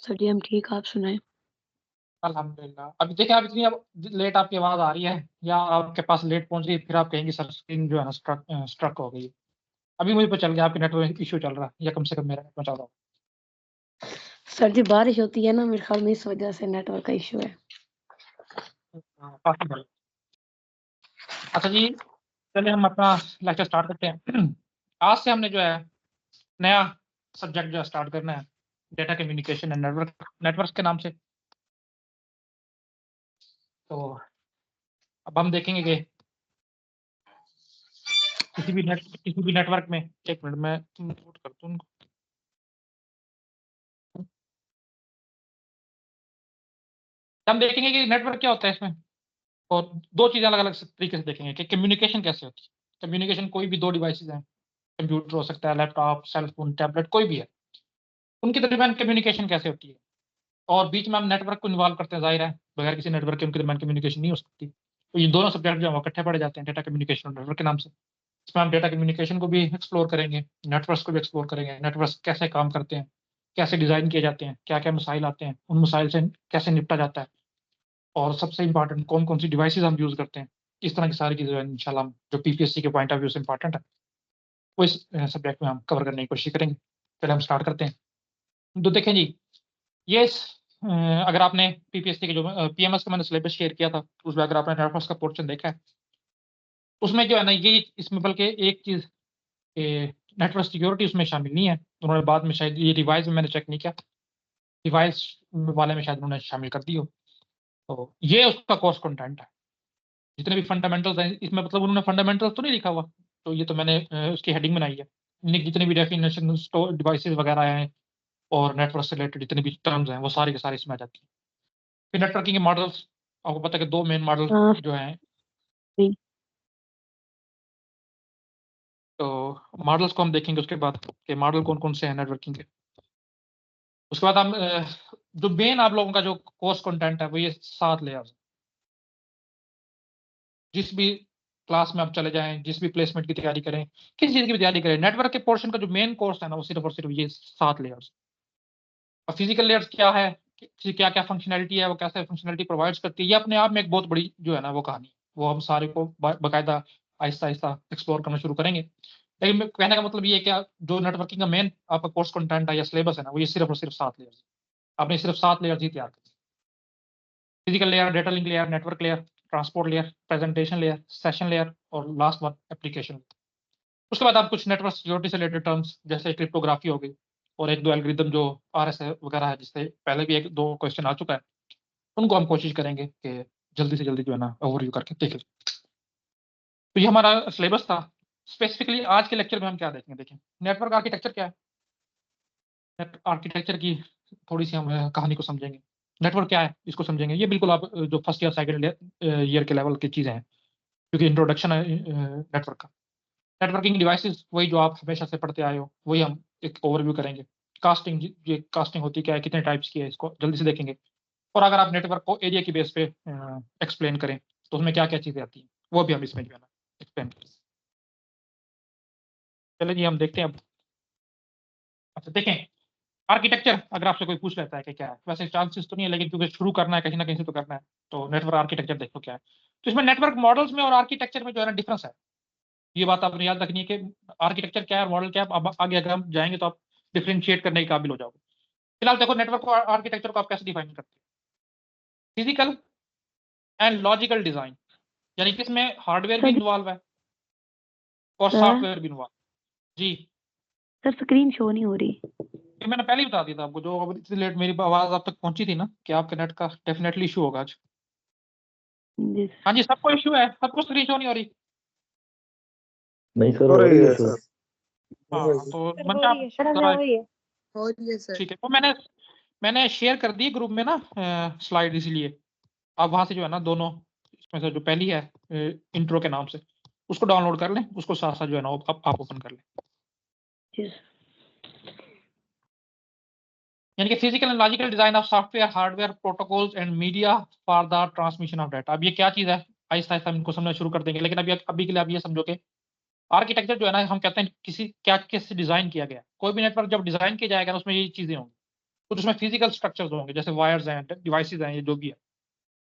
Sir जी हम ठीक, आप सुनाएँ? अल्हम्दुलिल्लाह। अभी देखिए आप इतनी अब लेट आपकी आवाज़ आ रही है या आपके पास लेट पहुँच रही है, फिर आप कहेंगे सर स्क्रीन जो है ना स्ट्रक हो गई है। अभी मुझे पता चल गया आपके नेटवर्क इश्यू चल रहा है या कम से कम मेरा नेट में चल रहा है। सर जी बारिश होती है ना मेरे ख़्याल में इस वज़ह से नेटवर्क का इश्यू है। हाँ, काफ़ी बढ़िया। अच्छा जी, चलिए हम अपना लेक्चर स्टार्ट करते हैं। आज से हमने जो है नया सब्जेक्ट जो है स्टार्ट करना है, डेटा कम्युनिकेशन एंड नेटवर्क्स के नाम से। तो अब हम देखेंगे कि किसी भी नेटवर्क में 1 मिनट मैं नोट करता हूँ उनको। हम देखेंगे कि नेटवर्क क्या होता है इसमें और 2 चीज़ें अलग-अलग तरीके से देखेंगे कि कम्युनिकेशन कैसे होती है। कम्युनिकेशन कोई भी 2 डिवाइसेज़ हैं, कंप्यूटर हो सकता है, लैपटॉप, सेल फ़ोन, टैबलेट कोई भी है। उनके दरमियान कम्युनिकेशन कैसे होती है और बीच में हम नेटवर्क को इन्वॉल्व करते हैं, ज़ाहिर है, बगैर किसी नेटवर्क के उनके दरमियान कम्युनिकेशन नहीं हो सकती। तो ये दोनों सब्जेक्ट जो हैं वो इकट्ठे पढ़े जाते हैं, डेटा कम्युनिकेशन और नेटवर्क के नाम से। इसमें हम डेटा कम्युनिकेशन को भी एक्सप्लोर करेंगे, नेटवर्क्स को भी एक्सप्लोर करेंगे, नेटवर्क्स कैसे काम करते हैं, कैसे डिज़ाइन किए जाते हैं, क्या-क्या मसाइल आते हैं, उन मसाइल से कैसे निपटा जाता है और सबसे इम्पोर्टेंट कौन-कौन सी डिवाइसेज़ हम यूज़ करते हैं। इस तरह की सारी चीज़ें जो है इंशाल्लाह हम जो पीपीएससी के पॉइंट ऑफ व्यू से इम्पोर्टेंट है, वो इस सब्जेक्ट में हम कवर करने की कोशिश करेंगे। चलिए हम स्टार्ट करते हैं। तो देखें जी, ये अ, अगर आपने पीपीएससी के जो पीएमएस का मैंने सिलेबस शेयर किया था, उसमें अगर आपने नेटवर्क्स का पोर्शन देखा है, उसमें जो है ना ये इसमें बल्कि एक चीज़ नेटवर्क सिक्योरिटी उसमें शामिल नहीं है। उन्होंने बाद में शायद ये रिवाइज़ में मैंने चेक नहीं किया, रिवाइज़ वाले में शायद उन्होंने शामिल कर दी हो। तो ये उसका कोर्स कंटेंट है। जितने भी फंडामेंटल्स हैं इसमें मतलब उन्होंने फंडामेंटल्स तो नहीं लिखा हुआ, तो ये तो मैंने उसकी हेडिंग बनाई है। इनकी जितने भी डेफिनेशन स्टोर डिवाइसेज़ वगैरह हैं और नेटवर्क से रिलेटेड जितने भी टर्म्स हैं, वो सारे के सारे इसमें आ जाती हैं। फिर नेटवर्किंग के मॉडल्स, आपको पता है कि 2 मेन मॉडल हाँ, जो हैं, जी। तो मॉडल्स को हम देखेंगे उसके बाद कि मॉडल कौन-कौन से हैं नेटवर्किंग के। उसके बाद हम जो मेन आप लोगों का जो कोर्स कंटेंट है वो ये 7 लेयर्स। जिस भी क्लास में आप चले जाएँ, जिस भी प्लेसमेंट की तैयारी करें, किस चीज़ की भी तैयारी करें, नेटवर्क के पोर्शन का जो मेन कोर्स है ना, वो सिर्फ़ और सिर्फ़ ये 7 लेयर्स। और फिज़िकल लेयर्स क्या है, कि क्या-क्या फंक्शनैलिटी है, वो कैसे फंक्शनैलिटी प्रोवाइड्स करती है, ये अपने आप में एक बहुत बड़ी जो है ना वो कहानी है। वो हम सारे को बाकायदा आहिस्ता-आहिस्ता एक्सप्लोर करना शुरू करेंगे। लेकिन मैं कहने का मतलब ये है कि जो नेटवर्किंग का मेन आपका कोर्स कंटेंट है या सिलेबस है ना, वो ये सिर्फ़ और सिर्फ़ 7 लेयर्स है। आपने सिर्फ़ 7 लेयर्स ही तैयार करनी है। Physical layer, data link layer, network layer, transport layer, presentation layer, session layer और लास्ट वन एप्लीकेशन। उसके बाद आप कुछ नेटवर्क सिक्योरिटी से रिलेटेड टर्म्स जैसे क्रिप्टोग्राफी हो गई और 1-2 एल्गोरिदम जो आरएस वगैरह है, जिससे पहले भी 1-2 क्वेश्चन आ चुका है, उनको हम कोशिश करेंगे कि जल्दी से जल्दी जो है ना ओवरव्यू करके देख लें। तो ये हमारा सिलेबस था। स्पेसिफिकली आज के लेक्चर में हम क्या देखेंगे, देखें नेटवर्क आर्किटेक्चर क्या है? नेट आर्किटेक्चर की थोड़ी-सी हम कहानी को समझेंगे। नेटवर्क क्या है, इसको समझेंगे। ये बिल्कुल आप जो फर्स्ट ईयर, सेकंड ईयर के लेवल की चीज़ें हैं, क्योंकि इंट्रोडक्शन है नेटवर्क का। नेटवर्किंग डिवाइसेज़ वही जो आप हमेशा से पढ़ते आए हो, वही हम एक ओवरव्यू करेंगे। कास्टिंग ये कास्टिंग होती क्या है, कितने टाइप्स की है, इसको जल्दी से देखेंगे। और अगर आप नेटवर्क को एरिया की बेस पे एक्सप्लेन करें, तो उसमें क्या-क्या चीज़ें आती हैं, वो भी हम इसमें जो है ना एक्सप्लेन करेंगे। चलिए जी हम देखते हैं अब। अच्छा देखें, आर्किटेक्चर अगर आपसे कोई पूछ लेता है कि क्या है, वैसे चांसेस तो नहीं है, लेकिन क्योंकि शुरू करना है कहीं न कहीं से तो करना है, तो नेटवर्क आर्किटेक्चर देखो क्या है। तो इसमें नेटवर्क मॉडल्स में और आर्किटेक्चर में जो है ना डिफरेंस है। ये बात आपने याद रखनी है कि आर्किटेक्चर क्या है और मॉडल क्या है, अब आगे अगर हम जाएँगे तो आप डिफरेंशिएट करने के काबिल हो जाओगे। फिलहाल देखो नेटवर्क को आर्किटेक्चर को आप कैसे डिफाइन करते हैं? फिजिकल एंड लॉजिकल डिज़ाइन, यानी कि इसमें हार्डवेयर भी सर जी इन्वॉल्व है और सर, सॉफ्टवेयर भी इन्वॉल्व। जी, सर स्क्रीन शो नहीं हो रही। ये मैंने पहले ही बता दिया था आपको, जो अब इतनी लेट मेरी आवाज़ आप तक पहुँची थी ना, कि आपके नेट का डेफिनिटली इश्यू होगा आज। जी हाँ जी, सबको इश्यू है, सबको स्क्रीन शो नहीं हो रही। नहीं सर, हो हो रही रही है है सर। सर। हाँ, तो सर हो मंशा रही आप है, सर ज़रा हो रही है। हो रही है सर। ठीक है, तो मैंने शेयर कर दी ग्रुप में ना स्लाइड, इसलिए आप वहाँ से जो है ना दोनों इसमें से जो पहली है इंट्रो के नाम से, उसको डाउनलोड कर लें, उसको साथ-साथ जो है ना आप ओपन कर लें। जी यानी कि physical and logical design of software, hardware, protocols and media for the transmission of data. अब ये क्या चीज़ है? आहिस्ता-आहिस्ता हम इनको समझना शुरू कर देंगे, लेकिन अभी के लिए आप ये समझो कि आर्किटेक्चर जो है ना, हम कहते हैं किसी क्या कैसे डिज़ाइन किया गया है। कोई भी नेटवर्क जब डिज़ाइन किया जाएगा ना, उसमें ये चीज़ें होंगी। कुछ उसमें फिजिकल स्ट्रक्चर्स होंगे, जैसे वायर्स हैं, डिवाइसेज हैं, ये जो भी है।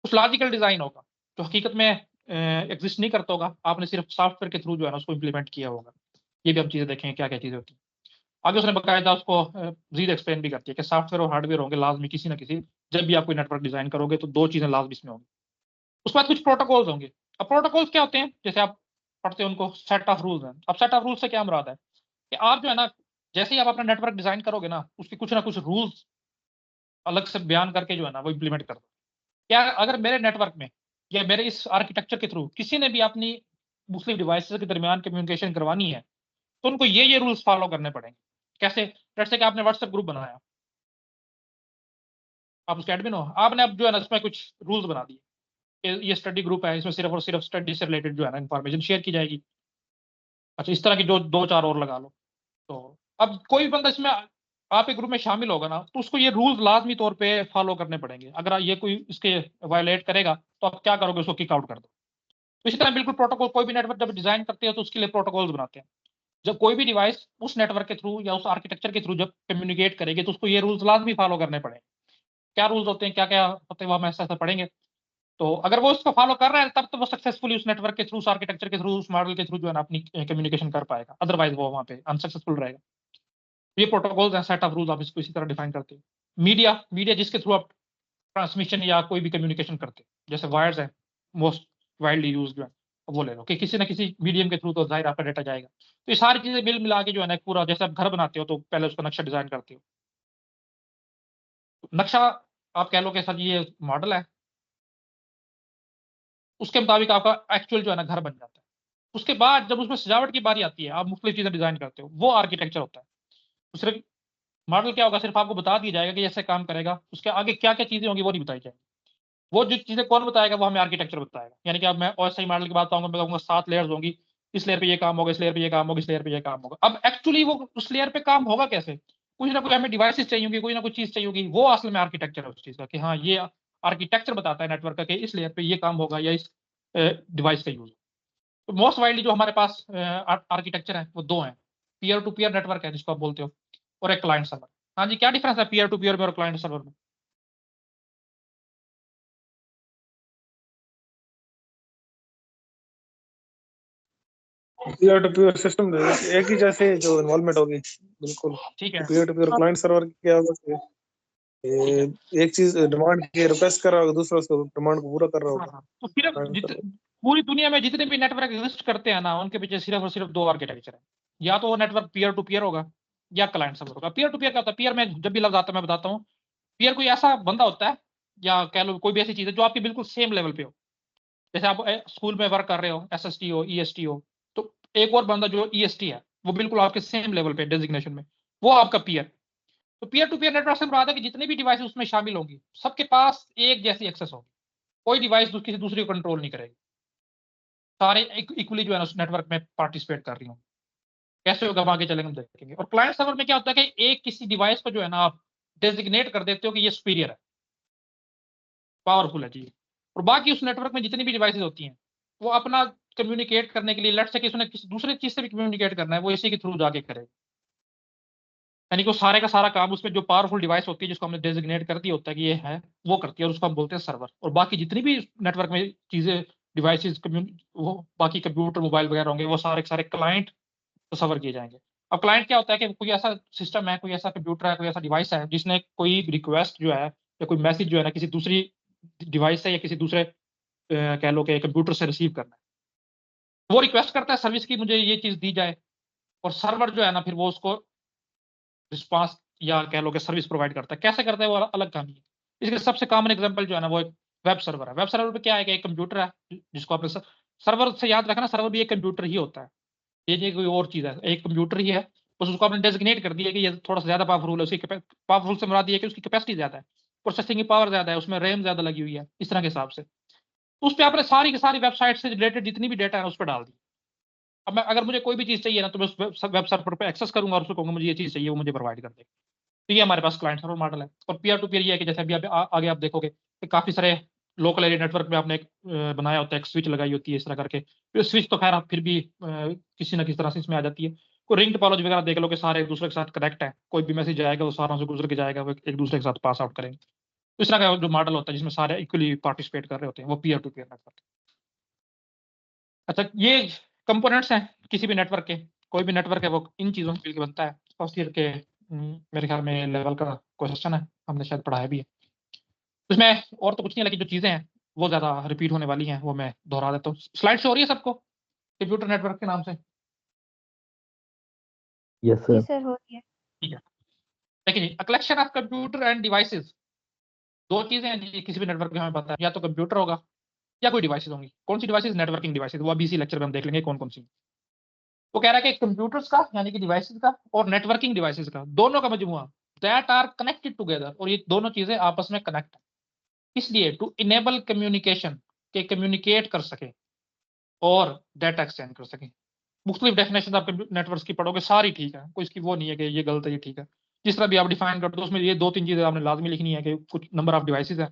कुछ लॉजिकल डिजाइन होगा जो हकीकत में एग्जिस्ट नहीं करता होगा, आपने सिर्फ सॉफ्टवेयर के थ्रू जो है ना उसको इम्प्लीमेंट किया होगा। ये भी हम चीजें देखेंगे क्या क्या चीजें होती हैं। आगे उसने बकायदा उसको जीद एक्सप्लेन भी करती है कि सॉफ्टवेयर और हार्डवेयर होंगे लाजमी किसी ना किसी, जब भी आप कोई नेटवर्क डिजाइन करोगे तो दो चीजें लाजमी इसमें होंगी। उसके बाद कुछ प्रोटोकॉल्स होंगे। अब प्रोटोकॉल्स क्या होते हैं, जैसे आप पढ़ते हैं उनको सेट ऑफ रूल्स हैं। अब सेट ऑफ रूल्स से क्या मुराद है कि आप जो है ना, जैसे ही आप अपना नेटवर्क डिजाइन करोगे ना, उसके कुछ ना कुछ रूल्स अलग से बयान करके जो है ना वो इम्प्लीमेंट कर दो। क्या अगर मेरे नेटवर्क में या मेरे इस आर्किटेक्चर के थ्रू किसी ने भी अपनी मुख्तलिफ डिवाइसेस के दरमियान कम्युनिकेशन करवानी है, तो उनको ये रूल्स फॉलो करने पड़ेंगे। कैसे? जैसे कि आपने व्हाट्सएप ग्रुप बनाया, आप उसके एडमिन हो, आपने अब जो है ना इसमें कुछ रूल्स बना दिए कि ये स्टडी ग्रुप है, इसमें सिर्फ और सिर्फ स्टडी से रिलेटेड जो है ना इंफॉर्मेशन शेयर की जाएगी। अच्छा, इस तरह की जो 2-4 और लगा लो। तो अब कोई भी बंदा इसमें आप एक ग्रुप में शामिल होगा ना, तो उसको ये रूल्स लाजमी तौर पे फॉलो करने पड़ेंगे। अगर ये कोई इसके वायलेट करेगा तो आप क्या करोगे, उसको किक आउट कर दो। तो इसी तरह बिल्कुल प्रोटोकॉल, कोई भी नेटवर्क जब डिजाइन करते हैं तो उसके लिए प्रोटोकॉल्स बनाते हैं। जब कोई भी डिवाइस उस नेटवर्क के थ्रू या उस आर्किटेक्चर के थ्रू जब कम्युनिकेट करेगी तो उसको ये रूल्स लाजमी फॉलो करने पड़ेंगे। क्या रूल्स होते हैं, क्या क्या होते हैं, वो हम ऐसा ऐसा पढ़ेंगे। तो अगर वो उसको फॉलो कर रहा है तब तो वो सक्सेसफुली उस नेटवर्क के थ्रू, उस आर्किटेक्चर के थ्रू, उस मॉडल के थ्रू जो है ना अपनी कम्युनिकेशन कर पाएगा, अदरवाइज वो वहाँ पे अनसक्सेसफुल रहेगा। ये प्रोटोकॉल्स हैं, सेट ऑफ रूल्स, आप इसको इसी तरह डिफाइन करते हैं। मीडिया, मीडिया जिसके थ्रू आप ट्रांसमिशन या कोई भी कम्युनिकेशन करते हैं, जैसे वायर्स है मोस्ट वाइडली यूज जो है, वो ले लो कि किसी ना किसी मीडियम के थ्रू तो जाहिर आपका डेटा जाएगा। तो ये सारी चीजें मिल मिला के जो है ना पूरा, जैसे आप घर बनाते हो तो पहले उसका नक्शा डिजाइन करते हो। नक्शा आप कह लो कि सर ये मॉडल है, उसके मुताबिक आपका एक्चुअल जो है ना घर बन जाता है। उसके बाद जब उसमें सजावट की बारी आती है, आप मुख्तलिफ चीजें डिजाइन करते हो, वो आर्किटेक्चर होता है। तो सिर्फ मॉडल क्या होगा, सिर्फ आपको बता दिया जाएगा कि ऐसे काम करेगा, उसके आगे क्या क्या चीजें होंगी वो नहीं बताई जाएगी। वो जो चीजें कौन बताएगा, वो हमें आर्किटेक्चर बताएगा। यानी कि अब मैं OSI मॉडल की बात कहूंगा, मैं कहूंगा 7 लेयर्स होंगी, इस लेयर पे ये काम होगा, इस लेयर पे ये काम होगा, इस लेयर पे ये काम होगा। अब एक्चुअली वो उस लेयर पे काम होगा कैसे, कुछ ना कुछ हमें डिवाइसेस चाहिए होंगी, कोई ना कुछ चीज चाहिए होगी, वो असल में आर्किटेक्चर है उस चीज का, कि हाँ ये आर्किटेक्चर बताता है नेटवर्क का कि इस लेयर पे ये काम होगा या इस डिवाइस का यूज। तो मोस्ट वाइडली जो हमारे पास आर्किटेक्चर है वो दो हैं। पीयर टू पीयर नेटवर्क है जिसको आप बोलते हो, और एक क्लाइंट सर्वर। हाँ जी, क्या डिफरेंस है पीयर टू पीयर में और क्लाइंट सर्वर में? पीयर टू पीयर सिस्टम एक ही जैसे जो इन्वॉल्वमेंट होगी बिल्कुल। ठीक है, peer to peer client server क्या होगा कि एक चीज डिमांड की रिक्वेस्ट कर रहा होगा, दूसरा उसको डिमांड को पूरा कर रहा हाँ होगा। हाँ। तो सिर्फ पूरी दुनिया में जितने भी नेटवर्क एग्जिस्ट करते हैं ना, उनके पीछे सिर्फ और सिर्फ दो आर्किटेक्चर है। या तो वो नेटवर्क पीयर टू पीयर होगा या क्लाइंट सर्वर होगा। पीयर टू पीयर क्या होता है, पीयर में जब भी लफ्ज आता है मैं बताता हूँ, पीयर कोई ऐसा बंदा होता है या कह लो कोई भी ऐसी चीज है जो आपकी बिल्कुल सेम लेवल पे हो। जैसे आप स्कूल में वर्क कर रहे हो, SST हो, EST हो, तो एक और बंदा जो EST है वो बिल्कुल आपके सेम लेवल पे डेजिग्नेशन में, वो आपका पीयर। तो पीयर टू पीयर नेटवर्क से मुराद है कि जितने भी डिवाइस उसमें शामिल होंगी सबके पास एक जैसी एक्सेस होगी, कोई डिवाइस किसी दूसरी को कंट्रोल नहीं करेगी, सारे इक्वली जो है ना उस नेटवर्क में पार्टिसिपेट कर रही हूँ। कैसे होगा हम आगे चलेंगे, हम देखेंगे। और क्लाइंट सर्वर में क्या होता है कि एक किसी डिवाइस को जो है ना आप डेजिग्नेट कर देते हो कि ये सुपीरियर है, पावरफुल है जी, और बाकी उस नेटवर्क में जितनी भी डिवाइसेस होती हैं वो अपना कम्युनिकेट करने के लिए, लेट्स से किसी ने किसी दूसरे चीज से भी कम्युनिकेट करना है, वो इसी के थ्रू जाके करेगा। यानी कि वो सारे का सारा काम उसमें जो पावरफुल डिवाइस होती है जिसको हमने डेजिग्नेट कर दिया होता है कि ये है, वो करती है, और उसको हम बोलते हैं सर्वर। और बाकी जितनी भी नेटवर्क में चीजें, डिवाइसेस, वो बाकी कंप्यूटर मोबाइल वगैरह होंगे, वो सारे के सारे क्लाइंट सर्वर किए जाएंगे। अब क्लाइंट क्या होता है कि कोई ऐसा सिस्टम है, कोई ऐसा कंप्यूटर है, कोई ऐसा डिवाइस है जिसने कोई रिक्वेस्ट जो है या कोई मैसेज जो है ना किसी दूसरी डिवाइस से या किसी दूसरे कह लो कि कंप्यूटर से रिसीव करना है। वो रिक्वेस्ट करता है सर्विस की, मुझे ये चीज दी जाए, और सर्वर जो है ना फिर वो उसको रिस्पांस या कह लो कि सर्विस प्रोवाइड करता है। कैसे करता है वो अलग कहानी है। इसके सबसे कॉमन एग्जांपल जो है ना वो एक वेब सर्वर है। वेब सर्वर पे क्या है कि एक कंप्यूटर है जिसको आपने सर्वर से याद रखना, सर्वर भी एक कंप्यूटर ही होता है, ये नहीं कोई और चीज है, एक कंप्यूटर ही है। बस उसको आपने डेजिग्नेट कर दिया कि ये थोड़ा सा ज्यादा पावरफुल है, उसकी पावरफुल से मुराद ये है कि उसकी कैपेसिटी ज्यादा है, प्रोसेसिंग की पावर ज्यादा है, उसमें रैम ज्यादा लगी हुई है, इस तरह के हिसाब से। तो उस पर आपने सारी की सारी वेबसाइट से रिलेटेड जितनी भी डेटा है उस पर डाल दी। अब मैं अगर मुझे कोई भी चीज चाहिए ना तो मैं उस वेब सर्वर पर एक्सेस करूंगा और उसको कहूंगा मुझे ये चीज चाहिए, वो मुझे प्रोवाइड कर देगा। तो ये हमारे पास क्लाइंट सर्वर मॉडल है। और पीयर टू पीयर ये है कि जैसे अभी आगे आप देखोगे कि काफी सारे लोकल एरिया नेटवर्क में आपने एक बनाया होता है, एक स्विच लगाई होती है इस तरह करके। फिर स्विच तो खैर फिर भी किसी ना किसी तरह से इसमें आ जाती है। कोई रिंग टोपोलॉजी वगैरह देख लो कि सारे एक दूसरे के साथ कनेक्ट है, कोई भी मैसेज जाएगा वो सारों से गुजर के जाएगा, वो एक दूसरे के साथ पास आउट करेंगे। तो इस तरह का जो मॉडल होता है जिसमें सारे इक्वली पार्टिसिपेट कर रहे होते हैं, वो पीयर टू पीयर नेटवर्क। अच्छा, ये कंपोनेंट्स हैं किसी भी नेटवर्क के। कोई भी नेटवर्क है वो इन चीज़ों से मिलकर बनता है। फर्स्ट ईयर के मेरे ख्याल में लेवल का क्वेश्चन है, हमने शायद पढ़ाया भी है। इसमें और तो कुछ नहीं है, लेकिन जो चीज़ें हैं वो ज़्यादा रिपीट होने वाली हैं, वो मैं दोहरा देता हूँ। स्लाइड शो हो रही है सबको कंप्यूटर नेटवर्क के नाम से? यस जी सर। सर हो रही है। ठीक है, देखिए a collection of computer end devices, दो चीजें हैं जी किसी भी नेटवर्क में हमें पता है, या तो कंप्यूटर होगा या कोई डिवाइसेस होंगी। कौन सी डिवाइसेस? Networking devices. वो अभी इसी लेक्चर में हम देख लेंगे कौन कौन सी। वो कह रहा है कि कंप्यूटर्स का यानी कि डिवाइसेस का और नेटवर्किंग डिवाइसेस का, दोनों का मजमुआ, दैट आर कनेक्टेड टुगेदर, और ये दोनों चीजें आपस में कनेक्ट है। इसलिए टू इनेबल कम्युनिकेशन, के कम्युनिकेट कर सके और डाटा एक्सचेंज कर सके। मुख्तलिफ डेफिनेशन आप नेटवर्क की पढ़ोगे, सारी ठीक है, कोई इसकी वो नहीं है कि ये गलत है ये ठीक है। जिस तरह भी आप डिफाइन करते हो उसमें ये दो तीन चीजें आपने लाजमी लिखनी है कि कुछ नंबर ऑफ डिवाइसेस है,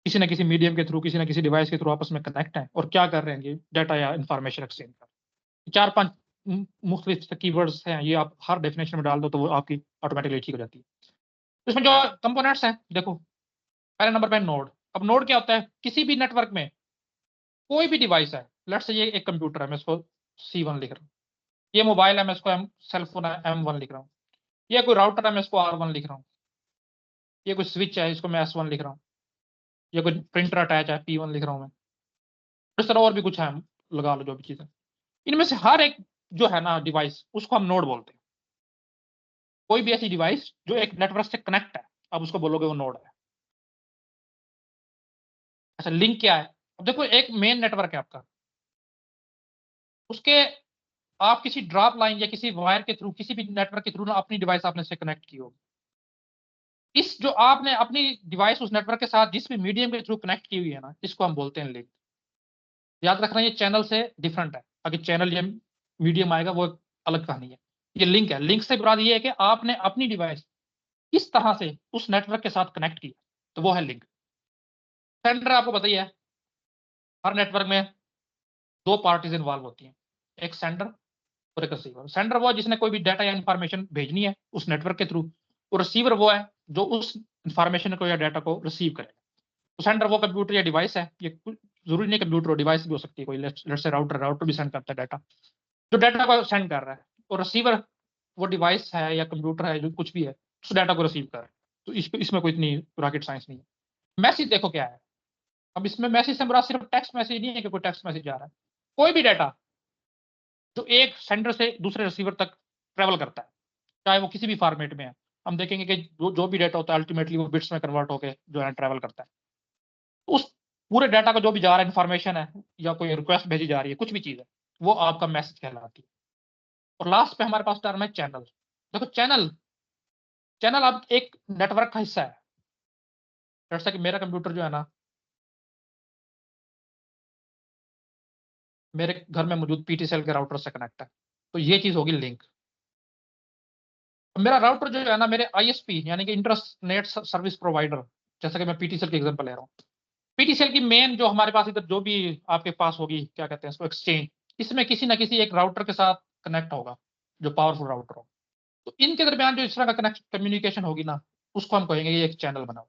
किसी ना किसी मीडियम के थ्रू, किसी ना किसी डिवाइस के थ्रू आपस में कनेक्ट है और क्या कर रहे हैं, ये डाटा या इंफॉर्मेशन एक्सचेंज कर। 4-5 मुख्तलिफ कीवर्ड्स हैं, ये आप हर डेफिनेशन में डाल दो तो वो आपकी ऑटोमेटिकली ठीक हो जाती है। तो इसमें जो कंपोनेंट्स हैं देखो, पहले नंबर पे नोड। अब नोड क्या होता है? किसी भी नेटवर्क में कोई भी डिवाइस है, लेट्स से ये एक कंप्यूटर है, मैं इसको C1 लिख रहा हूँ, ये मोबाइल है, मैं इसको सेल फोन है M1 लिख रहा हूँ, ये कोई राउटर है मैं इसको R1 लिख रहा हूँ, ये कोई स्विच है इसको मैं S1 लिख रहा हूँ, ये कोई प्रिंटर अटैच है P1 लिख रहा हूँ मैं। इस तरह और भी कुछ है, लगा लो जो भी चीज़ है। इनमें से हर एक जो है ना डिवाइस, उसको हम नोड बोलते हैं। कोई भी ऐसी डिवाइस जो एक नेटवर्क से कनेक्ट है, अब उसको बोलोगे वो नोड है। अच्छा, लिंक क्या है? अब देखो एक मेन नेटवर्क है आपका, उसके आप किसी ड्रॉप लाइन या किसी वायर के थ्रू, किसी भी नेटवर्क के थ्रू ना अपनी डिवाइस आपने से कनेक्ट की होगी। इस जो आपने अपनी डिवाइस उस नेटवर्क के साथ जिस भी मीडियम के थ्रू कनेक्ट की हुई है ना, इसको हम बोलते हैं लिंक। याद रखना ये चैनल से डिफरेंट है, अगर चैनल या मीडियम आएगा वो अलग कहानी है। ये लिंक है। लिंक से मुराद ये है कि आपने अपनी डिवाइस किस तरह से उस नेटवर्क के साथ कनेक्ट किया, तो वो है लिंक। सेंडर आपको बताइए, हर नेटवर्क में दो पार्टीज इन्वॉल्व होती हैं, एक सेंडर और एक रिसीवर। सेंडर वो है जिसने कोई भी डाटा या इंफॉर्मेशन भेजनी है उस नेटवर्क के थ्रू, और रिसीवर वो है जो उस इंफॉर्मेशन को या डाटा को रिसीव करेगा। तो सेंडर वो कंप्यूटर या डिवाइस है, ये जरूरी नहीं कंप्यूटर और डिवाइस भी हो सकती है, कोई लेट्स से राउटर भी सेंड करता है डाटा, जो डाटा को सेंड कर रहा है। और रिसीवर वो डिवाइस है या कंप्यूटर है जो कुछ भी है उस डाटा को रिसीव कर रहा है। तो इसमें कोई इतनी रॉकेट साइंस नहीं है। मैसेज देखो क्या है, अब इसमें मैसेज से मुराद सिर्फ टेक्स्ट मैसेज नहीं है कि कोई टेक्स्ट मैसेज जा रहा है, कोई भी डाटा जो एक सेंडर से दूसरे रिसीवर तक ट्रेवल करता है, चाहे वो किसी भी फॉर्मेट में है। हम देखेंगे कि जो भी डाटा होता है अल्टीमेटली वो बिट्स में कन्वर्ट होकर जो है ट्रेवल करता है। उस पूरे डाटा का जो भी जा रहा है, इंफॉर्मेशन है या कोई रिक्वेस्ट भेजी जा रही है, कुछ भी चीज़ है, वो आपका मैसेज कहलाती है। और लास्ट पे हमारे पास टर्म है चैनल। देखो चैनल, चैनल अब एक नेटवर्क का हिस्सा है। जैसा कि मेरा कंप्यूटर जो है ना, मेरे घर में मौजूद PTCL के राउटर से कनेक्ट है, तो ये चीज़ होगी लिंक। मेरा राउटर जो है ना मेरे ISP यानी कि इंटरनेट सर्विस प्रोवाइडर, जैसा कि मैं PTCL की एग्जांपल ले रहा हूँ, PTCL की मेन जो हमारे पास इधर जो भी आपके पास होगी, क्या कहते हैं इसको, एक्सचेंज, इसमें किसी ना किसी एक राउटर के साथ कनेक्ट होगा जो पावरफुल राउटर हो। तो इनके दरमियान जो इस तरह का कनेक्ट कम्युनिकेशन होगी ना, उसको हम कहेंगे ये एक चैनल बनाओ।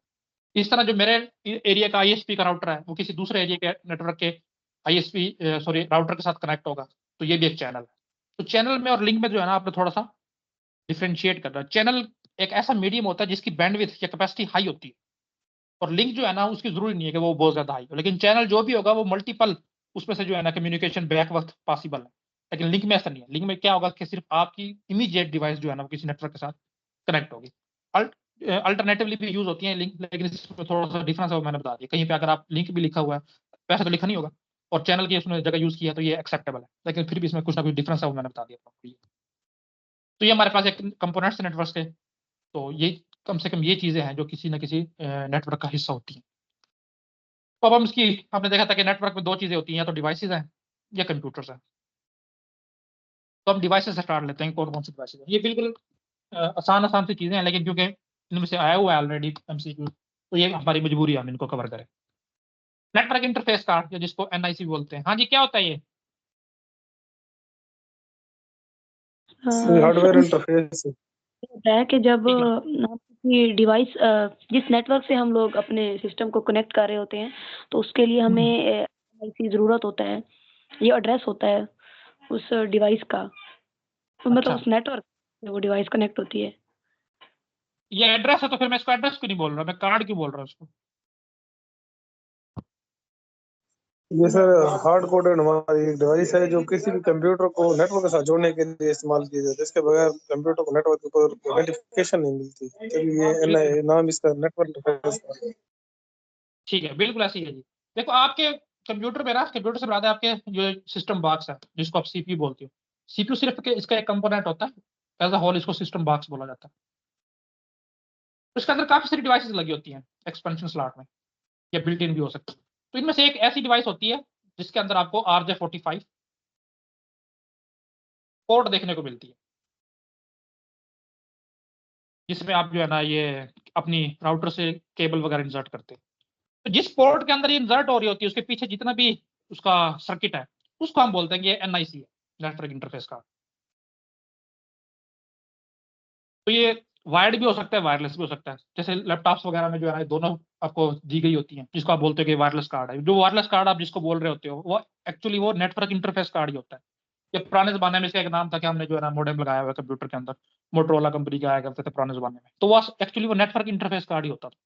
इस तरह जो मेरे एरिया का ISP का राउटर है वो किसी दूसरे एरिया के नेटवर्क के राउटर के साथ कनेक्ट होगा, तो ये भी एक चैनल है। तो चैनल में और लिंक में जो है ना आपने थोड़ा सा डिफ्रेंशिएट करना। चैनल एक ऐसा मीडियम होता है जिसकी बैंडविड्थ या कैपेसिटी हाई होती है, और लिंक जो है ना उसकी जरूरी नहीं है कि वो बहुत ज्यादा हाई हो, लेकिन चैनल जो भी होगा वो मल्टीपल उसमें से जो है ना कम्युनिकेशन बैक वक्त पॉसिबल है। लेकिन लिंक में ऐसा नहीं है। लिंक में क्या होगा कि सिर्फ आपकी इमीडिएट डिवाइस जो है ना वो किसी नेटवर्क के साथ कनेक्ट होगी। अल्टरनेटिवली भी यूज होती है लिंक, लेकिन इसमें थोड़ा सा डिफरेंस है वो मैंने बता दिया। कहीं पे अगर आप लिंक भी लिखा हुआ है, वैसे तो लिखा नहीं होगा, और चैनल की उसमें जगह यूज किया तो ये एक्सेप्टेबल है, लेकिन फिर भी इसमें कुछ ना कुछ डिफरेंस है वो मैंने बता दिया। तो ये हमारे पास एक कंपोनेंट्स नेटवर्क के, तो ये कम से कम ये चीजें हैं जो किसी ना किसी नेटवर्क का हिस्सा होती हैं। तो अब हम इसकी, आपने देखा था कि नेटवर्क में दो चीजें होती हैं, या तो डिवाइसेस हैं या कंप्यूटर्स हैं। तो हम डिवाइसेस से स्टार्ट लेते हैं, कौन कौन सी डिवाइसेस हैं। ये बिल्कुल आसान आसान सी चीजें हैं, लेकिन क्योंकि इनमें से आया हुआ है ऑलरेडी MCQ, तो ये हमारी मजबूरी है हम इनको कवर करें। नेटवर्क इंटरफेस कार्ड, या जिसको NIC बोलते हैं। हाँ जी, क्या होता है ये? हार्डवेयर इंटरफेस होता है कि जब ठीक है। हम किसी डिवाइस जिस नेटवर्क से हम लोग अपने सिस्टम को कनेक्ट कर रहे होते हैं, तो उसके लिए हमें ऐसी ज़रूरत होता है, ये एड्रेस होता है उस डिवाइस का, तो मतलब अच्छा, उस नेटवर्क से वो डिवाइस कनेक्ट होती है। ये एड्रेस है तो फिर मैं इसको एड्रेस क्यों नहीं बोल रहा, मैं कार्ड क्यों बोल रहा हूँ इसको? ये सर हार्ड कोडेड हमारी एक डिवाइस है जो किसी भी कंप्यूटर को नेटवर्क के साथ जोड़ने के लिए इस्तेमाल की जाती है। इसके बगैर कंप्यूटर को नेटवर्क पर आइडेंटिफिकेशन नहीं मिलती, तभी ये नाम इसका नेटवर्क इंटरफेस है। ठीक है, बिल्कुल ऐसे ही है जी। देखो आपके कंप्यूटर में ना, कंप्यूटर से बता आपके जो सिस्टम बॉक्स है जिसको आप सीपीयू बोलते हो, सीपीयू सिर्फ इसका एक कंपोनेंट होता है, एज अ होल इसको सिस्टम बॉक्स बोला जाता है। तो इसके अंदर काफी सारी डिवाइसेस लगी होती हैं एक्सपेंशन स्लॉट में, या बिल्ट इन भी हो सकती है। तो इनमें से एक ऐसी डिवाइस होती है जिसके अंदर आपको RJ45 पोर्ट देखने को मिलती है, जिसमें आप जो है ना ये अपनी राउटर से केबल वगैरह इंसर्ट करते हैं। तो जिस पोर्ट के अंदर ये इंसर्ट हो रही होती है उसके पीछे जितना भी उसका सर्किट है उसको हम बोलते हैं कि ये NIC है, नेटवर्क इंटरफेस कार्ड। तो ये वायर्ड भी हो सकता है, वायरलेस भी हो सकता है। जैसे लैपटॉप्स वगैरह में जो है ना दोनों आपको दी गई होती हैं, जिसको आप बोलते हो कि वायरलेस कार्ड है। जो वायरलेस कार्ड आप जिसको बोल रहे होते हो वो एक्चुअली वो नेटवर्क इंटरफेस कार्ड ही होता है। ये पुराने जमाने में इसका एक नाम था कि हमने जो है ना मॉडेम लगाया हुआ है कंप्यूटर के अंदर, मोटरोला कंपनी का आया करते थे पुराने जमाने में, तो वो एक्चुअली वो नेटवर्क इंटरफेस कार्ड ही होता था।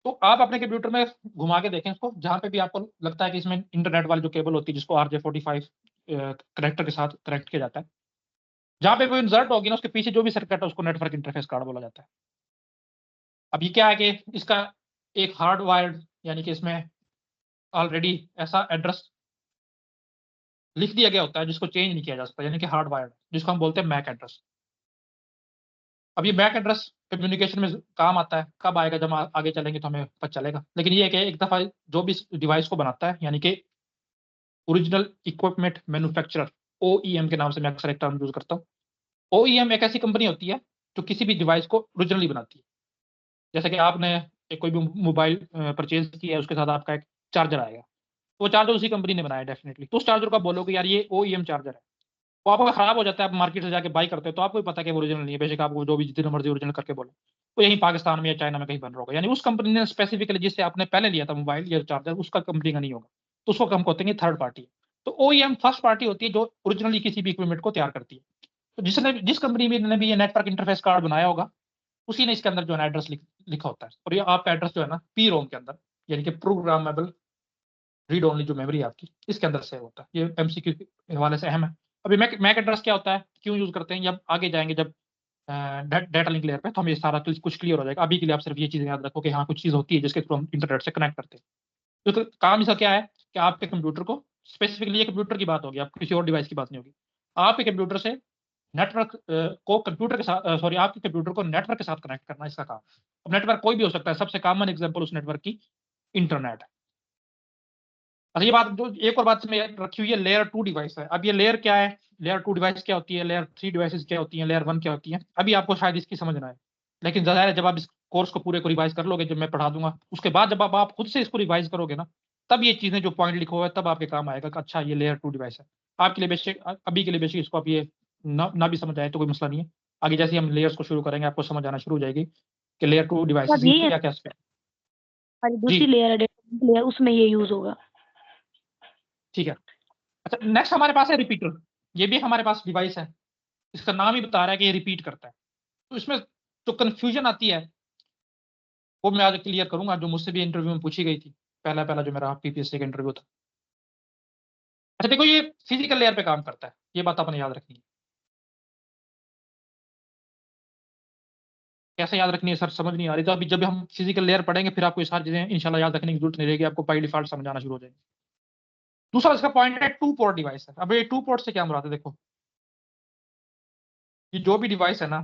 तो आप अपने कंप्यूटर में घुमा के देखें इसको, जहां पे भी आपको लगता है कि इसमें इंटरनेट वाली जो केबल होती है जिसको RJ45 कनेक्टर के साथ कनेक्ट किया जाता है, जहां पे वो इंसर्ट होगी ना उसके पीछे जो भी सर्किट है उसको नेटवर्क इंटरफेस कार्ड बोला जाता है। अब ये क्या है कि इसका एक हार्ड वायर्ड, यानी कि इसमें ऑलरेडी ऐसा एड्रेस लिख दिया गया होता है जिसको चेंज नहीं किया जा सकता, यानी कि हार्ड वायर्ड, जिसको हम बोलते हैं मैक एड्रेस। अब ये मैक एड्रेस कम्युनिकेशन में काम आता है, कब आएगा जब हम आगे चलेंगे तो हमें पता चलेगा। लेकिन ये है कि एक दफा जो भी इस डिवाइस को बनाता है, यानी कि ओरिजिनल इक्विपमेंट मैन्युफैक्चरर, OEM के नाम से मैं अक्सर एक टर्म यूज करता हूँ। OEM एक ऐसी कंपनी होती है जो किसी भी डिवाइस को ओरिजिनली बनाती है। जैसे कि आपने कोई भी मोबाइल परचेज किया है, उसके साथ आपका एक चार्जर आएगा, तो वो चार्जर उसी कंपनी ने बनाया डेफिनेटली। तो उस चार्जर को आप बोलोगे यार ये OEM चार्जर है, वो आपको खराब हो जाता है, आप मार्केट से जाके बाई करते हो तो आपको भी पता है कि वो ओरिजिनल नहीं है, बेशक आपको जो भी जितने मर्जी ओरिजिनल करके बोले, वो यहीं पाकिस्तान में या चाइना में कहीं बन रहा होगा। यानी उस कंपनी ने स्पेसिफिकली जिससे आपने पहले लिया था मोबाइल या चार्जर, उसका कंपनी का नहीं होगा, तो उसको हम कहते हैं थर्ड पार्टी। तो OEM फर्स्ट पार्टी होती है जो ओरिजिनली किसी भी इक्विपमेंट को तैयार करती है। तो जिस कंपनी में ने भी ये नेटवर्क इंटरफेस कार्ड बनाया होगा उसी ने इसके अंदर जो है एड्रेस लिखा होता है। और ये आपका एड्रेस जो है ना PROM के अंदर, यानी कि प्रोग्रामेबल रीड ओनली जो मेमोरी है आपकी, इसके अंदर सेव होता है। ये MCQ के हवाले से अहम है। अभी मैक एड्रेस क्या होता है, क्यों यूज करते हैं, जब आगे जाएंगे जब डाटा लिंक लेयर पे, तो हमें ये सारा कुछ क्लियर हो जाएगा। अभी के लिए आप सिर्फ ये चीजें याद रखो कि हाँ कुछ चीज होती है जिसके थ्रू हम इंटरनेट से कनेक्ट करते हैं। तो काम इसका क्या है कि आपके कंप्यूटर को, स्पेसिफिकली ये कंप्यूटर की बात होगी, आप किसी और डिवाइस की बात नहीं होगी, आपके कंप्यूटर से नेटवर्क को कंप्यूटर के साथ सॉरी आपके कंप्यूटर को नेटवर्क के साथ कनेक्ट करना इसका काम। अब नेटवर्क कोई भी हो सकता है, सबसे कॉमन एग्जांपल उस नेटवर्क की इंटरनेट है। अच्छा, ये बात जो एक और बात में रखी हुई है, लेयर 2 डिवाइस है। अब ये लेयर क्या है, लेयर 2 डिवाइस क्या होती है, लेयर 3 डिवाइसेस क्या होती हैं, लेयर 1 क्या होती है, अभी आपको शायद इसकी समझ ना आए। लेकिन जाहिर है जब आप इस कोर्स को पूरे को रिवाइज कर लोगे, जब मैं पढ़ा दूंगा उसके बाद जब आप खुद से इसको रिवाइज करोगे ना, तब ये चीजें जो पॉइंट लिखा हुआ है तब आपके काम आएगा कि अच्छा ये लेयर 2 डिवाइस है। आपके लिए बेशक अभी के लिए बेशक इसको आप ये ना भी समझ आए तो कोई मसला नहीं है। आगे जैसे हम लेयर्स को शुरू करेंगे आपको समझ आना शुरू हो जाएगी कि लेयर 2 डिवाइसेस मतलब ये क्या क्या स्पेक। हमारी जी दूसरी लेयर है, डेटा लेयर, उसमें ये यूज होगा। ठीक है। अच्छा, नेक्स्ट हमारे पास है रिपीटर। ये भी हमारे पास डिवाइस है, इसका नाम ही बता रहा है कि ये रिपीट करता है। तो इसमें जो कंफ्यूजन आती है वो मैं आज क्लियर करूंगा, जो मुझसे भी इंटरव्यू में पूछी गई थी, पहला पहला जो मेरा PPSC का इंटरव्यू था। अच्छा देखो, ये फिजिकल लेयर पे काम करता है, ये बात आपने याद रखनी है। कैसे याद रखनी है सर, समझ नहीं आ रही, तो अभी जब हम फिजिकल लेयर पढ़ेंगे फिर आपको ये सारी चीजें इंशाल्लाह याद रखने की जरूरत नहीं रहेगी, आपको बाई डिफॉल्ट समझ आना शुरू हो जाएगी। दूसरा इसका पॉइंट है 2 पोर्ट डिवाइस है। अब ये 2 पोर्ट से क्या मुराद है, देखो ये जो भी डिवाइस है ना,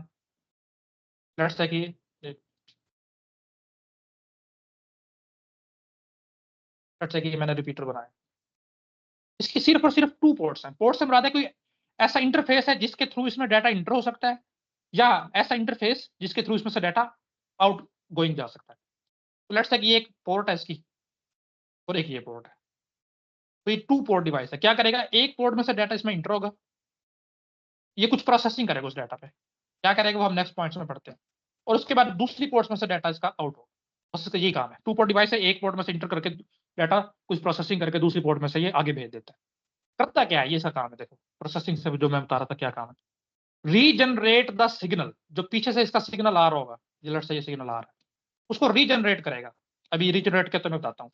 लेट्स से कि मैंने रिपीटर बनाया, इसकी सिर्फ और सिर्फ 2 पोर्ट्स हैं। पोर्ट से मुराद है कोई ऐसा इंटरफेस है जिसके थ्रू इसमें डाटा इंटर हो सकता है, या ऐसा इंटरफेस जिसके थ्रू इसमें से डाटा आउट गोइंग जा सकता है। तो लेट्स से कि ये एक पोर्ट है इसकी और एक ये पोर्ट है, तो ये 2 पोर्ट डिवाइस है। क्या करेगा, एक पोर्ट में से डाटा इसमें इंटर होगा, ये कुछ प्रोसेसिंग करेगा उस डाटा पे, क्या करेगा वो हम नेक्स्ट पॉइंट्स में पढ़ते हैं, और उसके बाद दूसरी पोर्ट्स में से डाटा इसका आउट होगा। बस इसका यही काम है। 2 पोर्ट डिवाइस है, एक पोर्ट में से इंटर करके डाटा कुछ प्रोसेसिंग करके दूसरी पोर्ट में से ये आगे भेज देता है। करता क्या है, ये इसका काम है। देखो प्रोसेसिंग से जो मैं बता रहा था क्या काम है, रीजनरेट द सिग्नल, जो पीछे से इसका सिग्नल आ रहा होगा, लेट्स से ये सिग्नल आ रहा है, उसको रीजनरेट करेगा। अभी रीजनरेट क्या तो मैं बताता हूँ।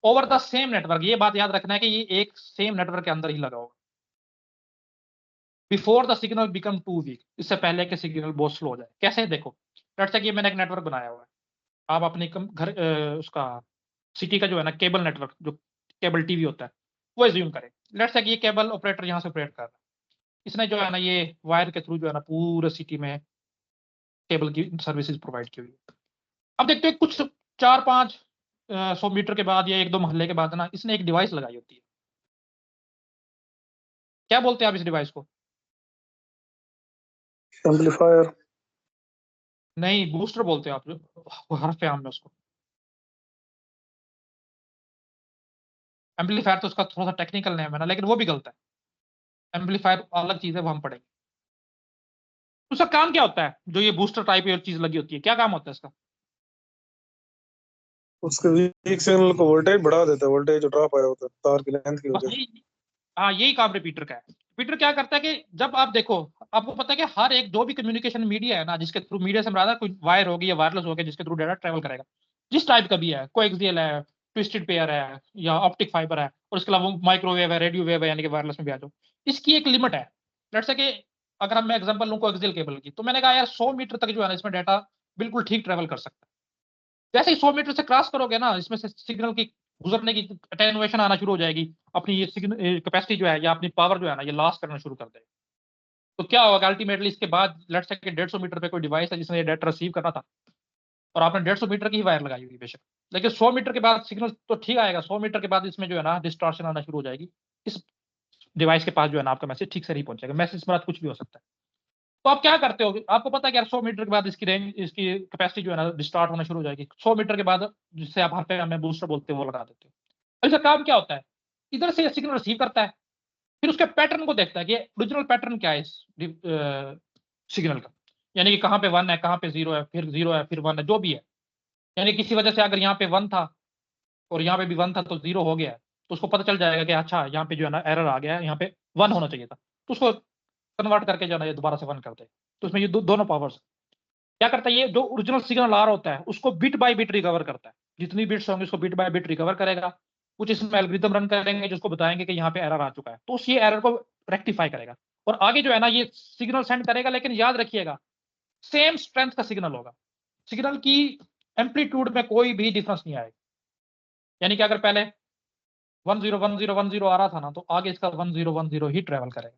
ओवर द सेम नेटवर्क, ये बात याद रखना है कि ये एक सेम नेटवर्क के अंदर ही लगा होगा। Before the signal become too weak, इससे पहले के सिग्नल बहुत स्लो हो जाए। कैसे, देखो लेट्स से कि मैंने एक नेटवर्क बनाया हुआ है, आप अपने घर उसका सिटी का जो है ना केबल नेटवर्क, जो केबल टीवी होता है वो एज्यूम करें। लेट्स से कि ये केबल ऑपरेटर यहाँ से ऑपरेट कर रहा है, इसने जो है ना ये वायर के थ्रू जो है ना पूरे सिटी में केबल की सर्विसेज प्रोवाइड की हुई है। अब देखते हैं कुछ 4-5 100 मीटर के बाद या 1-2 मोहल्ले के बाद ना इसने एक डिवाइस लगाई होती है। क्या बोलते हैं आप इस डिवाइस को? एम्पलीफायर। नहीं, बूस्टर बोलते हैं आप, जो हर्फ है आम में उसको। एम्पलीफायर तो उसका थोड़ा सा टेक्निकल नेम है ना, लेकिन वो भी गलत है। एम्पलीफायर अलग चीज है, वो हम पढ़ेंगे। उसका काम क्या होता है, जो ये बूस्टर टाइप की चीज लगी होती है, क्या काम होता है इसका? उसके वीक सिग्नल को वोल्टेज बढ़ा देता है, वोल्टेज जो ड्रॉप आया होता है तार की लेंथ की बस वजह से। यही, हाँ यही काम रिपीटर का है। रिपीटर क्या करता है कि जब आप देखो, आपको पता है कि हर एक जो भी कम्युनिकेशन मीडिया है ना, जिसके थ्रू, मीडिया से हमारा कोई वायर होगी या वायरलेस होगी जिसके थ्रू डाटा ट्रेवल करेगा, जिस टाइप का भी है, कोएक्सियल है, ट्विस्टेड पेयर है या ऑप्टिक फाइबर है, और इसके अलावा माइक्रोवेव है, रेडियो वेव है, यानी कि वायरलेस में भी आ जाओ, इसकी एक लिमिट है। लेट्स से कि अगर मैं एग्जांपल लूं कोएक्सियल केबल की, तो मैंने कहा यार 100 मीटर तक जो है ना इसमें डाटा बिल्कुल ठीक ट्रेवल कर सकता है। जैसे ही 100 मीटर से क्रॉस करोगे ना, इसमें से सिग्नल की गुजरने की अटेनुएशन आना शुरू हो जाएगी, अपनी ये सिग्नल कैपेसिटी जो है या अपनी पावर जो है ना ये लॉस करना शुरू कर देगा। तो क्या होगा अल्टीमेटली इसके बाद, लेट्स से कि 150 मीटर पे कोई डिवाइस है जिसने ये डाटा रिसीव करना था, और आपने 150 मीटर की ही वायर लगाई हुई बेशक, लेकिन 100 मीटर के बाद सिग्नल तो ठीक आएगा, 100 मीटर के बाद इसमें जो है ना डिस्टॉर्शन आना शुरू हो जाएगी। इस डिवाइस के पास जो है ना आपका मैसेज ठीक से नहीं पहुंचेगा, मैसेज में कुछ भी हो सकता है। तो आप क्या करते हो, आपको पता है कि यार 100 मीटर के बाद इसकी रेंज, इसकी कैपेसिटी जो है ना डिस्टार्ट होना शुरू हो जाएगी। 100 मीटर के बाद जिससे आप हर पे हमें बूस्टर बोलते हैं वो लगा देते हो। और इसका काम क्या होता है, इधर से सिग्नल रिसीव करता है, फिर उसके पैटर्न को देखता है कि ओरिजिनल पैटर्न क्या है इस सिग्नल का, यानी कि कहाँ पे 1 है, कहाँ पे 0 है, फिर 0 है, फिर 1 है, जो भी है। यानी किसी वजह से अगर यहाँ पे 1 था और यहाँ पे भी 1 था तो 0 हो गया है, तो उसको पता चल जाएगा कि अच्छा यहाँ पे जो है ना एरर आ गया है, यहाँ पे 1 होना चाहिए था, तो उसको कन्वर्ट करके जो है ना ये दोबारा से 1 कर दे। तो इसमें ये दोनों पावर्स क्या करता है, ये जो ओरिजिनल सिग्नल आ रहा होता है उसको बिट बाय बिट रिकवर करता है, जितनी बिट्स होंगे उसको बिट बाय बिट रिकवर करेगा। कुछ इसमें एल्गोरिथम रन करेंगे जिसको बताएंगे कि यहाँ पे एरर आ चुका है, तो उस ये एरर को रेक्टिफाई करेगा और आगे जो है ना ये सिग्नल सेंड करेगा। लेकिन याद रखिएगा सेम स्ट्रेंथ का सिग्नल होगा, सिग्नल की एम्पलीट्यूड में कोई भी डिफरेंस नहीं आएगा। यानी कि अगर पहले 101010 आ रहा था ना, तो आगे इसका 1010 ही ट्रेवल करेगा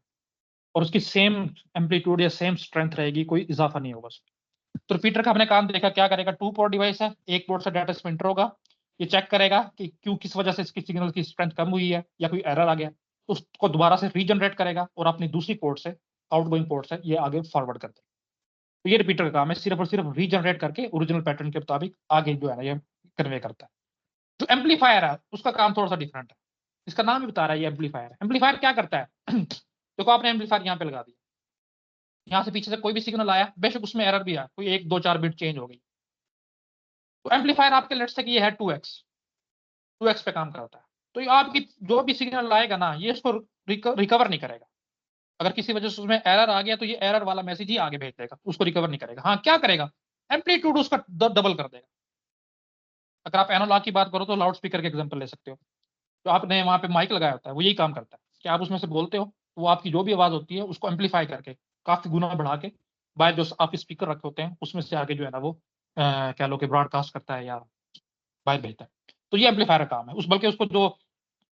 और उसकी सेम एम्पलीट्यूड या सेम स्ट्रेंथ रहेगी, कोई इजाफा नहीं होगा। तो रिपीटर का हमने काम देखा, क्या करेगा, 2 पोर्ट डिवाइस है, एक पोर्ट से डाटा इसमें इंटर होगा, ये चेक करेगा कि क्यों, किस वजह से इसकी सिग्नल की स्ट्रेंथ कम हुई है या कोई एरर आ गया, तो उसको दोबारा से रीजनरेट करेगा और अपनी दूसरी पोर्ट से, आउटगोइंग पोर्ट से ये आगे फॉरवर्ड कर देगा। तो ये रिपीटर का काम है, सिर्फ और सिर्फ रीजनरेट करके ओरिजिनल पैटर्न के मुताबिक आगे जो है ना ये कन्वे करता है। जो एम्पलीफायर है उसका काम थोड़ा सा डिफरेंट है, इसका नाम ही बता रहा है ये एम्पलीफायर है। एम्पलीफायर क्या करता है देखो आपने एम्पलीफायर यहाँ पे लगा दिया, यहाँ से पीछे से कोई भी सिग्नल आया, बेशक उसमें एरर भी आया, कोई 1 2 4 बिट चेंज हो गई, तो एम्पलीफायर आपके लेट्स से कि ये है 2x पे काम करता है। तो ये आपकी जो भी सिग्नल आएगा ना ये इसको रिकवर नहीं करेगा। अगर किसी वजह से उसमें एरर आ गया तो ये एरर वाला मैसेज ही आगे भेज देगा, उसको रिकवर नहीं करेगा। हाँ क्या करेगा, एम्पलीट्यूड उसका डबल कर देगा। अगर आप एनालॉग की बात करो तो लाउड स्पीकर के एग्जाम्पल ले सकते हो, तो आपने वहाँ पे माइक लगाया होता है, वो यही काम करता है कि आप उसमें से बोलते हो, वो आपकी जो भी आवाज होती है उसको एम्पलीफाई करके काफी गुना बढ़ा के बाय जो आप स्पीकर रखे होते हैं उसमें से आगे जो है ना वो कह लो कि ब्रॉडकास्ट करता है या बाहर भेजता है। तो ये एम्पलीफायर का काम है। उस बल्कि उसको जो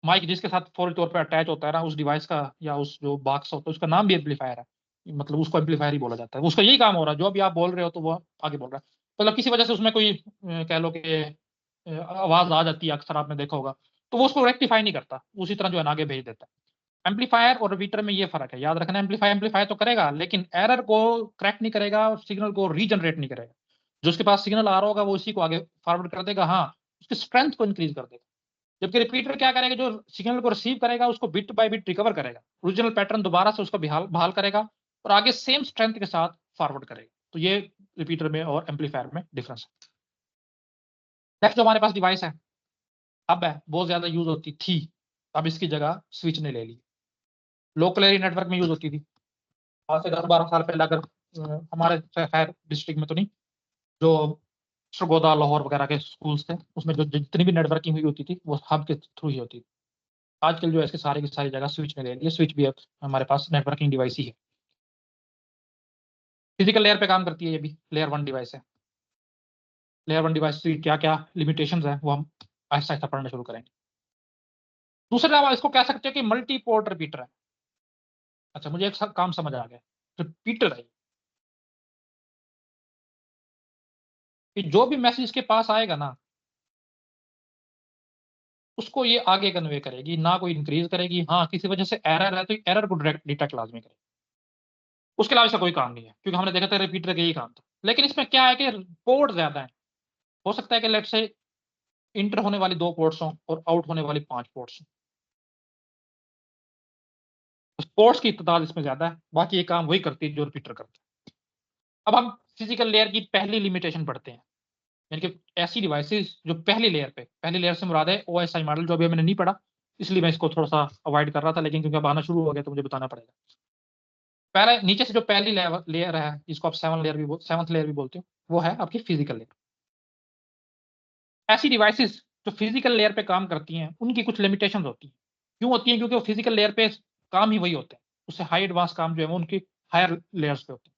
माइक जिसके साथ फौरी तौर पर अटैच होता है ना उस डिवाइस का या उस जो बॉक्स होता है उसका नाम भी एम्पलीफायर है, मतलब उसको एम्पलीफायर ही बोला जाता है। उसका यही काम हो रहा है, जो भी आप बोल रहे हो तो वो आगे बोल रहा है। मतलब किसी वजह से उसमें कोई कह लो कि आवाज आ जाती है, अक्सर आपने देखा होगा, तो वो उसको रेक्टिफाई नहीं करता, उसी तरह जो है ना आगे भेज देता है। एम्पलीफायर और रिपीटर में ये फर्क है, याद रखना। एम्पलीफाई तो करेगा लेकिन एरर को करेक्ट नहीं करेगा और सिग्नल को रीजनरेट नहीं करेगा। जो उसके पास सिग्नल आ रहा होगा वो उसी को आगे फॉरवर्ड कर देगा, हाँ उसकी स्ट्रेंथ को इंक्रीज कर देगा। जबकि रिपीटर क्या करेगा, जो सिग्नल को रिसीव करेगा उसको बिट बाय बिट रिकवर करेगा, ओरिजिनल पैटर्न दोबारा से उसको बहाल करेगा और आगे सेम स्ट्रेंथ के साथ फॉरवर्ड करेगा। तो ये रिपीटर में और एम्पलीफायर में डिफरेंस है। नेक्स्ट जो हमारे पास डिवाइस है, अब है बहुत ज्यादा यूज होती थी, अब इसकी जगह स्विच ने ले ली। लोकल एरिया नेटवर्क में यूज होती थी आज से 10-12 साल पहले, अगर हमारे खैर डिस्ट्रिक्ट में तो नहीं, जो सरगोदा लाहौर वगैरह के स्कूल्स थे उसमें जो जितनी भी नेटवर्किंग हुई होती थी वो हब के थ्रू ही होती थी। आजकल जो है इसके सारे की सारी जगह स्विच ने ले ली है। स्विच भी अब हमारे पास नेटवर्किंग डिवाइस ही है। फिजिकल लेयर पे काम करती है, ये भी लेयर 1 डिवाइस है। लेयर 1 डिवाइस की क्या क्या लिमिटेशंस है वो हम आहिस्ता आहिस्ता पढ़ना शुरू करेंगे। दूसरा आप इसको कह सकते हो कि मल्टी पोर्ट रिपीटर है। अच्छा, मुझे एक काम समझ आ गया, रिपीटर है कि जो भी मैसेज इसके पास आएगा ना उसको ये आगे कन्वे करेगी, ना कोई इंक्रीज करेगी। हाँ, किसी वजह से एरर है तो एरर को डायरेक्ट डिटेक्ट लाजमी करेगी, उसके अलावा इसका कोई काम नहीं है, क्योंकि हमने देखा था रिपीटर का यही काम था। लेकिन इसमें क्या है कि पोर्ट ज्यादा है। हो सकता है कि लेट से इंटर होने वाली 2 पोर्ट्स हों और आउट होने वाली 5 पोर्ट्स हों, पोर्ट्स की तादाद इसमें ज्यादा है, बाकी ये काम वही करती है जो रिपीटर करता है। अब हम फिजिकल लेयर की पहली लिमिटेशन पढ़ते हैं, यानी कि ऐसी डिवाइसेस जो पहली लेयर से मुराद है OSI मॉडल, जो अभी मैंने नहीं पढ़ा इसलिए मैं इसको थोड़ा सा अवॉइड कर रहा था, लेकिन क्योंकि अब आना शुरू हो गया तो मुझे बताना पड़ेगा। पहले नीचे से जो पहली लेयर है जिसको आप 7th लेयर भी बोलते हो, वो है आपकी फिजिकल लेयर। ऐसी डिवाइसेस जो फिजिकल लेयर पे काम करती हैं उनकी कुछ लिमिटेशंस होती हैं। क्यों होती हैं? क्योंकि वो फिजिकल लेयर पे काम ही वही होते हैं, उससे हाई एडवांस काम जो है वो उनकी हायर लेयर्स पे होते हैं।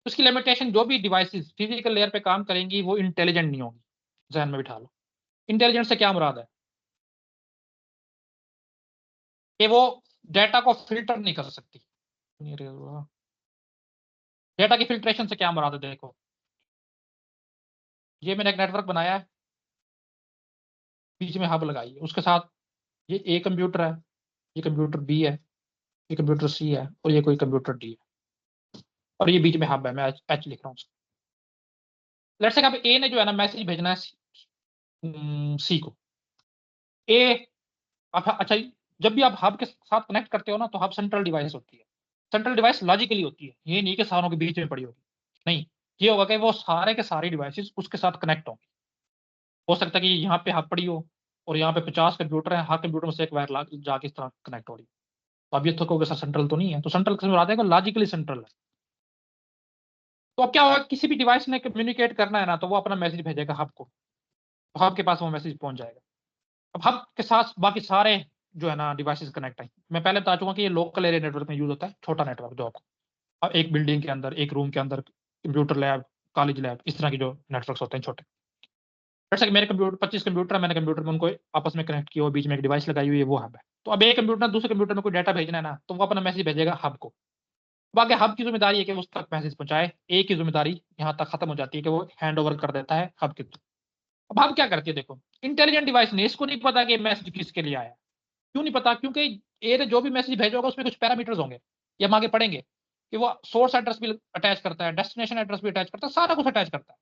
उसकी लिमिटेशन, जो भी डिवाइसेस फिजिकल लेयर पे काम करेंगी वो इंटेलिजेंट नहीं होगी। ध्यान में बिठा लो, इंटेलिजेंट से क्या मुराद है कि वो डाटा को फिल्टर नहीं कर सकती। डाटा की फिल्ट्रेशन से क्या मुराद है? देखो, ये मैंने एक नेटवर्क बनाया है, बीच में हब लगाई है, उसके साथ ये ए कंप्यूटर है, ये कंप्यूटर बी है, ये कंप्यूटर सी है और ये कोई कंप्यूटर डी है, और ये बीच में हब है। मैं एच लिख रहा हूँ। लेट्स से अब ए ने जो है ना मैसेज भेजना है सी को। ए अच्छा, जब भी आप हब के साथ कनेक्ट करते हो ना तो हब सेंट्रल डिवाइस होती है। सेंट्रल डिवाइस लॉजिकली होती है, ये नहीं कि सारों के बीच में पड़ी होगी, नहीं, ये होगा कि वो सारे के सारी डिवाइसेस उसके साथ कनेक्ट होंगे। हो सकता है कि यहाँ पे हब पड़ी हो और यहाँ पे 50 कंप्यूटर है, हर कंप्यूटर में से एक वायर जाके इस तरह कनेक्ट हो रही है। तो अब ये थकोगे सर सेंट्रल तो नहीं है, तो सेंट्रल से मुराद है लॉजिकली सेंट्रल है। तो अब क्या होगा, किसी भी डिवाइस ने कम्युनिकेट करना है ना तो वो अपना मैसेज भेजेगा हब को, तो हब के पास वो मैसेज पहुंच जाएगा। अब हब के साथ बाकी सारे जो है ना डिवाइसेस कनेक्ट है। मैं पहले बता चुका कि ये लोकल एरिया नेटवर्क में यूज होता है, छोटा नेटवर्क जो आपको अब एक बिल्डिंग के अंदर, एक रूम के अंदर, कंप्यूटर लैब, कॉलेज लैब, इस तरह के जो नेटवर्क्स होते हैं छोटे। जैसे कि मेरे कंप्यूटर 25 कंप्यूटर है, मैंने कंप्यूटर में उनको आपस में कनेक्ट किया और बीच में एक डिवाइस लगाई हुई है, वो हब है। तो अब एक कंप्यूटर दूसरे कंप्यूटर में कोई डाटा भेजना है ना तो वो अपना मैसेज भेजेगा हब को। बाकी हब की जिम्मेदारी है कि उस तक मैसेज पहुंचाए। ए की जिम्मेदारी यहाँ तक खत्म हो जाती है कि वो हैंड ओवर कर देता है हब के थ्रू। अब हब क्या करती है? देखो, इंटेलिजेंट डिवाइस ने इसको नहीं पता कि मैसेज किसके लिए आया। क्यों नहीं पता? क्योंकि ए ने जो भी मैसेज भेजा होगा उसमें कुछ पैरामीटर्स होंगे, ये हम आगे पढ़ेंगे कि वो सोर्स एड्रेस भी अटैच करता है, डेस्टिनेशन एड्रेस भी अटैच करता है, सारा कुछ अटैच करता है।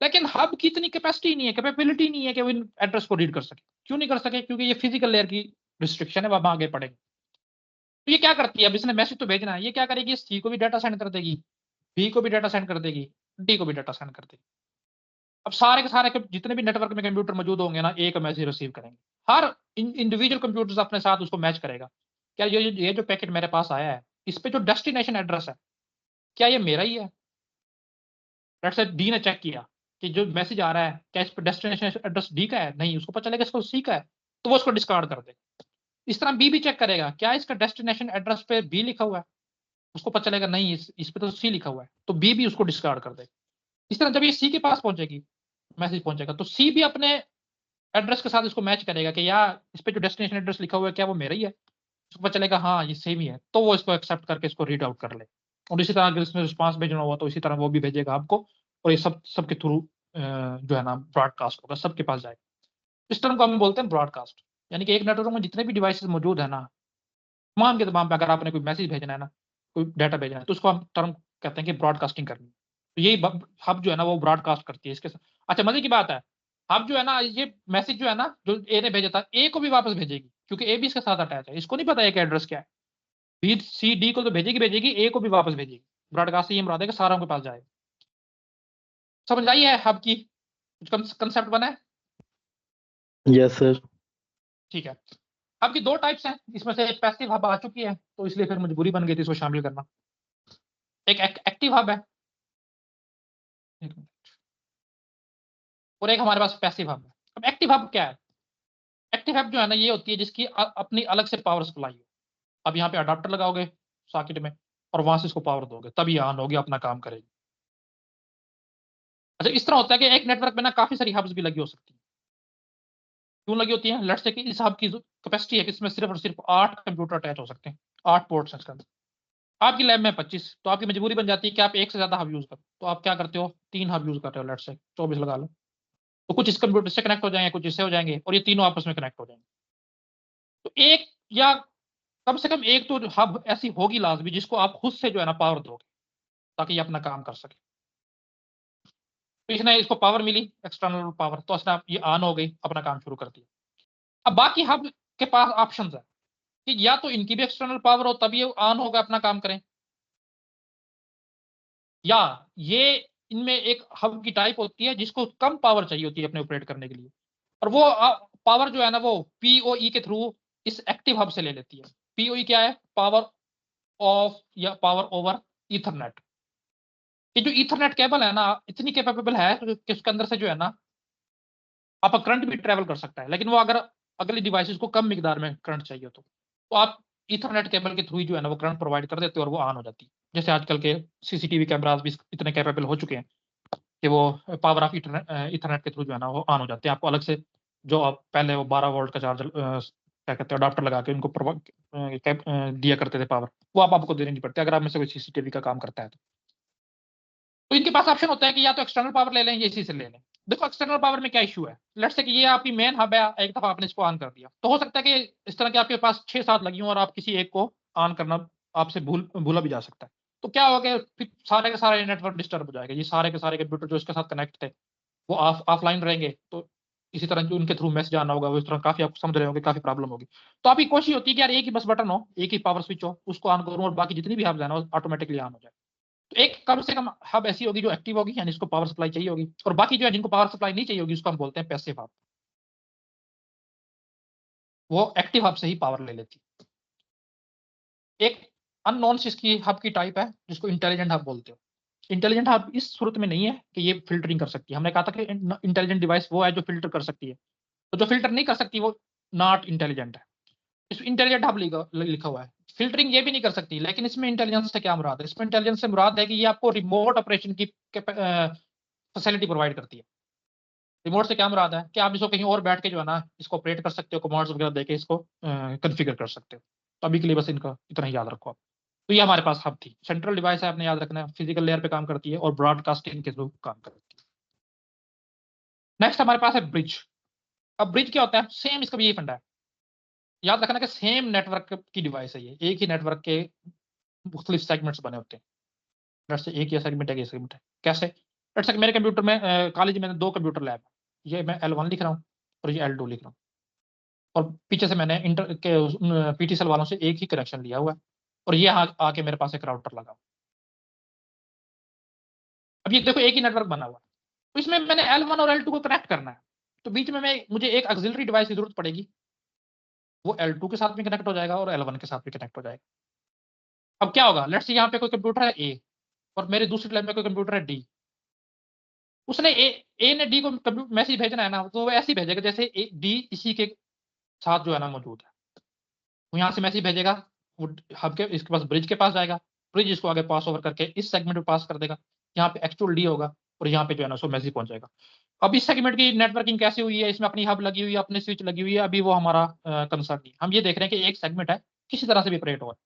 लेकिन हब की इतनी कैपेसिटी नहीं है, कैपेबिलिटी नहीं है कि वो इन एड्रेस को रीड कर सके। क्यों नहीं कर सके? क्योंकि ये फिजिकल लेयर की रिस्ट्रिक्शन है, वो हम आगे पढ़ेंगे। तो ये क्या करती है, अब इसने मैसेज तो भेजना है, ये क्या करेगी, सी को भी डाटा सेंड कर देगी, बी को भी डाटा सेंड कर देगी, डी को भी डाटा सेंड कर देगी। अब सारे के सारे जितने भी नेटवर्क में कंप्यूटर मौजूद होंगे ना, एक मैसेज रिसीव करेंगे। हर इंडिविजुअल कंप्यूटर अपने साथ उसको मैच करेगा। क्या ये जो पैकेट मेरे पास आया है इस पे जो डेस्टिनेशन एड्रेस है क्या ये मेरा ही है? लेट्स से डी ने चेक किया कि जो मैसेज आ रहा है क्या इस पर डेस्टिनेशन एड्रेस डी का है, नहीं, उसको पता चलेगा इसको सी का है, तो वो उसको डिस्कार्ड कर देगा। इस तरह बी भी चेक करेगा क्या इसका डेस्टिनेशन एड्रेस पे बी लिखा हुआ है, उसको पता चलेगा नहीं, इस पे तो सी लिखा हुआ है, तो बी भी उसको डिस्कार्ड कर देगा। इस तरह जब ये सी के पास पहुंचेगी, मैसेज पहुंचेगा, तो सी भी अपने एड्रेस के साथ इसको मैच करेगा कि यार इस पे जो डेस्टिनेशन एड्रेस लिखा हुआ है क्या वो मेरा ही है, उसको पता चलेगा हाँ ये सेम ही है, तो वो इसको एक्सेप्ट करके इसको रीड आउट कर ले। और इसी तरह अगर इसमें रिस्पांस भेजना हुआ तो इसी तरह वो भी भेजेगा आपको, और ये सबके थ्रू जो है ना ब्रॉडकास्ट होगा, सबके पास जाएगा। इस टर्म को हम बोलते हैं ब्रॉडकास्ट। यानी कि एक नेटवर्क में जितने भी डिवाइसेस मौजूद है ना, तमाम के तमाम पे अगर आपने कोई मैसेज भेजना है ना, कोई डाटा भेजना है, तो उसको हम टर्म कहते हैं कि ब्रॉडकास्टिंग करनी। तो यही हब जो है ना वो ब्रॉडकास्ट करती है इसके साथ। अच्छा, मजे की बात है, हब जो है ना ये मैसेज जो है ना जो ए ने भेजा था ए को भी वापस भेजेगी, क्योंकि ए भी इसके साथ अटैच है, इसको नहीं पता है कि एड्रेस क्या है। बी सी डी को तो भेजेगी, ए को भी वापस भेजेगी। ब्रॉडकास्ट से ये मुराद है कि सारों के पास जाए। समझ आई है हब की कंसेप्ट बना है? Yes sir. ठीक है। हब की 2 टाइप्स हैं, इसमें से पैसिव हब आ चुकी है, तो इसलिए फिर मजबूरी बन गई थी इसको शामिल करना। एक एक्टिव हब है, एक मिनट, और एक हमारे पास पैसिव हब है। अब एक्टिव हब क्या है? एक्टिव हब जो है ना, ये होती है जिसकी अपनी अलग से पावर सप्लाई हो। अब यहाँ पे अडाप्टर लगाओगे सॉकेट में और वहां से इसको पावर दोगे, तभी ऑन होगी, अपना काम करेगी। अच्छा, इस तरह होता है कि एक नेटवर्क में ना काफी सारी हब्स भी लगी हो सकती है। क्यों लगी होती है? लेट्स से कि इस हब की कैपेसिटी है कि इसमें सिर्फ और सिर्फ 8 कंप्यूटर अटैच हो सकते हैं, 8 पोर्ट्स हैं इसके अंदर। आपकी लैब में 25, तो आपकी मजबूरी बन जाती है कि आप एक से ज्यादा हब यूज करो। तो आप क्या करते हो? 3 हब यूज करते हो, लेट्स से 24 लगा लो। तो कुछ इस कंप्यूटर से कनेक्ट हो जाएंगे, कुछ इससे हो जाएंगे, और ये तीनों आपस में कनेक्ट हो जाएंगे। तो एक या कम से कम एक तो हब ऐसी होगी लाजमी जिसको आप खुद से जो है ना पावर दोगे, ताकि ये अपना काम कर सके। तो इसने इसको पावर मिली, एक्सटर्नल पावर, तो इसने ये ऑन हो गई, अपना काम शुरू कर दिया। अब बाकी हब के पास ऑप्शंस है कि या तो इनकी भी एक्सटर्नल पावर हो तभी ये ऑन होगा, अपना काम करें, या ये इनमें एक हब की टाइप होती है जिसको कम पावर चाहिए होती है अपने ऑपरेट करने के लिए, और वो पावर जो है ना वो पीओई के थ्रू इस एक्टिव हब से ले लेती है। पीओई क्या है? पावर ऑफ या पावर ओवर ईथरनेट। ये जो ईथरनेट केबल है ना, इतनी कैपेबल है कि उसके अंदर से जो है ना आपका करंट भी ट्रेवल कर सकता है, लेकिन वो अगर अगली डिवाइसेस को कम मिकदार में करंट चाहिए तो आप ईथरनेट केबल के थ्रू ही जो है ना वो करंट प्रोवाइड कर देते हो और वो ऑन हो जाती है। जैसे आजकल के सीसीटीवी कैमरास भी इतने कैपेबल हो चुके हैं कि वो पावर ऑफ ईथरनेट के थ्रू जो है ना वो ऑन हो जाते हैं। आपको अलग से जो आप पहले वो 12 वोल्ट का चार्जर क्या कहते हैं अडाप्टर लगा के उनको दिया करते थे पावर, वो आपको देनी नहीं पड़ती अगर आप में से कोई सीसीटीवी का काम करता है तो इनके पास ऑप्शन होता है कि या तो एक्सटर्नल पावर ले लें या इसी से ले लें। देखो एक्सटर्नल पावर में क्या इशू है, लेट्स से कि ये आपकी मेन हब है, एक दफा आपने इसको ऑन कर दिया तो हो सकता है कि इस तरह के आपके पास 6-7 लगी हों और आप किसी एक को ऑन करना आपसे भूला भी जा सकता है। तो क्या होगा, फिर सारे के सारे नेटवर्क डिस्टर्ब हो जाएगा, ये सारे के सारे कंप्यूटर जो इसके साथ कनेक्ट थे वो ऑफलाइन रहेंगे। तो इसी तरह जो उनके थ्रू मैसेज आना होगा वो इस तरह काफी आपको समझ रहे होंगे, काफी प्रॉब्लम होगी। तो आपकी कोशिश होती है कि यार एक ही बस बटन हो, एक ही पावर स्विच हो, उसको ऑन करूं और बाकी जितनी भी हब्स है ना ऑटोमेटिकली ऑन हो जाए। तो एक कम से कम हब ऐसी होगी जो एक्टिव होगी, यानी इसको पावर सप्लाई चाहिए होगी, और बाकी जो है जिनको पावर सप्लाई नहीं चाहिए होगी उसको हम बोलते हैं पैसिव हब। वो एक्टिव हब से ही पावर ले लेती है। एक अननोन इसकी हब की टाइप है जिसको इंटेलिजेंट हब बोलते हो। इंटेलिजेंट हब इस सूरत में नहीं है कि ये फिल्टरिंग कर सकती है। हमने कहा था कि इंटेलिजेंट डिवाइस वो है जो फिल्टर कर सकती है, तो जो फिल्टर नहीं कर सकती वो नॉट इंटेलिजेंट है। इस इंटेलिजेंट हब लिखा हुआ है। फिल्टरिंग ये भी नहीं कर सकती, लेकिन इसमें इंटेलिजेंस से क्या मुराद है? इसमें इंटेलिजेंस से मुराद है कि ये आपको रिमोट ऑपरेशन की फैसिलिटी प्रोवाइड करती है। रिमोट से क्या मुराद है कि आप इसको कहीं और बैठ के जो है ना इसको ऑपरेट कर सकते हो, कमांड्स वगैरह देके इसको कॉन्फ़िगर कर सकते हो। तो अभी के लिए बस इनका इतना ही याद रखो आप। तो ये हमारे पास हब थी, सेंट्रल डिवाइस है, आपने याद रखना है, फिजिकल लेयर पे काम करती है और ब्रॉडकास्टिंग के थ्रू काम करती है। नेक्स्ट हमारे पास है ब्रिज। अब ब्रिज क्या होता है? सेम इसका भी यही फंडा है। याद रखना कि सेम नेटवर्क की डिवाइस है ये, एक ही नेटवर्क के मुख्तलिफ सेगमेंट्स बने होते हैं। जैसे एक ये सेगमेंट है, ये सेगमेंट है। कैसे? जैसे मेरे कंप्यूटर में कॉलेज में 2 कंप्यूटर लैब है, ये मैं L1 लिख रहा हूँ और ये L2 लिख रहा हूँ, और पीछे से मैंने इंटर के पीटीसीएल वालों से एक ही कनेक्शन लिया हुआ है, और ये आके मेरे पास एक राउटर लगा। अब ये देखो एक ही नेटवर्क बना हुआ है, तो इसमें मैंने L1 और L2 को कनेक्ट करना है, तो बीच में मुझे एक ऑक्सिलरी डिवाइस की जरूरत पड़ेगी, वो L2 के साथ भी कनेक्ट हो जाएगा और L1 के साथ भी कनेक्ट हो जाएगा। अब क्या होगा, लेट्स से यहाँ पे कोई कंप्यूटर है A और मेरे दूसरी लैब में कोई कंप्यूटर है D। उसने ए ने डी को मैसेज भेजना है ना, तो वो ऐसे ही भेजेगा जैसे डी इसी के साथ जो है ना मौजूद है। वो यहाँ से मैसेज भेजेगा, वो हब के इसके पास ब्रिज के पास जाएगा, ब्रिज इसको आगे पास ओवर करके इस सेगमेंट पे पास कर देगा, यहाँ पे एक्चुअल डी होगा और यहाँ पे जो है ना उसको मैसेज पहुंच जाएगा। अब इस सेगमेंट की नेटवर्किंग कैसे हुई है, इसमें अपनी हब लगी हुई है, अपनी स्विच लगी हुई है, अभी वो हमारा कंसर्न नहीं। हम ये देख रहे हैं कि एक सेगमेंट है किसी तरह से भी ऑपरेट हो रहा है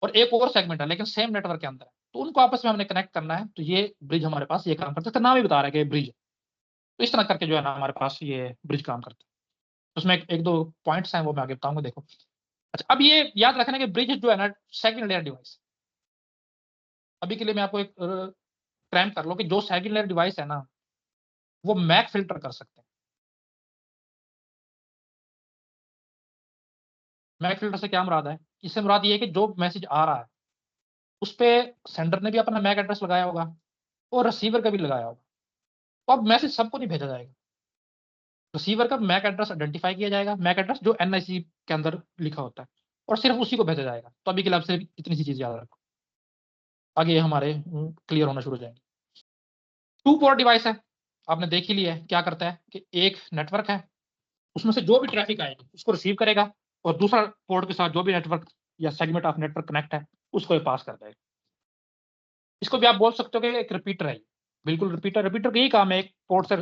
और एक और सेगमेंट है लेकिन सेम नेटवर्क के अंदर है, तो उनको आपस में हमने कनेक्ट करना है। तो ये ब्रिज हमारे पास ये काम करता है, इसका नाम ही बता रहा है कि ब्रिज। तो इस तरह करके जो है ना हमारे पास ये ब्रिज काम करता है। उसमें एक दो पॉइंट्स हैं वो मैं आगे बताऊंगा, देखो। अच्छा, अब ये याद रखना कि ब्रिज जो है ना सेकंड लेयर डिवाइस। अभी के लिए मैं आपको एक क्रैम कर लो कि जो सेकंड लेयर डिवाइस है ना वो मैक फिल्टर कर सकते हैं। मैक फिल्टर से क्या मुराद है इससे मुराद ये है कि जो मैसेज आ रहा है उस पे सेंडर ने भी अपना मैक एड्रेस लगाया होगा और रिसीवर का भी लगाया होगा। तो अब मैसेज सबको नहीं भेजा जाएगा, रिसीवर का मैक एड्रेस आइडेंटिफाई किया जाएगा, मैक एड्रेस जो एनआईसी के अंदर लिखा होता है, और सिर्फ उसी को भेजा जाएगा। तो अभी के लिए आपसे इतनी सी चीज याद रखो, आगे हमारे क्लियर होना शुरू हो जाएंगे। 2 पोर्ट डिवाइस है, आपने देख ही लिया है क्या करता है कि एक नेटवर्क है, उसमें से जो भी ट्रैफिक आएगी उसको रिसीव करेगा, और दूसरा पोर्ट के साथ जो भी नेटवर्क या सेगमेंट ऑफ नेटवर्क कनेक्ट है उसको ये पास कर देगा। इसको भी आप बोल सकते हो कि एक रिपीटर है, बिल्कुल रिपीटर का यही काम है, एक पोर्ट से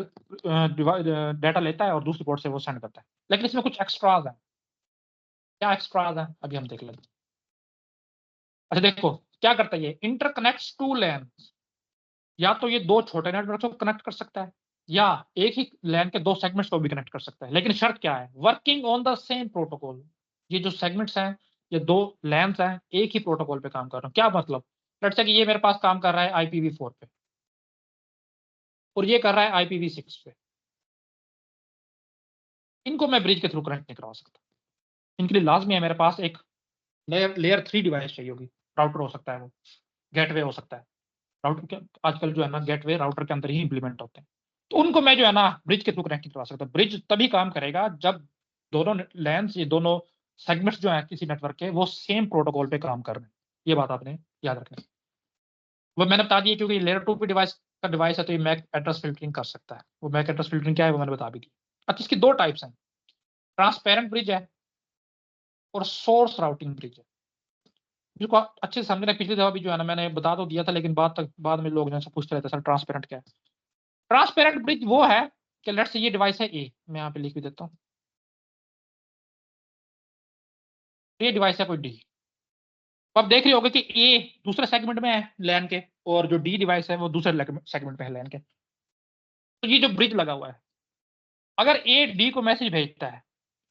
डाटा लेता है और दूसरे पोर्ट से वो सेंड करता है। लेकिन इसमें कुछ एक्स्ट्राज है। क्या एक्स्ट्राज है अभी हम देख लेते हैं। अच्छा देखो क्या करता है, ये इंटरकनेक्ट्स 2 लैन, या तो ये 2 छोटे नेटवर्क को कनेक्ट कर सकता है या एक ही लैन के 2 सेगमेंट्स को भी कनेक्ट कर सकता है। लेकिन शर्त क्या है, working on the same protocol. ये जो सेगमेंट्स हैं, ये 2 लैन्स हैं, एक ही प्रोटोकॉल पे काम कर रहे हैं। क्या मतलब, लेट्स से कि ये मेरे पास काम कर रहा है IPv4 पे और ये कर रहा है IPv6 पे। इनको मैं ब्रिज के थ्रू कनेक्ट नहीं करवा सकता। इनके लिए लाजमी है मेरे पास एक लेयर 3 डिवाइस चाहिए होगी। राउटर हो सकता है, वो गेटवे हो सकता है। राउटर के आजकल जो है ना गेटवे राउटर के अंदर ही इंप्लीमेंट होते हैं। तो उनको मैं जो है ना ब्रिज के थ्रू कनेक्ट नहीं करवा सकता। ब्रिज तभी काम करेगा जब दोनों लैन्स, ये दोनों सेगमेंट्स जो है किसी नेटवर्क के, वो सेम प्रोटोकॉल पे काम कर रहे हैं। ये बात आपने याद रखनी है। वो मैंने बता दिया क्योंकि लेयर 2 पे डिवाइस का डिवाइस है तो ये मैक एड्रेस फिल्टरिंग कर सकता है। वो मैक एड्रेस फिल्टरिंग क्या है वो मैंने बता भी दी। अच्छा इसकी 2 टाइप्स हैं, ट्रांसपेरेंट ब्रिज है और सोर्स राउटिंग ब्रिज है। जिसको आप अच्छे से समझना, पिछली दफा भी जो है ना मैंने बता तो दिया था, लेकिन बाद में लोग जो है पूछते रहते सर ट्रांसपेरेंट क्या है। ट्रांसपेरेंट ब्रिज वो है कि लेट्स से ये डिवाइस है ए, मैं यहाँ पे लिख भी देता हूँ, ये डिवाइस है कोई डी। तो आप देख रहे होगे कि ए दूसरे सेगमेंट में है लैन के, और जो डी डिवाइस है वो दूसरे सेगमेंट में है लैन के। तो ये जो ब्रिज लगा हुआ है, अगर ए डी को मैसेज भेजता है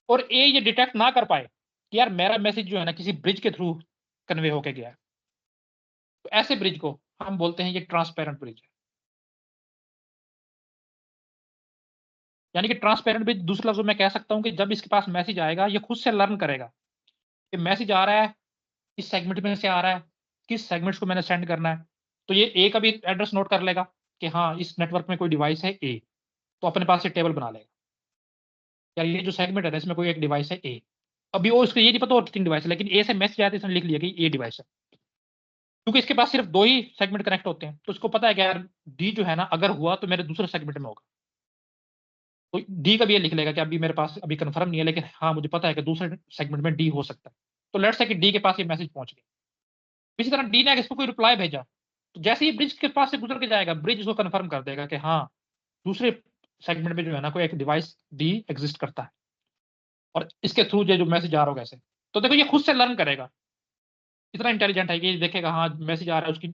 और ए ये डिटेक्ट ना कर पाए कि यार मेरा मैसेज जो है ना किसी ब्रिज के थ्रू कन्वे होके गया है, तो ऐसे ब्रिज को हम बोलते हैं ये ट्रांसपेरेंट ब्रिज है। यानी कि ट्रांसपेरेंट ब्रिज दूसरे लफ्जों में कह सकता हूं कि जब इसके पास मैसेज आएगा ये खुद से लर्न करेगा कि मैसेज आ रहा है, इस सेगमेंट में से आ रहा है, किस सेगमेंट्स को मैंने सेंड करना है। तो ये ए का भी एड्रेस नोट कर लेगा कि हाँ इस नेटवर्क में कोई डिवाइस है ए, तो अपने पास से टेबल बना लेगा यार ये जो सेगमेंट है ना इसमें कोई एक डिवाइस है ए। अभी वो इसको ये नहीं पता और 3 डिवाइस है, लेकिन ए से मैसेज आया तो इसने लिख लिया कि ए डिवाइस है, क्योंकि इसके पास सिर्फ 2 ही सेगमेंट कनेक्ट होते हैं। तो इसको पता है कि यार डी जो है ना अगर हुआ तो मेरे दूसरे सेगमेंट में होगा। तो डी का भी ये लिख लेगा कि अभी मेरे पास अभी कंफर्म नहीं है, लेकिन हाँ मुझे पता है कि दूसरे सेगमेंट में डी हो सकता है। तो लेट्स से कि डी के पास ये मैसेज पहुंच गया, इसी तरह डी ने इसको कोई रिप्लाई भेजा, तो जैसे ही ब्रिज के पास से गुजर के जाएगा ब्रिज उसको कंफर्म कर देगा कि हाँ दूसरे सेगमेंट में जो है ना कोई एक डिवाइस डी एग्जिस्ट करता है, और इसके थ्रू जो मैसेज आ रहा होगा ऐसे। तो देखो ये खुद से लर्न करेगा, इतना इंटेलिजेंट है कि ये देखेगा हाँ मैसेज आ रहा है, उसकी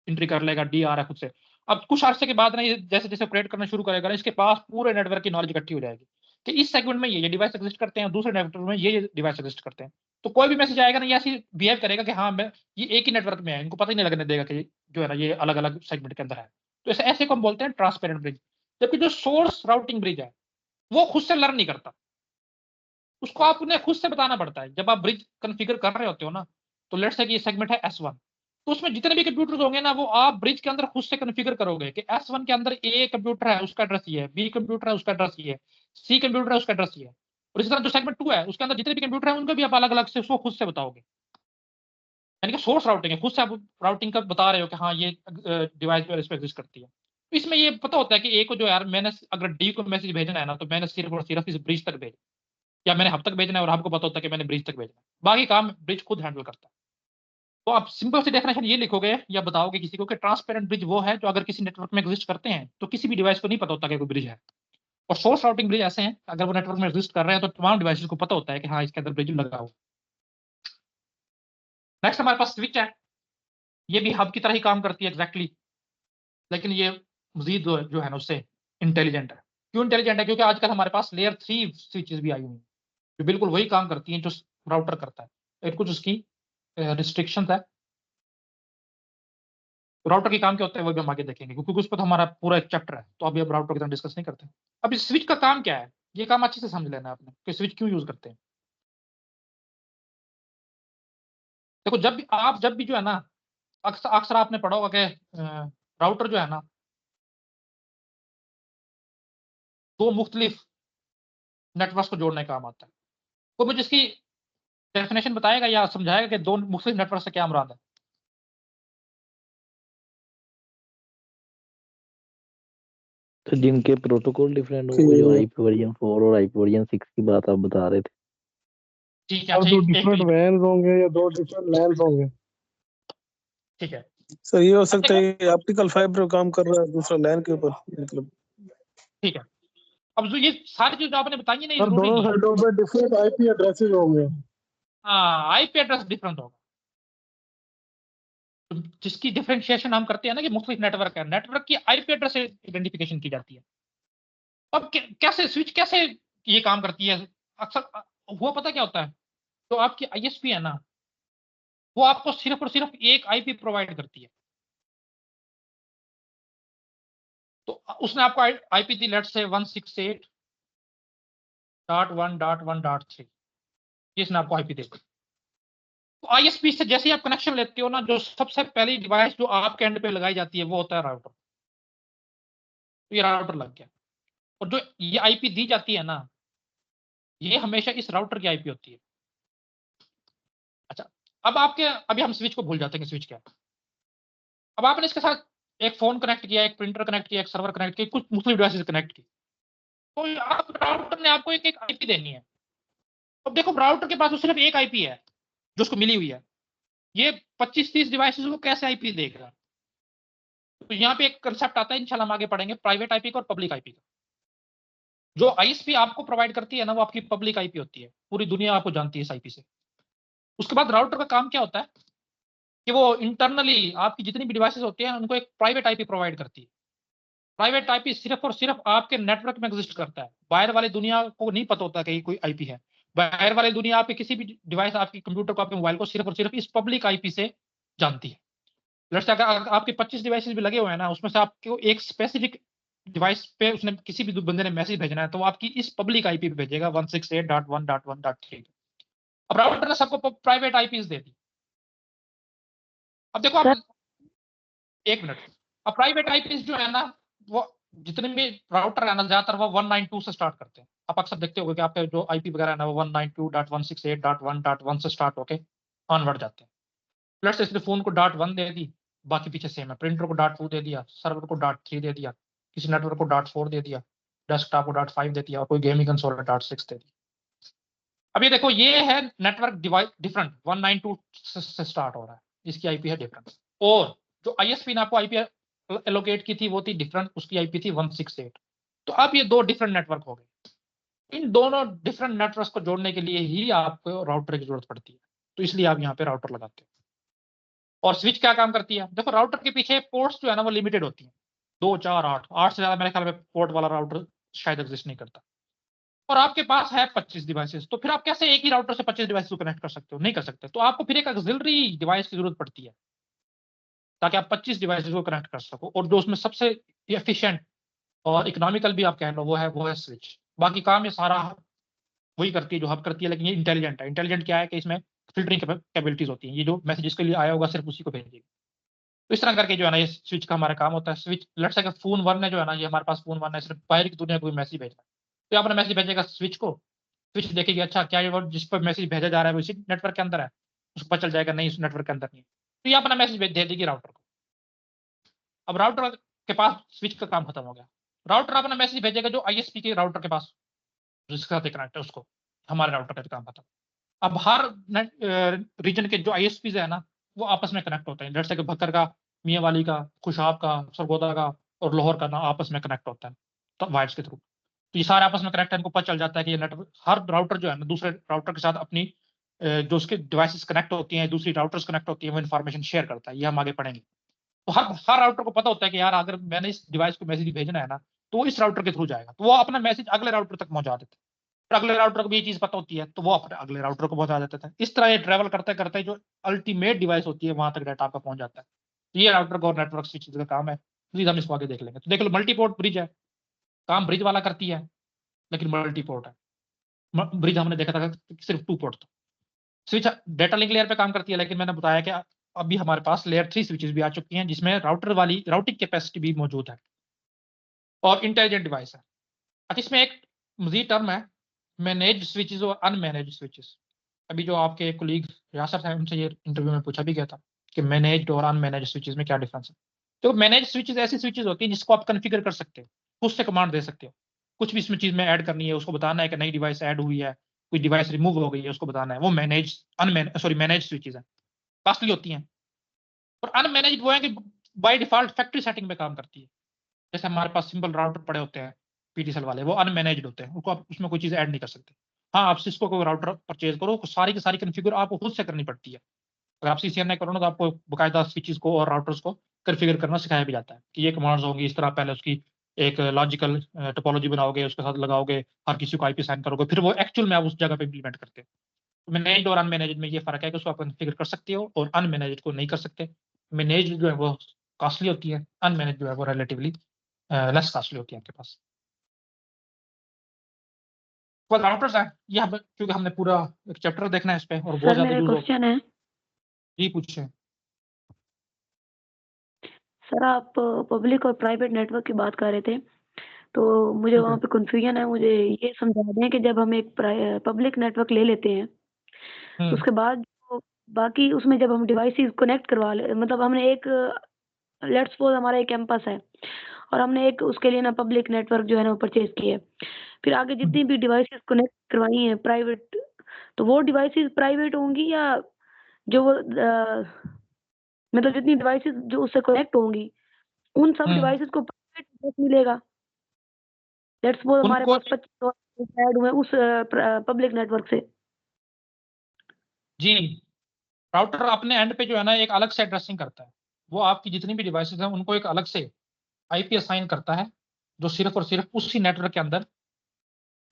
एंट्री कर लेगा, डी आ रहा है खुद से। अब कुछ अर्से के बाद ना ये जैसे जैसे ऑपरेट करना शुरू करेगा ना, इसके पास पूरे नेटवर्क की नॉलेज इकट्ठी हो जाएगी कि इस सेगमेंट में ये डिवाइस एग्जिस्ट करते हैं, दूसरे नेटवर्क में ये डिवाइस एग्जिस्ट करते हैं। तो कोई भी मैसेज आएगा ना ये ऐसी बिहेव करेगा कि हाँ मैं ये एक ही नेटवर्क में है, इनको पता ही नहीं लगने देगा कि जो है ना ये अलग अलग सेगमेंट के अंदर है। तो ऐसे ऐसे को हम बोलते हैं ट्रांसपेरेंट ब्रिज। जबकि जो सोर्स राउटिंग ब्रिज है वो खुद से लर्न नहीं करता, उसको आप उन्हें खुद से बताना पड़ता है। जब आप ब्रिज कन्फिगर कर रहे होते हो ना, तो लेट्स से कि ये सेगमेंट है S1, तो उसमें जितने भी कंप्यूटर्स होंगे ना वो आप ब्रिज के अंदर खुद से कन्फिगर करोगे कि S1 के अंदर ए कंप्यूटर है उसका एड्रेस ये है, बी कंप्यूटर है उसका एड्रेस ये है, सी कंप्यूटर है उसका एड्रेस ये है। और इसी तरह जो सेगमेंट 2 है उसके अंदर जितने भी कंप्यूटर है उनको भी आप अलग अलग से उसको खुद से बताओगे। यानी कि सोर्स राउटिंग है, खुद से आप राउटिंग का बता रहे हो कि हाँ ये डिवाइस जो इस पर एग्जिस्ट करती है। इसमें ये पता होता है कि ए को जो यार मैंने अगर डी को मैसेज भेजना है ना तो मैंने सिर्फ और सिर्फ इस ब्रिज तक भेजना, या मैंने हब तक भेजना है और आपको पता होता है कि मैंने ब्रिज तक भेजना है, बाकी काम ब्रिज खुद हैंडल करता है। तो आप सिंपल सी डेफिनेशन ये लिखोगे या बताओगे किसी को कि ट्रांसपेरेंट ब्रिज वो है जो अगर किसी नेटवर्क में एग्जिस्ट करते हैं तो किसी भी डिवाइस को नहीं पता होता कि कोई ब्रिज है। और सोर्स राउटिंग ब्रिज ऐसे हैं अगर वो नेटवर्क में एग्जिस्ट कर रहे हैं तो तमाम डिवाइसेस को पता होता है कि हाँ इसके अंदर ब्रिज लगा हो। नेक्स्ट हमारे पास स्विच है, ये भी हब की तरह ही काम करती है एग्जैक्टली, लेकिन ये मजीद जो है ना उससे इंटेलिजेंट है। क्यों इंटेलिजेंट है, क्योंकि आजकल हमारे पास लेयर 3 स्विचेस भी आई हुई हैं जो बिल्कुल वही काम करती हैं जो राउटर करता है। एक कुछ उसकी रिस्ट्रिक्शंस है, राउटर के काम क्या होता है वो भी हम आगे देखेंगे, क्योंकि उस पर तो हमारा पूरा एक चैप्टर है, तो अभी अब राउटर की तरह डिस्कस नहीं करते। अब इस स्विच का काम क्या है, ये काम अच्छे से समझ लेना है आपने कि स्विच क्यों यूज करते हैं। देखो जब भी जो है ना, अक्सर आपने पढ़ा होगा कि राउटर जो है ना, दो मुख्तलिफ नेटवर्क को जोड़ने का काम आता है। तो मुझे इसकी डेफिनेशन बताएगा या समझाएगा कि दो मुख्तलिफ नेटवर्क से क्या मुराद है? तो जिनके प्रोटोकॉल डिफरेंट हो, कि जो आईपी वर्जन 4 और आईपी वर्जन 6 की बात आप बता रहे थे। ठीक है, और अच्छा दो एक डिफरेंट मिनट, वैन होंगे या दो डिफरेंट लैंस होंगे। ठीक है। सर ये हो अब सकता देखो, है कि ऑप्टिकल फाइबर काम कर रहा है दूसरा लैन के ऊपर, मतलब। ठीक है, अब जो ये सारी चीज जो आपने बताई है ना, ये सर जरूरी दोनों नहीं है। साइडों पे डिफरेंट आईपी एड्रेसेस होंगे। हाँ, आईपी एड्रेस डिफरेंट होगा। तो जिसकी डिफरेंशिएशन हम करते हैं ना कि मुख्तलिफ नेटवर्क है, नेटवर्क की आईपी एड्रेस से आइडेंटिफिकेशन की जाती है। अब कैसे स्विच कैसे ये काम करती है? अक्सर वो पता क्या होता है, तो आपकी आईएसपी है ना, वो आपको सिर्फ और सिर्फ एक आईपी प्रोवाइड करती है। तो उसने आपको आईपी दी, लेट्स से 168.1.1.3, इसने आपको आईपी दी। तो आईएसपी से जैसे ही आप कनेक्शन लेते हो ना, जो सबसे पहली डिवाइस जो आपके एंड पे लगाई जाती है वो होता है राउटर। तो ये राउटर लग गया, और जो ये आईपी दी जाती है ना, ये हमेशा इस राउटर की आईपी होती है। अच्छा, अब अभी हम स्विच को भूल जाते हैं कि स्विच क्या है। अब आपने इसके साथ एक फोन कनेक्ट किया, एक प्रिंटर कनेक्ट किया, एक सर्वर कनेक्ट किया, कुछ मुख्तलिफ डिवाइसेस कनेक्ट की, तो आप राउटर ने आपको एक एक आईपी देनी है। अब देखो, राउटर के पास तो सिर्फ एक आईपी है जो उसको मिली हुई है, ये 25-30 डिवाइसेस को कैसे आईपी देगा? तो यहाँ पे एक कंसेप्ट आता है, इंशाल्लाह हम आगे पढ़ेंगे, प्राइवेट आईपी का और पब्लिक आईपी का। जो आईएसपी आपको प्रोवाइड करती है ना, वो आपकी पब्लिक आईपी होती है, पूरी दुनिया आपको जानती है इस आईपी से। उसके बाद राउटर का काम क्या होता है कि वो इंटरनली आपकी जितनी भी डिवाइसेस होती हैं उनको एक प्राइवेट आईपी प्रोवाइड करती है। प्राइवेट आईपी सिर्फ और सिर्फ आपके नेटवर्क में एग्जिस्ट करता है, बाहर वाली दुनिया को नहीं पता होता कि कोई आईपी है। बाहर वाली दुनिया आपके किसी भी डिवाइस, आपके कंप्यूटर को, आपके मोबाइल को सिर्फ और सिर्फ इस पब्लिक आईपी से जानती है। लेट्स से अगर आपके 25 डिवाइसेस भी लगे हुए हैं ना, उसमें से आपको एक स्पेसिफिक डिवाइस पे उसने किसी भी बंदे ने मैसेज भेजना है, तो वो आपकी इस पब्लिक आईपी पे भेजेगा 168.1.1.3। अब राउटर ने सबको प्राइवेट आईपीज दे दी। अब देखो आप, एक मिनट, अब प्राइवेट आईपीज जो है ना, वो जितने भी राउटर है ना, ज्यादातर वो 192 से स्टार्ट करते हैं। आप अक्सर देखते होंगे कि आपके जो आईपी वगैरह है ना, वो 192.168.1.1 से स्टार्ट होके ऑनवर्ड जाते हैं। प्लस इसने फोन को .1 दे दी, बाकी पीछे सेम है। प्रिंटर को .2 दे दिया, सर्वर को .3 दे दिया, किसी नेटवर्क को .4 दे दिया, डेस्कटॉप को .5 दे दिया, और कोई गेमिंग कंसोल है .6 दे दिया। अब ये देखो, ये है नेटवर्क डिवाइस डिफरेंट, 192 से स्टार्ट हो रहा है, इसकी आईपी है डिफरेंट। और जो आईएसपी ने आपको आईपी एलोकेट की थी वो थी डिफरेंट, उसकी आईपी थी 168। तो अब ये दो डिफरेंट नेटवर्क हो गए। इन दोनों डिफरेंट नेटवर्क को जोड़ने के लिए ही आपको राउटर की जरूरत पड़ती है, तो इसलिए आप यहाँ पे राउटर लगाते हो। और स्विच क्या काम करती है? देखो, राउटर के पीछे पोर्ट्स जो है ना, वो लिमिटेड होती है, 2 4 8 से ज्यादा मेरे ख्याल में पोर्ट वाला राउटर शायद एग्जिस्ट नहीं करता। और आपके पास है 25 डिवाइसेस, तो फिर आप कैसे एक ही राउटर से 25 डिवाइसेस को कनेक्ट कर सकते हो? नहीं कर सकते। तो आपको फिर एक ऑक्सिलरी डिवाइस की जरूरत पड़ती है, ताकि आप 25 डिवाइसेस को कनेक्ट कर सको। और जो उसमें सबसे एफिशिएंट और इकोनॉमिकल भी आप कह लो, वो है स्विच। बाकी काम ये सारा वही करती है जो हब करती है, लेकिन ये इंटेलिजेंट है। इंटेलिजेंट क्या है कि इसमें फिल्टरिंग कैपेबिलिटीज होती हैं, ये जो मैसेज जिसके लिए आया होगा सिर्फ उसी को भेजेगी। तो इस तरह करके जो है ना, ये स्विच का हमारा काम होता है। स्विच लेट्स से फोन 1 है जो है ना, ये हमारे पास फोन 1 है, सिर्फ बाहर की दुनिया को भी मैसेज भेजना है, तो अपना मैसेज भेजेगा स्विच को। स्विच देखेगी, अच्छा क्या ये वर्ड जिस पर मैसेज भेजा जा रहा है वो इसी नेटवर्क के अंदर है, उसको पता चल जाएगा नहीं इस नेटवर्क के अंदर नहीं है, तो ये अपना मैसेज दे देगी राउटर को। अब राउटर के पास स्विच का काम खत्म हो गया। राउटर अपना मैसेज भेजेगा जो आईएसपी के राउटर के पास जिसके साथ कनेक्ट है उसको, हमारे राउटर का काम खत्म। अब हर रीजन के जो आईएसपीज है ना, वो आपस में कनेक्ट होते हैं। जैसे कि भक्कर का, मियाँ वाली का, खुशाब का, सरगोदा का और लाहौर का ना आपस में कनेक्ट होता है तो वायर्स के थ्रू। तो ये सारे आपस में कनेक्ट है, इनको पता चल जाता है कि ये नेटवर्क, हर राउटर जो है ना दूसरे राउटर के साथ अपनी जो उसके डिवाइसेस कनेक्ट होती हैं, दूसरी राउटर्स कनेक्ट होती है, वो इन्फॉर्मेशन शेयर करता है। ये हम आगे पढ़ेंगे। तो हर हर राउटर को पता होता है कि यार अगर मैंने इस डिवाइस को मैसेज भेजना है ना, तो वो इस राउटर के थ्रू जाएगा, तो वो अपना मैसेज अगले राउटर तक पहुंचा देते हैं। फिर अगले राउटर को भी ये चीज पता होती है, तो वो अपने अगले राउटर को पहुंचा देते थे। इस तरह ये ट्रैवल करते करते जो अल्टीमेट डिवाइस होती है वहां तक डाटा आपका पहुंच जाता है। तो ये राउटर का और नेटवर्क स्विच का काम है। प्लीज हम इसको आगे देख लेंगे। तो देख लो, मल्टीपोर्ट ब्रिज है, काम ब्रिज वाला करती है, लेकिन मल्टीपोर्ट है। ब्रिज हमने देखा था कि सिर्फ 2 पोर्ट था, स्विच डेटा लिंक लेयर पे काम करती है, लेकिन मैंने बताया कि अभी हमारे पास लेयर 3 स्विचेस भी आ चुकी हैं जिसमें राउटर वाली राउटिंग कैपेसिटी भी मौजूद है और इंटेलिजेंट डिवाइस है। अच्छा, इसमें एक मजीद टर्म है मैनेज स्विचेस और अनमैनेज स्विचेस। अभी जो आपके कोलीग यासर साहब उनसे ये इंटरव्यू में पूछा भी गया था कि मैनेज्ड और अनमैनेज स्विचेस में क्या डिफरेंस है। तो मैनेज स्विचेस ऐसी स्विचेस होती हैं जिसको आप कॉन्फ़िगर कर सकते हो, खुद से कमांड दे सकते हो, कुछ भी इसमें चीज में ऐड करनी है, उसको बताना है कि नई डिवाइस ऐड हुई है, कोई डिवाइस रिमूव हो गई है, उसको बताना है। वो मैनेज स्विचेस हैं, कॉस्टली होती हैं। और अनमैनेज वो है कि बाय डिफॉल्ट फैक्ट्री सेटिंग में काम करती है। जैसे हमारे पास सिंपल राउटर पड़े होते हैं पीटीसीएल वाले, वो अनमैनेज्ड होते हैं, उनको आप उसमें कोई चीज ऐड नहीं कर सकते। हाँ, आप सिस्को को राउटर परचेज करो, सारी की सारी कॉन्फ़िगर आपको खुद से करनी पड़ती है। अगर आप सीसीएनए करो ना, तो आपको बकायदा स्विचेस को और राउटर्स को कॉन्फ़िगर करना सिखाया भी जाता है कि ये कमांड्स होंगी इस तरह, पहले उसकी एक लॉजिकल टोपोलॉजी बनाओगे, उसके साथ लगाओगे, हर किसी को आईपी साइन करोगे, फिर वो एक्चुअल में आप उस जगह पे इंप्लीमेंट करते हो। मैनेज्ड और अनमैनेज्ड में ये फर्क है कि उसको आप कॉन्फ़िगर कर सकते हो और अनमैनेज्ड को नहीं कर सकते। मैनेज्ड जो है वो कॉस्टली होती है, अनमैनेज्ड जो है वो रिलेटिवली लेस कॉस्टली होती है आपके पास। राउटर्स है ये हम, क्योंकि हमने पूरा एक चैप्टर देखना है इस पे और बहुत सर ज्यादा मेरा यूज होगा। क्वेश्चन है। जी पूछे। सर आप पब्लिक और प्राइवेट नेटवर्क की बात कर रहे थे, तो मुझे वहाँ पे कंफ्यूजन है। मुझे ये समझा दें कि जब हम एक पब्लिक नेटवर्क ले लेते हैं, तो उसके बाद जो बाकी उसमें जब हम डिवाइसेस कनेक्ट करवा ले, मतलब हमने एक लेट्स सपोज हमारा एक कैंपस है और हमने एक उसके लिए ना पब्लिक नेटवर्क जो है ना वो परचेज किए, फिर आगे जितनी भी डिवाइसेस कनेक्ट करवाई हैं प्राइवेट, तो वो डिवाइसेस प्राइवेट होंगी या जो वो मतलब जितनी डिवाइसेस जो उससे कनेक्ट होंगी उन सब डिवाइसेस को प्राइवेट एड्रेस मिलेगा? लेट्स सपोज हमारे उनको पास 25 ऐड हुए उस पब्लिक नेटवर्क से। जी, राउटर अपने एंड पे जो है ना एक अलग से एड्रेसिंग करता है। वो आपकी जितनी भी डिवाइसेस हैं उनको एक अलग से आईपी असाइन करता है, जो सिर्फ और सिर्फ उसी नेटवर्क के अंदर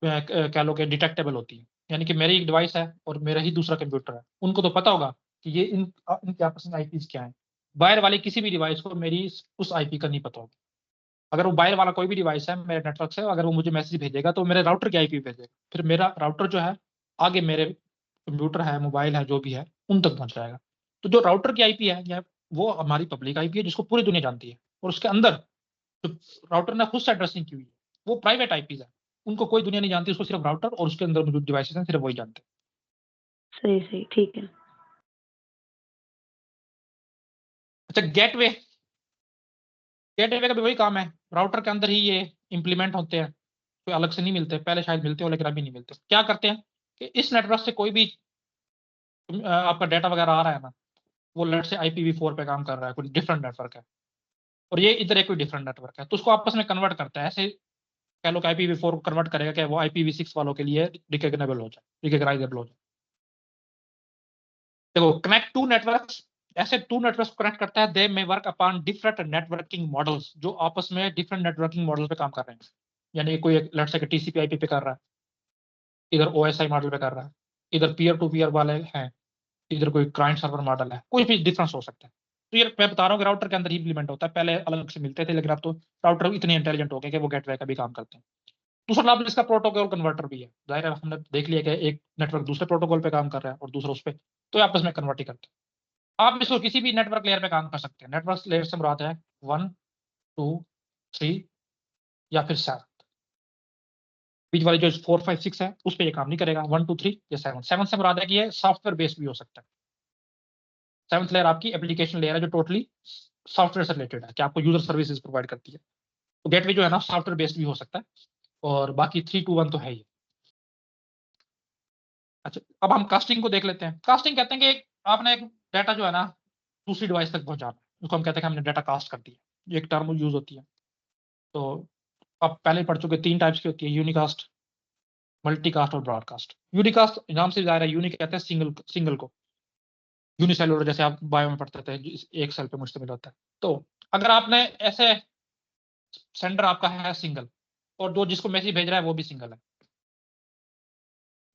कह लो कि डिटेक्टेबल होती है। यानी कि मेरी एक डिवाइस है और मेरा ही दूसरा कंप्यूटर है, उनको तो पता होगा कि ये इनके आपस में आईपीज क्या है। बाहर वाली किसी भी डिवाइस को मेरी उस आईपी का नहीं पता होगा। अगर वो बाहर वाला कोई भी डिवाइस है मेरे नेटवर्क से, अगर वो मुझे मैसेज भेजेगा तो मेरे राउटर की आईपी भेजेगा, फिर मेरा राउटर जो है आगे मेरे कंप्यूटर है, मोबाइल है, जो भी है, उन तक पहुंच जाएगा। तो जो राउटर की आईपी है या वो हमारी पब्लिक आईपी है जिसको पूरी दुनिया जानती है, और उसके अंदर जो राउटर ने खुद से एड्रेसिंग की हुई है वो प्राइवेट आईपीज है, उनको कोई दुनिया नहीं जानती, उसको सिर्फ राउटर और उसके अंदर मौजूद डिवाइसेस हैं सिर्फ वही जानते हैं। सही सही, ठीक है। अच्छा, गेटवे, गेटवे का भी वही काम है, राउटर के अंदर ही ये इंप्लीमेंट होते हैं, कोई अलग से नहीं मिलते। पहले शायद मिलते हो लेकिन अभी नहीं मिलते। क्या करते हैं कि इस नेटवर्क से कोई भी आपका डाटा वगैरह आ रहा है ना, वो लेट से IPv4 पे काम कर रहा है, कोई डिफरेंट नेटवर्क है, और ये इधर एक कोई डिफरेंट नेटवर्क है, तो उसको आपस में कन्वर्ट करता है। ऐसे कह लो कि IPv4 को कन्वर्ट करेगा कि वो IPv6 वालों के लिए रिकॉग्नाइजेबल हो जाए, रिकॉग्नाइजेबल हो जाए। देखो, कनेक्ट टू नेटवर्क्स, ऐसे टू नेटवर्क्स को कनेक्ट करता है। They may work upon different networking models, जो आपस में डिफरेंट नेटवर्किंग मॉडल पे काम कर रहे हैं। यानी कोई लेट से TCP/IP पे कर रहा है, इधर OSI मॉडल पे कर रहा है, इधर पीयर टू पीयर वाले हैं, इधर कोई क्लाइंट सर्वर मॉडल है, कोई भी डिफरेंस हो सकता है। तो ये मैं बता रहा हूँ कि राउटर के अंदर ही इंप्लीमेंट होता है, पहले अलग से मिलते थे लेकिन अब तो राउटर इतने इंटेलिजेंट हो गए कि वो गेटवे का भी काम करते हैं। दूसरा लाभ इसका प्रोटोकॉल कन्वर्टर भी है। जाहिर है, हमने देख लिया कि एक नेटवर्क दूसरे प्रोटोकॉल पे काम कर रहा है और दूसरा उस पे, तो ये आपस में कन्वर्ट ही करते हैं। आप इसको किसी भी नेटवर्क लेयर पे काम कर सकते हैं। नेटवर्क लेयर से मुराद है 1, 2, 3 या फिर 7। बीच वाली जो 4, 5, 6 है उस पर ये काम नहीं करेगा। 1, 2, 3 या 7। 7 से मुराद है कि ये सॉफ्टवेयर बेस्ड भी हो सकता है। 7th लेयर आपकी एप्लीकेशन लेयर है जो टोटली सॉफ्टवेयर से रिलेटेड है, कि आपको यूजर सर्विसेज प्रोवाइड करती है। तो गेटवे जो है ना सॉफ्टवेयर बेस्ड भी हो सकता है, और बाकी 3, 2, 1 तो है ही। अच्छा, अब हम कास्टिंग को देख लेते हैं। कास्टिंग कहते हैं कि आपने एक डाटा जो है ना दूसरी डिवाइस तक पहुंचाना, उसको हम कहते हैं कि हमने डाटा कास्ट कर दिया। ये एक टर्म यूज होती है। तो आप पहले पढ़ चुके 3 टाइप्स की होती है, यूनिकास्ट, मल्टीकास्ट और ब्रॉडकास्ट। यूनिकास्ट नाम से जाहिर है, यूनिक कहते हैं सिंगल को, यूनिसेलुलर जैसे आप बायो में पढ़ते थे, एक सेल पे मुश्तमिल होता है। तो अगर आपने ऐसे सेंडर आपका है सिंगल और जो जिसको मैसेज भेज रहा है वो भी सिंगल है,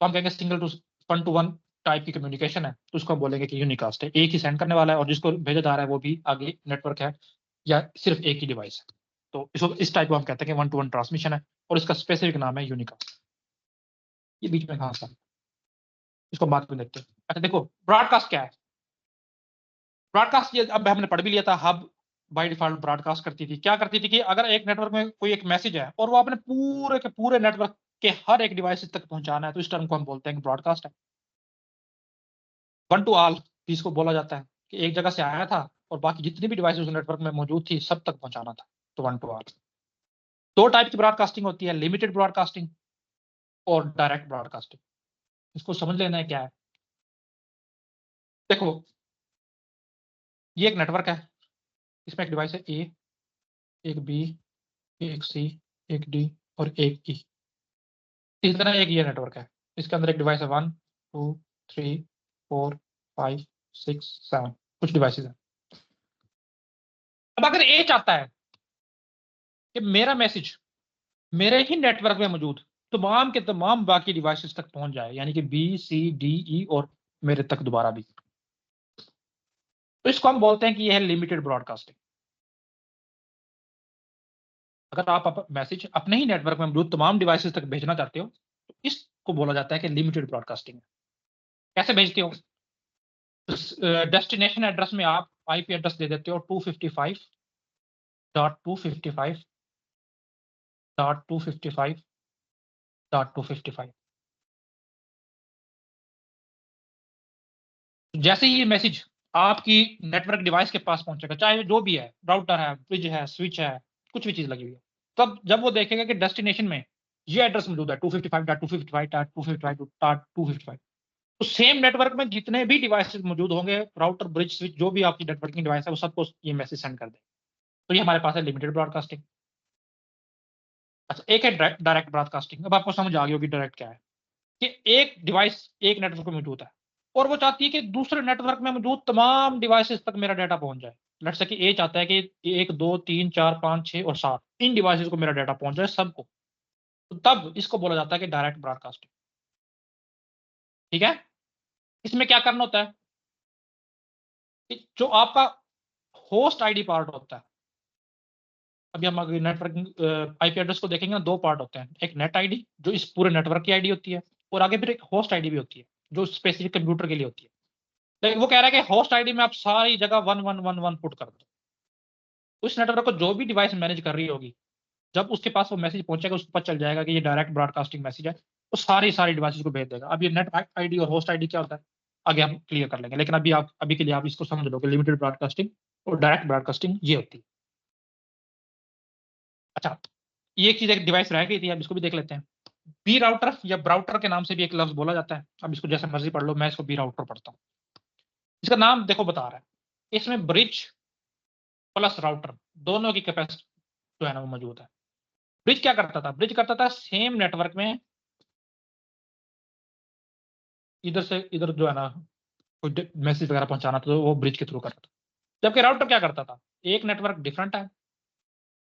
तो हम कहेंगे सिंगल टू 1-to-1 टाइप की कम्युनिकेशन है, तो उसको हम बोलेंगे कि यूनिकास्ट है। एक ही सेंड करने वाला है और जिसको भेजा जा रहा है वो भी आगे नेटवर्क है या सिर्फ एक ही डिवाइस है, तो इसको इस टाइप को हम कहते हैं कि 1-to-1 ट्रांसमिशन है, और इसका स्पेसिफिक नाम है यूनिकास्ट। ये बीच में कहां सा इसको बाद में देखते हैं। अच्छा देखो ब्रॉडकास्ट क्या है। ब्रॉडकास्ट ये अब हमने पढ़ भी लिया था, हब बाय डिफॉल्ट ब्रॉडकास्ट करती थी। क्या करती थी कि अगर एक नेटवर्क में कोई एक मैसेज है और वो अपने पूरे के पूरे नेटवर्क के हर एक डिवाइस तक पहुंचाना है, तो इस टर्म को हम बोलते हैं कि ब्रॉडकास्ट है। वन टू ऑल इसको बोला जाता है कि एक जगह से आया था और बाकी जितनी भी डिवाइस उस नेटवर्क में मौजूद थी सब तक पहुंचाना था, तो वन टू ऑल। दो टाइप की ब्रॉडकास्टिंग होती है, लिमिटेड ब्रॉडकास्टिंग और डायरेक्ट ब्रॉडकास्टिंग। इसको समझ लेना है क्या है। देखो ये एक नेटवर्क है, इसमें एक डिवाइस है ए, एक बी, एक सी, एक डी और एक ई। इस तरह एक ये नेटवर्क है, इसके अंदर एक डिवाइस है 1 2 3 4 5 6 7 कुछ डिवाइसेस हैं। अब अगर ए चाहता है कि मेरा मैसेज मेरे ही नेटवर्क में मौजूद तमाम के तमाम बाकी डिवाइसेस तक पहुंच जाए, यानी कि बी सी डी ई और मेरे तक दोबारा भी, तो इसको हम बोलते हैं कि यह है लिमिटेड ब्रॉडकास्टिंग। अगर आप मैसेज अपने ही नेटवर्क में मौजूद तमाम डिवाइसेस तक भेजना चाहते हो तो इसको बोला जाता है कि लिमिटेड ब्रॉडकास्टिंग। कैसे भेजते हो? डेस्टिनेशन एड्रेस में आप आईपी एड्रेस दे देते हो 255.255.255.255। जैसे ही ये मैसेज आपकी नेटवर्क डिवाइस के पास पहुंचेगा, चाहे जो भी है, राउटर है, ब्रिज है, स्विच है, कुछ भी चीज लगी हुई है, तब जब वो देखेगा कि डेस्टिनेशन में ये एड्रेस मौजूद है 255.255.255.255, तो सेम नेटवर्क में जितने भी डिवाइसेस मौजूद होंगे, राउटर, ब्रिज, स्विच, जो भी आपकी नेटवर्किंग डिवाइस है, वो सबको ये मैसेज सेंड कर दे। तो ये हमारे पास है लिमिटेड ब्रॉडकास्टिंग। अच्छा एक है डायरेक्ट ब्रॉडकास्टिंग। अब आपको समझ आ गई होगी डायरेक्ट क्या है, कि एक डिवाइस एक नेटवर्क में मौजूद है और वो चाहती है कि दूसरे नेटवर्क में मौजूद तमाम डिवाइसेस तक मेरा डाटा पहुंच जाए। लेट्स से कि ए चाहता है कि 1 2 3 4 5 6 और 7 इन डिवाइसेस को मेरा डाटा पहुंच जाए सबको, तो तब इसको बोला जाता है कि डायरेक्ट ब्रॉडकास्टिंग। ठीक है, इसमें क्या करना होता है कि जो आपका होस्ट आईडी पार्ट होता है, अभी हम अगर नेटवर्किंग आईपी एड्रेस को देखेंगे ना, दो पार्ट होते हैं, एक नेट आईडी जो इस पूरे नेटवर्क की आईडी होती है, और आगे फिर एक होस्ट आईडी भी होती है जो स्पेसिफिक कंप्यूटर के लिए होती है। लेकिन वो कह रहा है कि होस्ट आईडी में आप सारी जगह 1111 पुट कर दो। उस नेटवर्क को जो भी डिवाइस मैनेज कर रही होगी, जब उसके पास वो मैसेज पहुंचेगा उसको पता चल जाएगा कि ये डायरेक्ट ब्रॉडकास्टिंग मैसेज है, वो सारी सारी डिवाइसेस को भेज देगा। अब ये नेट आईडी और होस्ट आईडी क्या होता है आगे हम क्लियर कर लेंगे, लेकिन अभी के लिए आप इसको समझ लो कि लिमिटेड ब्रॉडकास्टिंग और डायरेक्ट ब्रॉडकास्टिंग ये होती है। अच्छा ये एक चीज, एक डिवाइस रह गई थी, अब इसको भी देख लेते हैं। बी राउटर या ब्राउटर के नाम से भी एक लफ्ज बोला जाता है। अब इसको जैसे मर्जी पढ़ लो, मैं इसको बी राउटर पढ़ता हूँ। इसका नाम देखो बता रहा है, इसमें ब्रिज प्लस राउटर दोनों की कैपेसिटी जो है ना वो मौजूद है। ब्रिज क्या करता था? ब्रिज करता था सेम नेटवर्क में इधर से इधर जो है ना कोई मैसेज वगैरह पहुंचाना था, तो वो ब्रिज के थ्रू करता था। जबकि राउटर क्या करता था, एक नेटवर्क डिफरेंट है,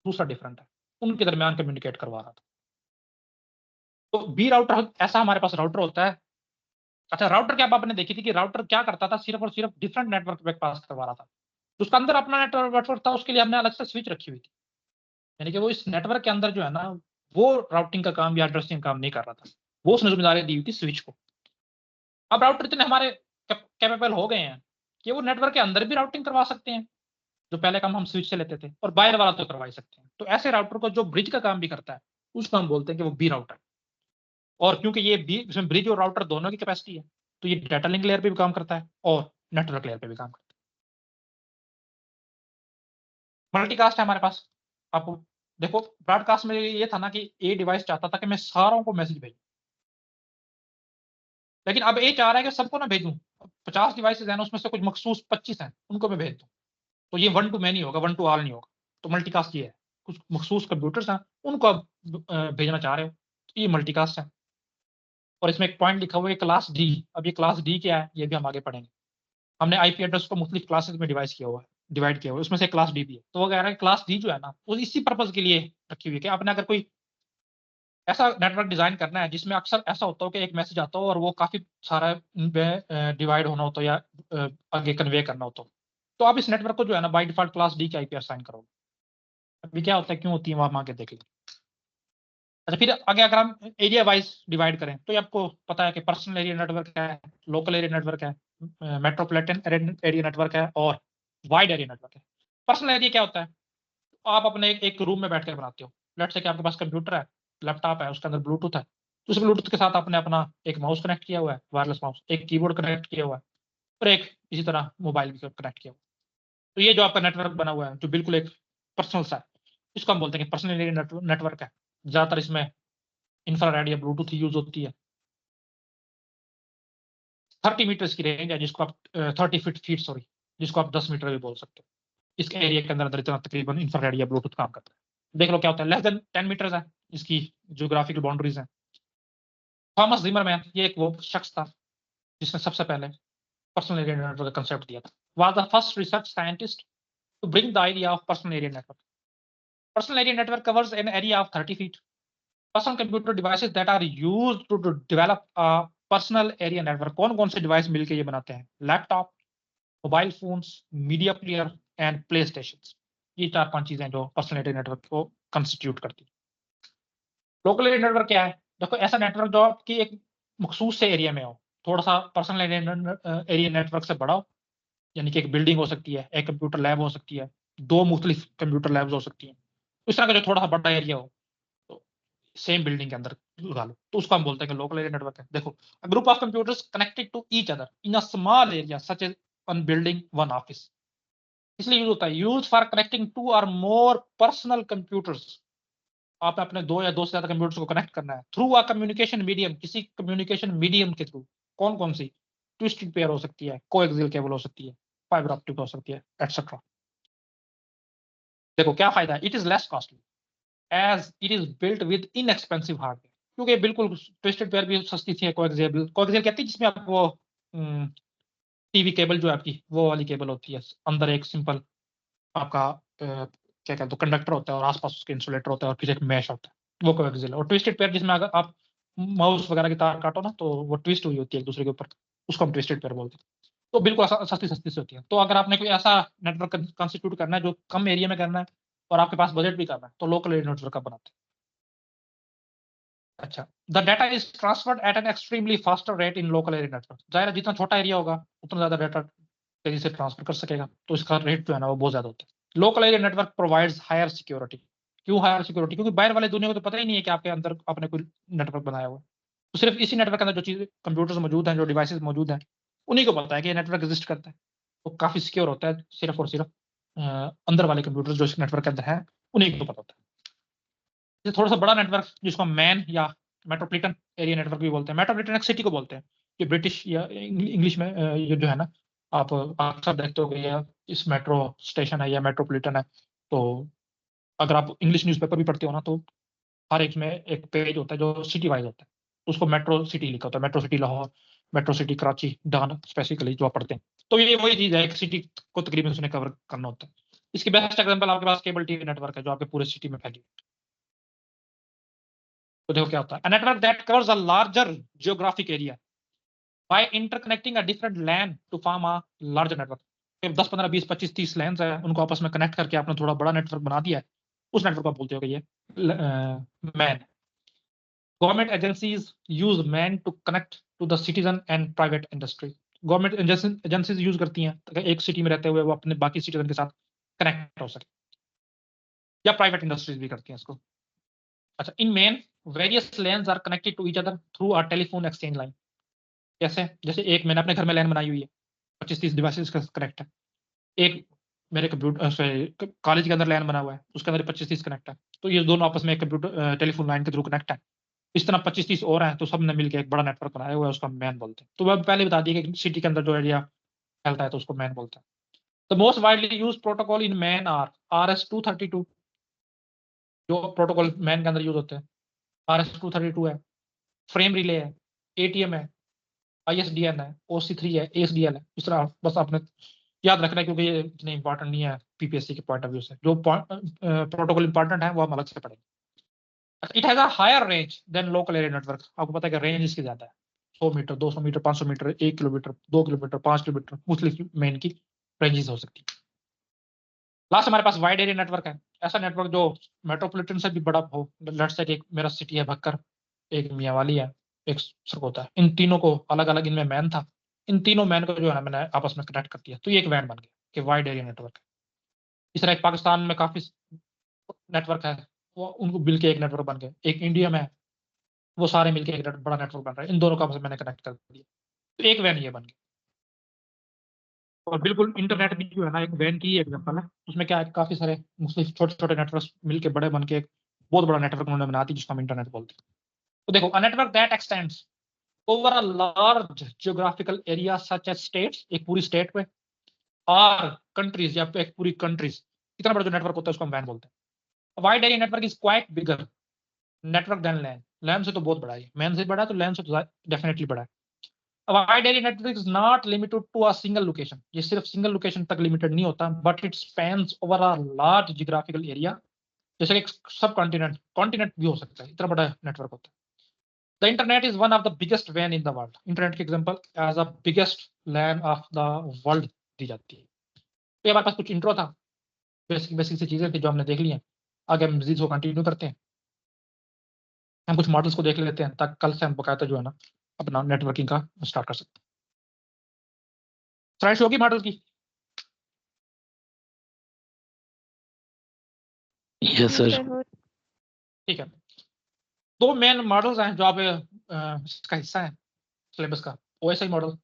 दूसरा डिफरेंट है, उनके दरमियान कम्युनिकेट करवा रहा था। तो बी राउटर ऐसा हमारे पास राउटर होता है। अच्छा राउटर क्या आपने देखी थी कि राउटर क्या करता था, सिर्फ और सिर्फ डिफरेंट नेटवर्क पे पास करवा रहा था। तो उसका अंदर अपना नेटवर्क था, उसके लिए हमने अलग से स्विच रखी हुई थी, यानी कि वो इस नेटवर्क के अंदर जो है ना वो राउटिंग का काम या एड्रेसिंग का काम नहीं कर रहा था, वो उसने जिम्मेदारी दी हुई थी स्विच को। अब राउटर इतने हमारे कैपेबल हो गए हैं कि वो नेटवर्क के अंदर भी राउटिंग करवा सकते हैं, जो पहले काम हम स्विच से लेते थे, और बाहर वाला तो करवा ही सकते हैं। तो ऐसे राउटर को जो ब्रिज का काम भी करता है उसको हम बोलते हैं कि वो बी राउटर। और क्योंकि ये बी इसमें ब्रिज और राउटर दोनों की कैपेसिटी है, तो ये डाटा लिंक लेयर पे भी काम करता है और नेटवर्क लेयर पे भी काम करता है। मल्टीकास्ट है हमारे पास। आपको देखो ब्रॉडकास्ट में ये था ना कि ए डिवाइस चाहता था कि मैं सारों को मैसेज भेजूं, लेकिन अब ए चाह रहा है कि सबको ना भेजूं। 50 डिवाइसेज हैं, उसमें से कुछ मखसूस 25 हैं, उनको मैं भेज दूं, तो ये वन टू मैनी होगा, वन टू ऑल नहीं होगा। तो मल्टीकास्ट ये है, कुछ मखसूस कंप्यूटर्स हैं उनको आप भेजना चाह रहे हो, तो ये मल्टीकास्ट है। और इसमें एक पॉइंट लिखा हुआ है क्लास डी। अब ये क्लास डी क्या है ये भी हम आगे पढ़ेंगे। हमने आईपी एड्रेस को मुख्तलिफ क्लासेस में डिवाइड किया हुआ है, उसमें से क्लास डी भी है। तो वो कह रहा है क्लास डी जो है ना वो इसी पर्पज के लिए रखी हुई है कि आपने अगर कोई ऐसा नेटवर्क डिजाइन करना है जिसमें अक्सर ऐसा होता हो कि एक मैसेज आता हो और वो काफी सारा डिवाइड होना हो तो या आगे कन्वे करना हो, तो आप इस नेटवर्क को जो है ना बाय डिफॉल्ट क्लास डी की आईपी असाइन करोगे। अभी क्या होता है, क्यों होती है, वहां आगे देख लेंगे। अच्छा, फिर आगे अगर हम एरिया वाइज डिवाइड करें तो ये आपको पता है कि पर्सनल एरिया नेटवर्क है, लोकल एरिया नेटवर्क है, मेट्रोपॉलिटन एरिया नेटवर्क है और वाइड एरिया नेटवर्क है। पर्सनल एरिया क्या होता है? आप अपने एक रूम में बैठ कर बनाते हो। लेट्स से कि आपके पास कंप्यूटर है, लैपटॉप है, उसके अंदर ब्लूटूथ है, तो उस ब्लूटूथ के साथ आपने अपना एक माउस कनेक्ट किया हुआ है, वायरलेस माउस, एक कीबोर्ड कनेक्ट किया हुआ है और एक इसी तरह मोबाइल भी कनेक्ट किया हुआ है। तो ये जो आपका नेटवर्क बना हुआ है जो बिल्कुल एक पर्सनल सा है, इसको हम बोलते हैं कि पर्सनल एरिया नेटवर्क है। ज्यादातर इसमें इंफ्रारेड या ब्लूटूथ यूज होती है। 30 मीटर्स की रेंज है, जिसको आप 30 फीट सॉरी, जिसको आप 10 मीटर भी बोल सकते हो। इसके एरिया के अंदर इतना तकरीबन इंफ्रारेड या ब्लूटूथ काम करता है। देख लो क्या होता है, लेस देन 10 मीटर्स है इसकी ज्योग्राफिकल बाउंड्रीज है। थॉमस जिमरमैन, ये एक वो शख्स था जिसने सबसे पहले पर्सनल एरिया नेटवर्क का कंसेप्ट दिया था। Was the first research scientist to bring the idea of personal area network. Personal area network covers an area of 30 feet. Personal computer devices that are used to develop a personal area network. कौन कौन से device मिलकर ये बनाते हैं? Laptop, mobile phones, media player and play station. ये 4-5 चीजें जो पर्सनल एरिया नेटवर्क को कंस्टिट्यूट करती है। लोकल एरिया नेटवर्क क्या है? देखो, ऐसा नेटवर्क जो आपकी एक मखसूस से एरिया में हो, थोड़ा सा पर्सनल एरिया नेटवर्क से बड़ा हो, यानी कि एक बिल्डिंग हो सकती है, एक कंप्यूटर लैब हो सकती है, 2 मुख्तलिफ कंप्यूटर लैब्स हो सकती हैं। इस तरह का जो थोड़ा सा बड़ा एरिया हो, तो सेम बिल्डिंग के अंदर लगा लो, तो उसको हम बोलते हैं कि लोकल एरिया नेटवर्क है। देखो, a group of computers connected to each other in a small area such as one building one office. इसलिए यूज होता है, यूज फॉर कनेक्टिंग 2 और मोर पर्सनल कंप्यूटर्स। आप अपने 2 या 2 से ज्यादा कंप्यूटर्स को कनेक्ट करना है थ्रू अ कम्युनिकेशन मीडियम, किसी कम्युनिकेशन मीडियम के थ्रू। कौन कौन सी? ट्विस्टेड पेयर हो सकती है, कोएक्सियल केबल हो सकती है, फाइबर ऑप्टिक हो सकती है, एटसेट्रा। देखो क्या फायदा है, it is less costly as it is built with inexpensive hardware. क्योंकि बिल्कुल ट्विस्टेड पेयर भी सस्ती थी, कोएक्सियल कहती है जिसमें आप वो टीवी केबल जो है आपकी वो वाली केबल होती है, अंदर एक सिंपल आपका क्या कहते हैं कंडक्टर होता है और आसपास उसके इंसुलेटर होता है और फिर एक मैश होता है, वो कोएक्सियल है। और ट्विस्टेड पेयर जिसमें अगर आप माउस वगैरह की तार काटो ना तो वो ट्विस्ट हुई होती है एक दूसरे के ऊपर, उसको हम ट्विस्टेड पेयर बोलते हैं। तो बिल्कुल सस्ती सस्ती से होती है। तो अगर आपने कोई ऐसा नेटवर्क कंस्टिट्यूट करना है जो कम एरिया में करना है और आपके पास बजट भी करना है, तो लोकल एरिया नेटवर्क का बनाते हैं। अच्छा, the data is transferred at an extremely faster rate in local area network. जाहिर है जितना छोटा एरिया होगा उतना ज्यादा डाटा तेजी से ट्रांसफर कर सकेगा, तो इसका रेट जो है ना वो बहुत ज्यादा होता है। Local area network provides higher security. क्यों हायर सिक्योरिटी? क्योंकि बाहर वाले दुनिया को तो पता ही नहीं है कि आपके अंदर आपने कोई नेटवर्क बनाया हुआ है। तो सिर्फ इसी नेटवर्क के अंदर जो चीज कंप्यूटर्स मौजूद हैं, जो डिवाइसेस मौजूद हैं, उन्हीं को पता है कि ये नेटवर्क एग्जिस्ट करता है। तो काफी सिक्योर होता है, सिर्फ और सिर्फ अंदर वाले कंप्यूटर जो इस नेटवर्क के अंदर है उन्हीं को पता होता है। ये थोड़ा सा बड़ा नेटवर्क जिसको हम मैन या मेट्रोपॉलिटन एरिया नेटवर्क भी बोलते हैं। मेट्रोपॉलिटन एक सिटी को बोलते हैं। ये ब्रिटिश या इंग्लिश में ये जो है ना, आप अक्सर देखते हो कि इस मेट्रो स्टेशन है या मेट्रोपॉलिटन है। तो अगर आप इंग्लिश न्यूज़पेपर भी पढ़ते हो ना, तो हर एक में एक पेज होता है जो सिटी वाइज होता है, तो उसको मेट्रो सिटी लिखा होता है। Metro city Lahore, metro city Karachi, डान स्पेसिफिकली जो आप पढ़ते हैं। तो ये वही चीज है, एक सिटी को तकरीबन उसने कवर करना होता है। इसकी बेस्ट एग्जाम्पल आपके पास केबल टीवी नेटवर्क है जो आपके पूरे सिटी में फैली है। तो देखो क्या होता है, a network that covers a larger geographic area by interconnecting a different LAN to form a larger network। 10, 15, 20, 25, 30 lens है, उनको आपस में कनेक्ट करके आपने थोड़ा बड़ा नेटवर्क बना दिया है, उस नेटवर्क को आप बोलते हो कि ये MAN. Government agencies use MAN to connect to the citizen and private industry. Government agencies use करती हैं ताकि एक सिटी में रहते हुए वो अपने बाकी सिटीजन के साथ कनेक्ट हो सके, या प्राइवेट इंडस्ट्रीज भी करती हैं इसको। अच्छा, इन मेन various LANs are connected to each other through a telephone exchange line. कैसे? जैसे एक मैंने अपने घर में लैन बनाई हुई है, 25-30 डिवाइसेस का कनेक्ट है। एक मेरे कंप्यूटर कॉलेज के अंदर लैन बना हुआ है, उसके अंदर 25-30 कनेक्ट है। तो ये दोनों आपस में कंप्यूटर टेलीफोन लाइन के थ्रू कनेक्ट है। इस तरह 25-30 और हैं, तो सब ने मिलकर एक बड़ा नेटवर्क बनाया हुआ है, उसका मैन बोलते हैं। तो वह पहले बता दिया कि सिटी के अंदर जो एरिया फैलता है तो उसको मैन बोलते हैं। The most widely use protocol in MAN are RS-232, जो प्रोटोकॉल मैन के अंदर यूज होते हैं। RS-232 है, फ्रेम रिले है, ATM है, ISDN है, OC3 है, ASDL है। इस तरह बस आपने याद रखना है, क्योंकि ये इतने इंपॉर्टेंट नहीं है PPSC के पॉइंट ऑफ व्यू से। जो प्रोटोकॉल इंपॉर्टेंट है वो हम अलग से पढ़ेंगे। It has a higher range than local area network. आपको पता है कि रेंज इसकी ज्यादा है, 100 metre, 200 metre, 500 metre, 1 kilometre, 2 kilometre, 5 kilometre, मुख्तलिफ मेन की रेंजेस हो सकती है। लास्ट हमारे पास वाइड एरिया नेटवर्क है, ऐसा नेटवर्क जो मेट्रोपॉलिटन से भी बड़ा हो। लेट्स से एक मेरा सिटी है भक्कर, एक मियावाली है, एक सरगोदा है, इन तीनों को अलग अलग इनमें मैन था, इन तीनों मैन को जो है ना मैंने आपस में कनेक्ट कर दिया, तो ये एक वैन बन गया कि वाइड एरिया नेटवर्क है। इस तरह एक पाकिस्तान में काफी नेटवर्क है, वो उनको मिल के एक नेटवर्क बन गए। एक इंडिया में है, वो सारे मिलके एक बड़ा नेटवर्क बन रहा है, इन दोनों का आपस में मैंने कनेक्ट कर दिया, तो एक वैन ये बन गया। और बिल्कुल इंटरनेट भी जो है ना एक वैन की एग्जांपल है, उसमें क्या है काफी सारे मुख्तलिफ छोटे छोटे नेटवर्क मिलके बड़े बन के एक बहुत बड़ा नेटवर्क उन्होंने बना दी, जिसको हम इंटरनेट बोलते हैं। तो देखो, a network that extends over a large geographical area such as states, एक पूरी स्टेट पे, और कंट्रीज या एक पूरी कंट्रीज, इतना बड़ा जो नेटवर्क होता है उसको हम वैन बोलते हैं। Wide area network is quite bigger network than LAN, LAN से तो बहुत बड़ा है, मैन से बड़ा है, तो लैन से तो डेफिनेटली बड़ा है। Wide area network is not limited to a single location, ये सिर्फ सिंगल लोकेशन तक लिमिटेड नहीं होता, but it spans over a large geographical area, जैसे एक सब कॉन्टिनेंट, कॉन्टिनेंट भी हो सकता है, इतना बड़ा नेटवर्क होता है। The internet is one of the biggest वैन इन द वर्ल्ड, इंटरनेट की example as a biggest LAN of the world दी जाती है। तो ये हमारे पास कुछ इंट्रो था, बेसिक बेसिक सी चीजें थी जो हमने देख ली हैं। आगे हम मजीद को कंटिन्यू करते हैं, हम कुछ मॉडल्स को देख लेते हैं, ताकि कल से हम बकायदा जो है ना अपना नेटवर्किंग का स्टार्ट कर सकते हैं। स्लाइड होगी मॉडल की? Yes sir. ठीक है, दो मेन मॉडल्स हैं जो आप इसका हिस्सा है सिलेबस का। ओएसआई मॉडल,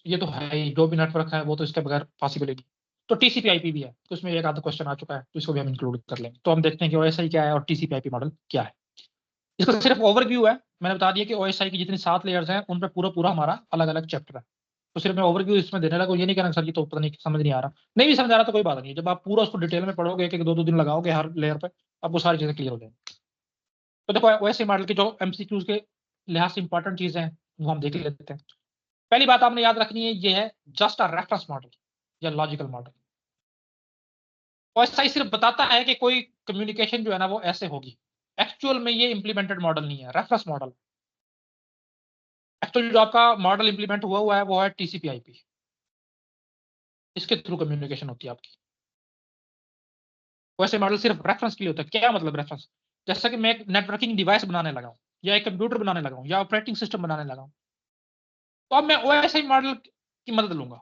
ये तो है ही, जो भी नेटवर्क है वो तो इसके बगैर पॉसिबल ही नहीं। तो टीसीपी/आईपी भी है, तो इसमें एक आधा क्वेश्चन आ चुका है, तो इसको भी हम इंक्लूड कर लेंगे। तो हम देखते हैं कि ओएसआई क्या है और टीसीपी/आईपी मॉडल क्या है। इसका सिर्फ ओवरव्यू है, मैंने बता दिया कि ओएसआई की जितनी 7 लेयर्स हैं उन पर पूरा पूरा हमारा अलग अलग चैप्टर है। तो सिर्फ मैं ओवरव्यू इसमें देने लगा, ये नहीं कहना सर ये तो पता नहीं समझ नहीं आ रहा, नहीं भी समझ आ रहा तो कोई बात नहीं, जब आप पूरा उसको डिटेल में पढ़ोगे, एक एक दो दो दिन लगाओगे हर लेयर पे, आपको सारी चीजें क्लियर हो जाएंगी। तो देखो, ओएसआई मॉडल के जो एमसीक्यूज के लिहाज से इंपॉर्टेंट चीजें हैं वो हम देख लेते हैं। पहली बात आपने याद रखनी है, ये है जस्ट अ रेफरेंस मॉडल या लॉजिकल मॉडल। ओएसआई सिर्फ बताता है कि कोई कम्युनिकेशन जो है ना वो ऐसे होगी, एक्चुअल में ये इंप्लीमेंटेड मॉडल नहीं है, रेफरेंस मॉडल। एक्चुअली जो आपका मॉडल इंप्लीमेंट हुआ है वो है टीसीपी/आईपी, इसके थ्रू कम्युनिकेशन होती है आपकी। वैसे मॉडल सिर्फ रेफरेंस के लिए होता है। क्या मतलब रेफरेंस? जैसा कि मैं एक नेटवर्किंग डिवाइस बनाने लगा हूं, या एक कंप्यूटर बनाने लगा हूं, या ऑपरेटिंग सिस्टम बनाने लगा हूं, तो अब मैं ओएसआई मॉडल की मदद लूंगा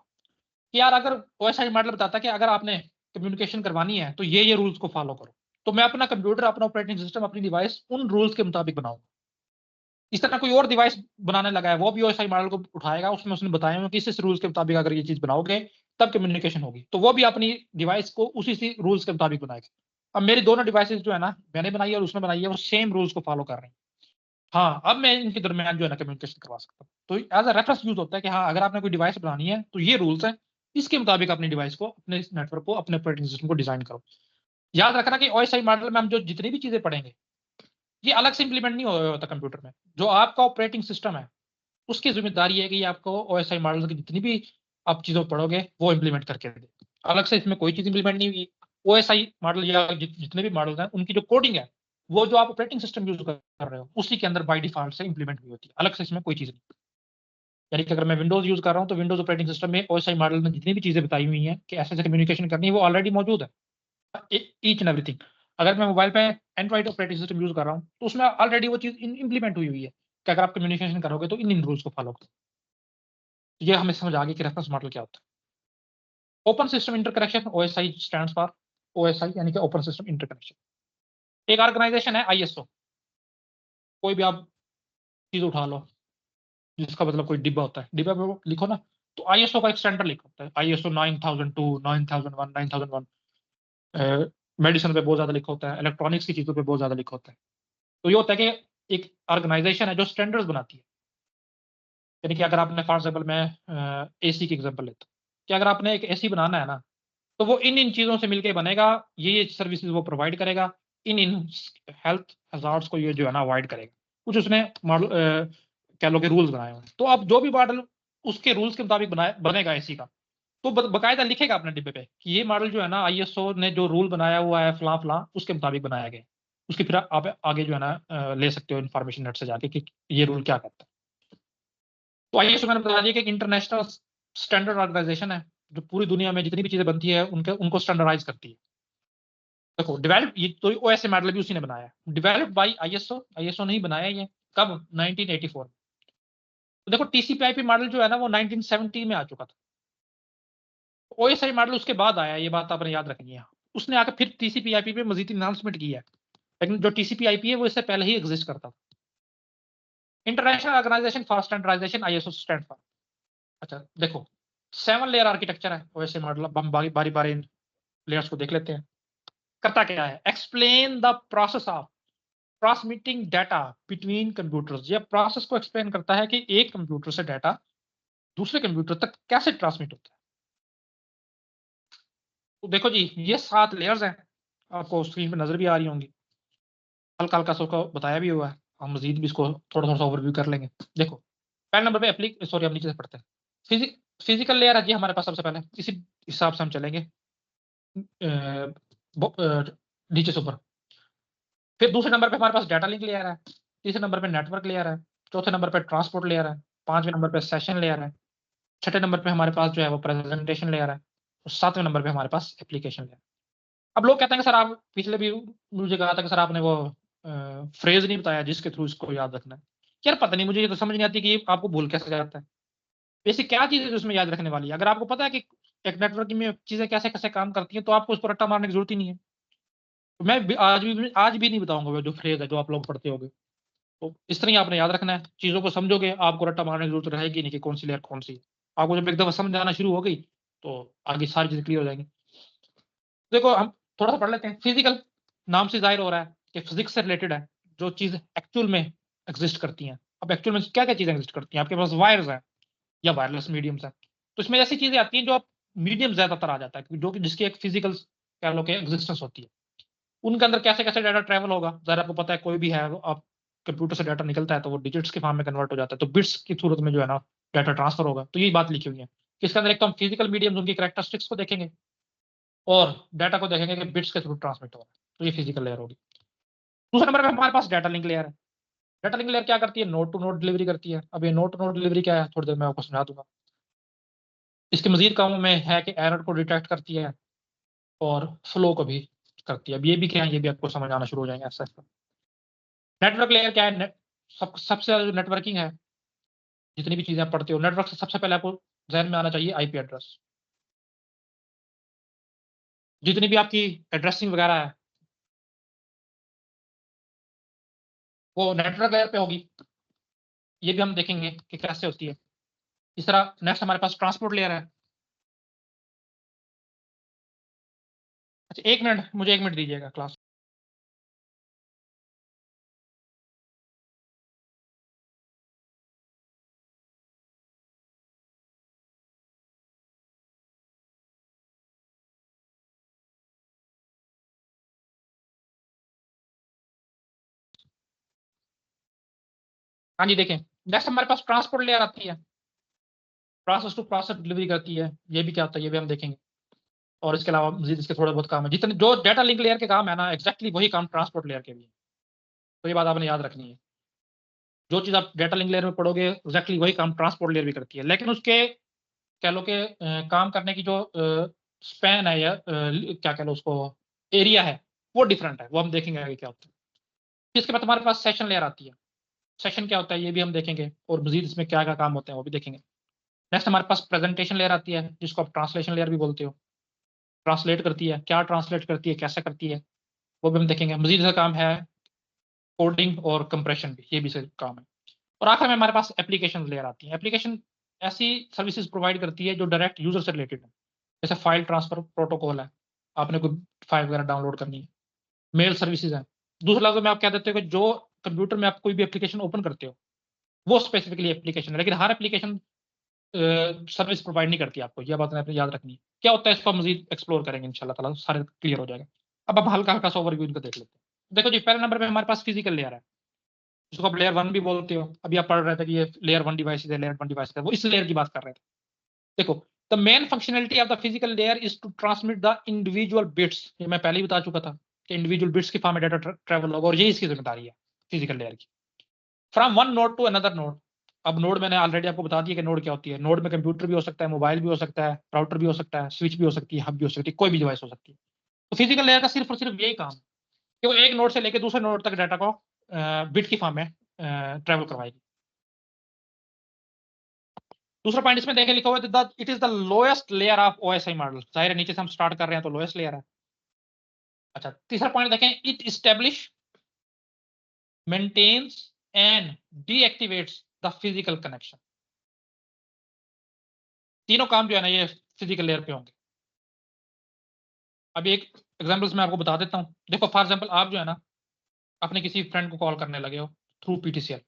कि यार अगर ओएसआई मॉडल बताता है कि अगर आपने कम्युनिकेशन करवानी है तो ये रूल्स को फॉलो करो, तो मैं अपना कंप्यूटर, अपना ऑपरेटिंग सिस्टम, अपनी डिवाइस उन रूल्स के मुताबिक बनाऊंगा। इस तरह कोई और डिवाइस बनाने लगा है, वो भी ओएसआई मॉडल को उठाएगा, उसमें उसने बताया कि इस रूल्स के मुताबिक अगर ये चीज बनाओगे तब कम्युनिकेशन होगी, तो वो भी अपनी डिवाइस को उसी रूल्स के मुताबिक बनाएगा। अब मेरी दोनों डिवाइसेस जो है ना, मैंने बनाई है और उसने बनाई है, वो सेम रूल्स को फॉलो कर रहे हैं। हाँ, अब मैं इनके दरमियान जो है ना कम्युनिकेशन करवा सकता हूँ। तो एज अ रेफरेंस यूज होता है कि हाँ, अगर आपने कोई डिवाइस बनानी है तो ये रूल्स हैं, इसके मुताबिक अपनी डिवाइस को, अपने नेटवर्क को, अपने ऑपरेटिंग सिस्टम को डिजाइन करो। याद रखना कि ओएसआई मॉडल में हम जो जितनी भी चीजें पढ़ेंगे, ये अलग से इंप्लीमेंट नहीं होता कंप्यूटर में। जो आपका ऑपरेटिंग सिस्टम है उसकी जिम्मेदारी है कि आपको ओएसआई मॉडल की जितनी भी आप चीजों पढ़ोगे वो इंप्लीमेंट करके दे। अलग से इसमें कोई चीज इंप्लीमेंट नहीं हुई। ओएसआई मॉडल या जितने भी मॉडल्स हैं उनकी जो कोडिंग है वो जो आप ऑपरेटिंग सिस्टम यूज कर रहे हो उसी के अंदर बाय डिफॉल्ट से इंप्लीमेंट हुई होती है, अलग से इसमें कोई चीज नहीं। यानी कि अगर मैं विंडोज यूज कर रहा हूँ तो विंडोज ऑपरेटिंग सिस्टम में ओएसआई मॉडल में जितनी भी चीजें बताई हुई हैं कि ऐसे ऐसे कम्युनिकेशन करनी है, वो ऑलरेडी मौजूद है, ईच एंड एवरीथिंग। अगर मैं मोबाइल पे एंड्रॉइड ऑपरेटिंग सिस्टम यूज कर रहा हूँ तो उसमें ऑलरेडी वो चीज इंप्लीमेंट हुई है कि अगर आप कम्युनिकेशन करोगे तो इन रूल्स को फॉलो करो। ये हमें समझ आ गई कि रेफरेंस मॉडल क्या होता है। Open system interconnection, OSI stands for OSI, यानी कि ओपन सिस्टम इंटरकनेक्शन। एक ऑर्गेनाइजेशन है आईएसओ, कोई भी आप चीज उठा लो जिसका मतलब कोई डिब्बा होता है, डिब्बा पे लिखो ना, तो आईएसओ का एक स्टैंडर्ड लिखा होता है, आईएसओ 9002, 9001, 9001। मेडिसिन पे बहुत ज्यादा लिखा होता है, इलेक्ट्रॉनिक्स की चीजों पे बहुत ज्यादा लिखा होता है। तो ये होता है कि एक ऑर्गेनाइजेशन है जो स्टैंडर्ड्स बनाती है। यानी कि अगर आपने फॉर एग्जाम्पल मैं एसी की एग्जाम्पल लेता हूँ, कि अगर आपने एक एसी बनाना है ना, तो वो इन इन चीजों से मिलकर बनेगा, ये सर्विसेज वो प्रोवाइड करेगा, इन इन हेल्थ हजार्ड्स को ये जो है ना अवॉइड करेगा। कुछ उसने मॉडल कह लो कि रूल्स बनाए हुए हैं। तो अब जो भी मॉडल उसके रूल्स के मुताबिक बनेगा एसी का, तो बकायदा लिखेगा अपने डिब्बे पे कि ये मॉडल जो है ना आईएसओ ने जो रूल बनाया हुआ है फला फला उसके मुताबिक बनाया गया। उसकी फिर आप आगे जो है ना ले सकते हो इन्फॉर्मेशन नेट से जाके कि ये रूल क्या करता है। तो आईएसओ मैंने बता दिया कि एक इंटरनेशनल स्टैंडर्ड ऑर्गेनाइजेशन है जो पूरी दुनिया में जितनी भी चीजें बनती है उनको स्टैंडर्डाइज करती है। देखो डेवलप, ये तो ओएसए मॉडल भी उसी ने बनाया, डेवलप्ड बाय आईएसओ नहीं बनाया ये, कब 1984 में। तो देखो टीसीपी/आईपी मॉडल जो है ना वो 1970 में आ चुका था, ओएसआई मॉडल उसके बाद आया, ये बात आपने याद रखनी है। उसने आकर फिर टीसीपी/आईपी पे मजीद इन्हांसमेंट की है, लेकिन जो टीसीपी/आईपी है वो इससे पहले ही एग्जिस्ट करता था। International organisation for standardisation, ISO stand for. अच्छा देखो 7 लेयर आर्किटेक्चर है ओएसआई मॉडल। अब हम बारी बारी लेयर्स को देख लेते हैं। करता क्या है, explain the process of transmitting data between computers. ये प्रोसेस को एक्सप्लेन करता है कि एक कंप्यूटर से डाटा दूसरे कंप्यूटर तक कैसे ट्रांसमिट होता है। तो देखो जी ये 7 लेयर्स हैं, आपको स्क्रीन पे नजर भी आ रही होंगी, हल्का हल्का सबको बताया भी हुआ है, हम मजीद भी इसको थोड़ा थोड़ा ओवरव्यू कर लेंगे। देखो पहले नंबर पे सॉरी हम नीचे से पढ़ते हैं। फिजिकल लेयर है जी हमारे पास सबसे पहले, इसी हिसाब से हम चलेंगे नीचे से ऊपर। फिर दूसरे नंबर पे हमारे पास डाटा लिंक लेयर है, तीसरे नंबर पे नेटवर्क लेयर है, चौथे नंबर पे ट्रांसपोर्ट लेयर है, पांचवें नंबर पे सेशन लेयर है, छठे नंबर पे हमारे पास जो है वो प्रेजेंटेशन लेयर है, और सातवें नंबर पे हमारे पास एप्लीकेशन लेयर। अब लोग कहते हैं कि सर आप पिछले भी मुझे कहा था कि सर आपने वो फ्रेज नहीं बताया जिसके थ्रू इसको याद रखना है। यार पता नहीं मुझे ये तो समझ नहीं आती कि आपको भूल कैसे जाता है। बेसिक क्या चीज़ है जो उसमें याद रखने वाली है? अगर आपको पता है कि एक नेटवर्किंग में चीज़ें कैसे कैसे काम करती हैं तो आपको उस पर रट्टा मारने की जरूरत ही नहीं है। तो मैं आज भी नहीं बताऊंगा वो जो फ्रेज है जो आप लोग पढ़ते होगे। तो इस तरह ही आपने याद रखना है, चीज़ों को समझोगे आपको रट्टा मारने की जरूरत रहेगी नहीं कि कौन सी लेयर कौन सी है। आपको जब एक दफा समझ आना शुरू हो गई तो आगे सारी चीज़ें क्लियर हो जाएंगी। देखो हम थोड़ा सा पढ़ लेते हैं। फिजिकल नाम से जाहिर हो रहा है कि फिजिक्स से रिलेटेड है, जो चीज़ एक्चुअल में एग्जिस्ट करती हैं। अब एक्चुअल में क्या क्या चीज़ें एग्जिस्ट करती हैं? आपके पास वायर्स हैं या वायरलेस मीडियम्स हैं, तो इसमें ऐसी चीज़ें आती हैं जो मीडियम ज़्यादातर आ जाता है जो कि जिसकी एक फिजिकल कह लो कि एग्जिस्टेंस होती है। उनके अंदर कैसे कैसे डाटा ट्रैवल होगा, ज़रा आपको पता है कोई भी है आप कंप्यूटर से डाटा निकलता है तो वो डिजिट्स के फॉर्म में कन्वर्ट हो जाता है, तो बिट्स की सूरत में जो है ना डाटा ट्रांसफर होगा। तो यही बात लिखी हुई है कि इसके अंदर एक तो हम फिजिकल मीडियम्स उनकी कैरेक्टरिस्टिक्स को देखेंगे और डाटा को देखेंगे कि बिट्स के थ्रू ट्रांसमिट हो रहा है, तो ये फिजिकल लेयर होगी। दूसरे नंबर पे हमारे पास डाटा लिंक लेयर है। डाटा लिंक लेयर क्या करती है? नोड टू नोड डिलीवरी करती है। अब ये नोड टू नोड डिलीवरी क्या है थोड़ी देर में आपको समझा दूंगा। इसके मजीद कामों में है कि एरर को डिटेक्ट करती है और फ्लो को भी करती है। अब ये भी क्या है ये भी आपको समझ आना शुरू हो जाएंगे ऐसा। नेटवर्क लेयर क्या है? सबसे ज्यादा जो नेटवर्किंग है, जितनी भी चीजें आप पढ़ते हो नेटवर्क से सबसे पहले आपको जहन में आना चाहिए आईपी एड्रेस। जितनी भी आपकी एड्रेसिंग वगैरह है वो नेटवर्क लेयर पे होगी। ये भी हम देखेंगे कि कैसे होती है। इस तरह नेक्स्ट हमारे पास ट्रांसपोर्ट लेयर है। अच्छा एक मिनट, मुझे 1 मिनट दीजिएगा क्लास। हाँ जी देखें, नेक्स्ट हमारे पास ट्रांसपोर्ट लेयर आती है, प्रोसेस टू प्रोसेस डिलीवरी करती है। ये भी क्या होता है ये भी हम देखेंगे। और इसके अलावा मजीद इसके थोड़े बहुत काम है, जितने जो डाटा लिंक लेयर के काम है ना एग्जैक्टली वही काम ट्रांसपोर्ट लेयर के भी है। तो ये बात आपने याद रखनी है, जो चीज़ आप डाटा लिंक लेयर में पढ़ोगे एग्जैक्टली वही काम ट्रांसपोर्ट लेयर भी करती है। लेकिन उसके कह लो कि काम करने की जो स्पैन है या क्या कह लो उसको एरिया है वो डिफरेंट है, वो हम देखेंगे आगे क्या होता है। फिर इसके बाद हमारे पास सेशन लेयर आती है। सेशन क्या होता है ये भी हम देखेंगे और मजीद इसमें क्या क्या काम होते हैं वो भी देखेंगे। नेक्स्ट हमारे पास प्रेजेंटेशन लेयर आती है जिसको आप ट्रांसलेशन लेयर भी बोलते हो। ट्रांसलेट करती है, क्या ट्रांसलेट करती है, कैसे करती है वो भी हम देखेंगे। मजीद इसका काम है कोडिंग और कंप्रेशन भी, ये भी इसका काम है। और आखिर में हमारे पास एप्लीकेशन लेयर आती है। एप्लीकेशन ऐसी सर्विसेज प्रोवाइड करती है जो डायरेक्ट यूजर से रिलेटेड है, जैसे फाइल ट्रांसफर प्रोटोकॉल है, आपने कोई फाइल वगैरह डाउनलोड करनी है, मेल सर्विसेज है। दूसरा लफ्ज़ में आप कह देते हो कि जो कंप्यूटर में आप कोई भी एप्लीकेशन ओपन करते हो वो स्पेसिफिकली एप्लीकेशन है, लेकिन हर एप्लीकेशन सर्विस प्रोवाइड नहीं करती आपको। यह बात आपने याद रखनी है। क्या होता है इसको हम मजीद एक्सप्लोर करेंगे इंशाल्लाह ताला, सारे क्लियर हो जाएगा। अब हम हल्का हल्का सा ओवरव्यू इनका देख लेते हैं। देखो जी पहले नंबर पे हमारे पास फिजिकल लेयर है जिसको आप लेयर 1 भी बोलते हो। अभी आप पढ़ रहे थे कि ये लेयर 1 डिवाइस है, लेयर 1 डिवाइस है, वो इस लेयर की बात कर रहे थे। देखो the main functionality of the physical layer is to transmit the individual bits. ये मैं पहले ही बता चुका था कि इंडिविजुअल बिट्स की फॉर्म में डाटा ट्रैवल होगा और यही इसकी जिम्मेदारी है फिजिकल लेयर की। From one node to another node, अब नोड मैंने ऑलरेडी आपको बता दिया कि नोड क्या होती है। नोड में कंप्यूटर भी हो सकता है, मोबाइल भी हो सकता है, राउटर भी हो सकता है, स्विच भी हो सकती है, हब भी हो सकती है, कोई भी डिवाइस हो सकती है। तो फिजिकल लेयर का सिर्फ और सिर्फ यही काम है कि वो एक नोड से लेकर दूसरे नोड तक डाटा को बिट की फॉर्म में ट्रेवल करवाएगी। दूसरा पॉइंट इसमें देखें लिखा हुआ है it is the lowest layer of OSI model. जाहिर है नीचे से हम स्टार्ट कर रहे हैं तो लोएस्ट लेयर है। अच्छा, तीसरा पॉइंट देखें, it establish, maintains and deactivates the physical connection. तीनों काम जो है ना ये फिजिकल लेयर पे होंगे। अभी एक एग्जांपल्स मैं आपको बता देता हूँ। देखो फॉर एग्जांपल आप जो है ना अपने किसी फ्रेंड को कॉल करने लगे हो थ्रू पीटीसीएल,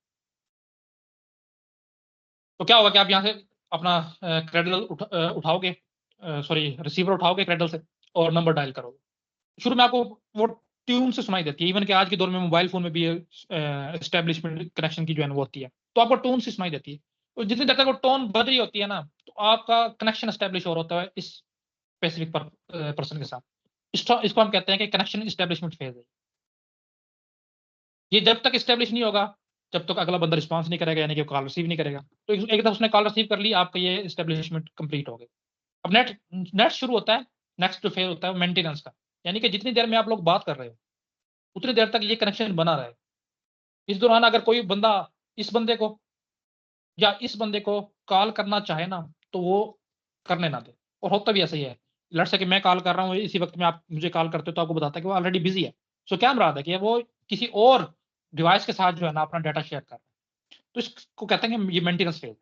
तो क्या होगा कि आप यहाँ से अपना क्रेडल उठाओगे, सॉरी रिसीवर उठाओगे क्रेडल से और नंबर डायल करोगे। शुरू में आपको वो ट्यून से सुनाई देती है, इवन कि आज के दौर में मोबाइल फोन में भी एस्टेब्लिशमेंट कनेक्शन की जो है वो होती है, तो आपको टोन से सुनाई देती है। तो जितनी देर तक वो टोन बज रही होती है ना, तो आपका कनेक्शन एस्टेब्लिश हो रहा होता है इस स्पेसिफिक पर्सन के साथ। इसको हम कहते हैं कि कनेक्शन एस्टेब्लिशमेंट फेज है। ये जब तक एस्टेब्लिश नहीं होगा जब तक अगला बंदा रिस्पांस नहीं करेगा, यानी कि कॉल रिसीव नहीं करेगा। तो एक दफा उसने कॉल रिसीव कर ली, आपका ये एस्टेब्लिशमेंट कंप्लीट हो गई। अब नेक्स्ट शुरू होता है, नेक्स्ट जो फेज होता है मेंटेनेंस का, यानी कि जितनी देर में आप लोग बात कर रहे हो उतनी देर तक ये कनेक्शन बना रहे। इस दौरान अगर कोई बंदा इस बंदे को या इस बंदे को कॉल करना चाहे ना, तो वो करने ना दे। और होता भी ऐसा ही है। लेट्स से कि मैं कॉल कर रहा हूँ, इसी वक्त में आप मुझे कॉल करते हो तो आपको बताता है कि वो ऑलरेडी बिजी है। सो क्या मुराद है कि वो किसी और डिवाइस के साथ जो है ना अपना डाटा शेयर कर रहा है। तो इसको कहते हैं कि ये मेंटेनेंस फेज है।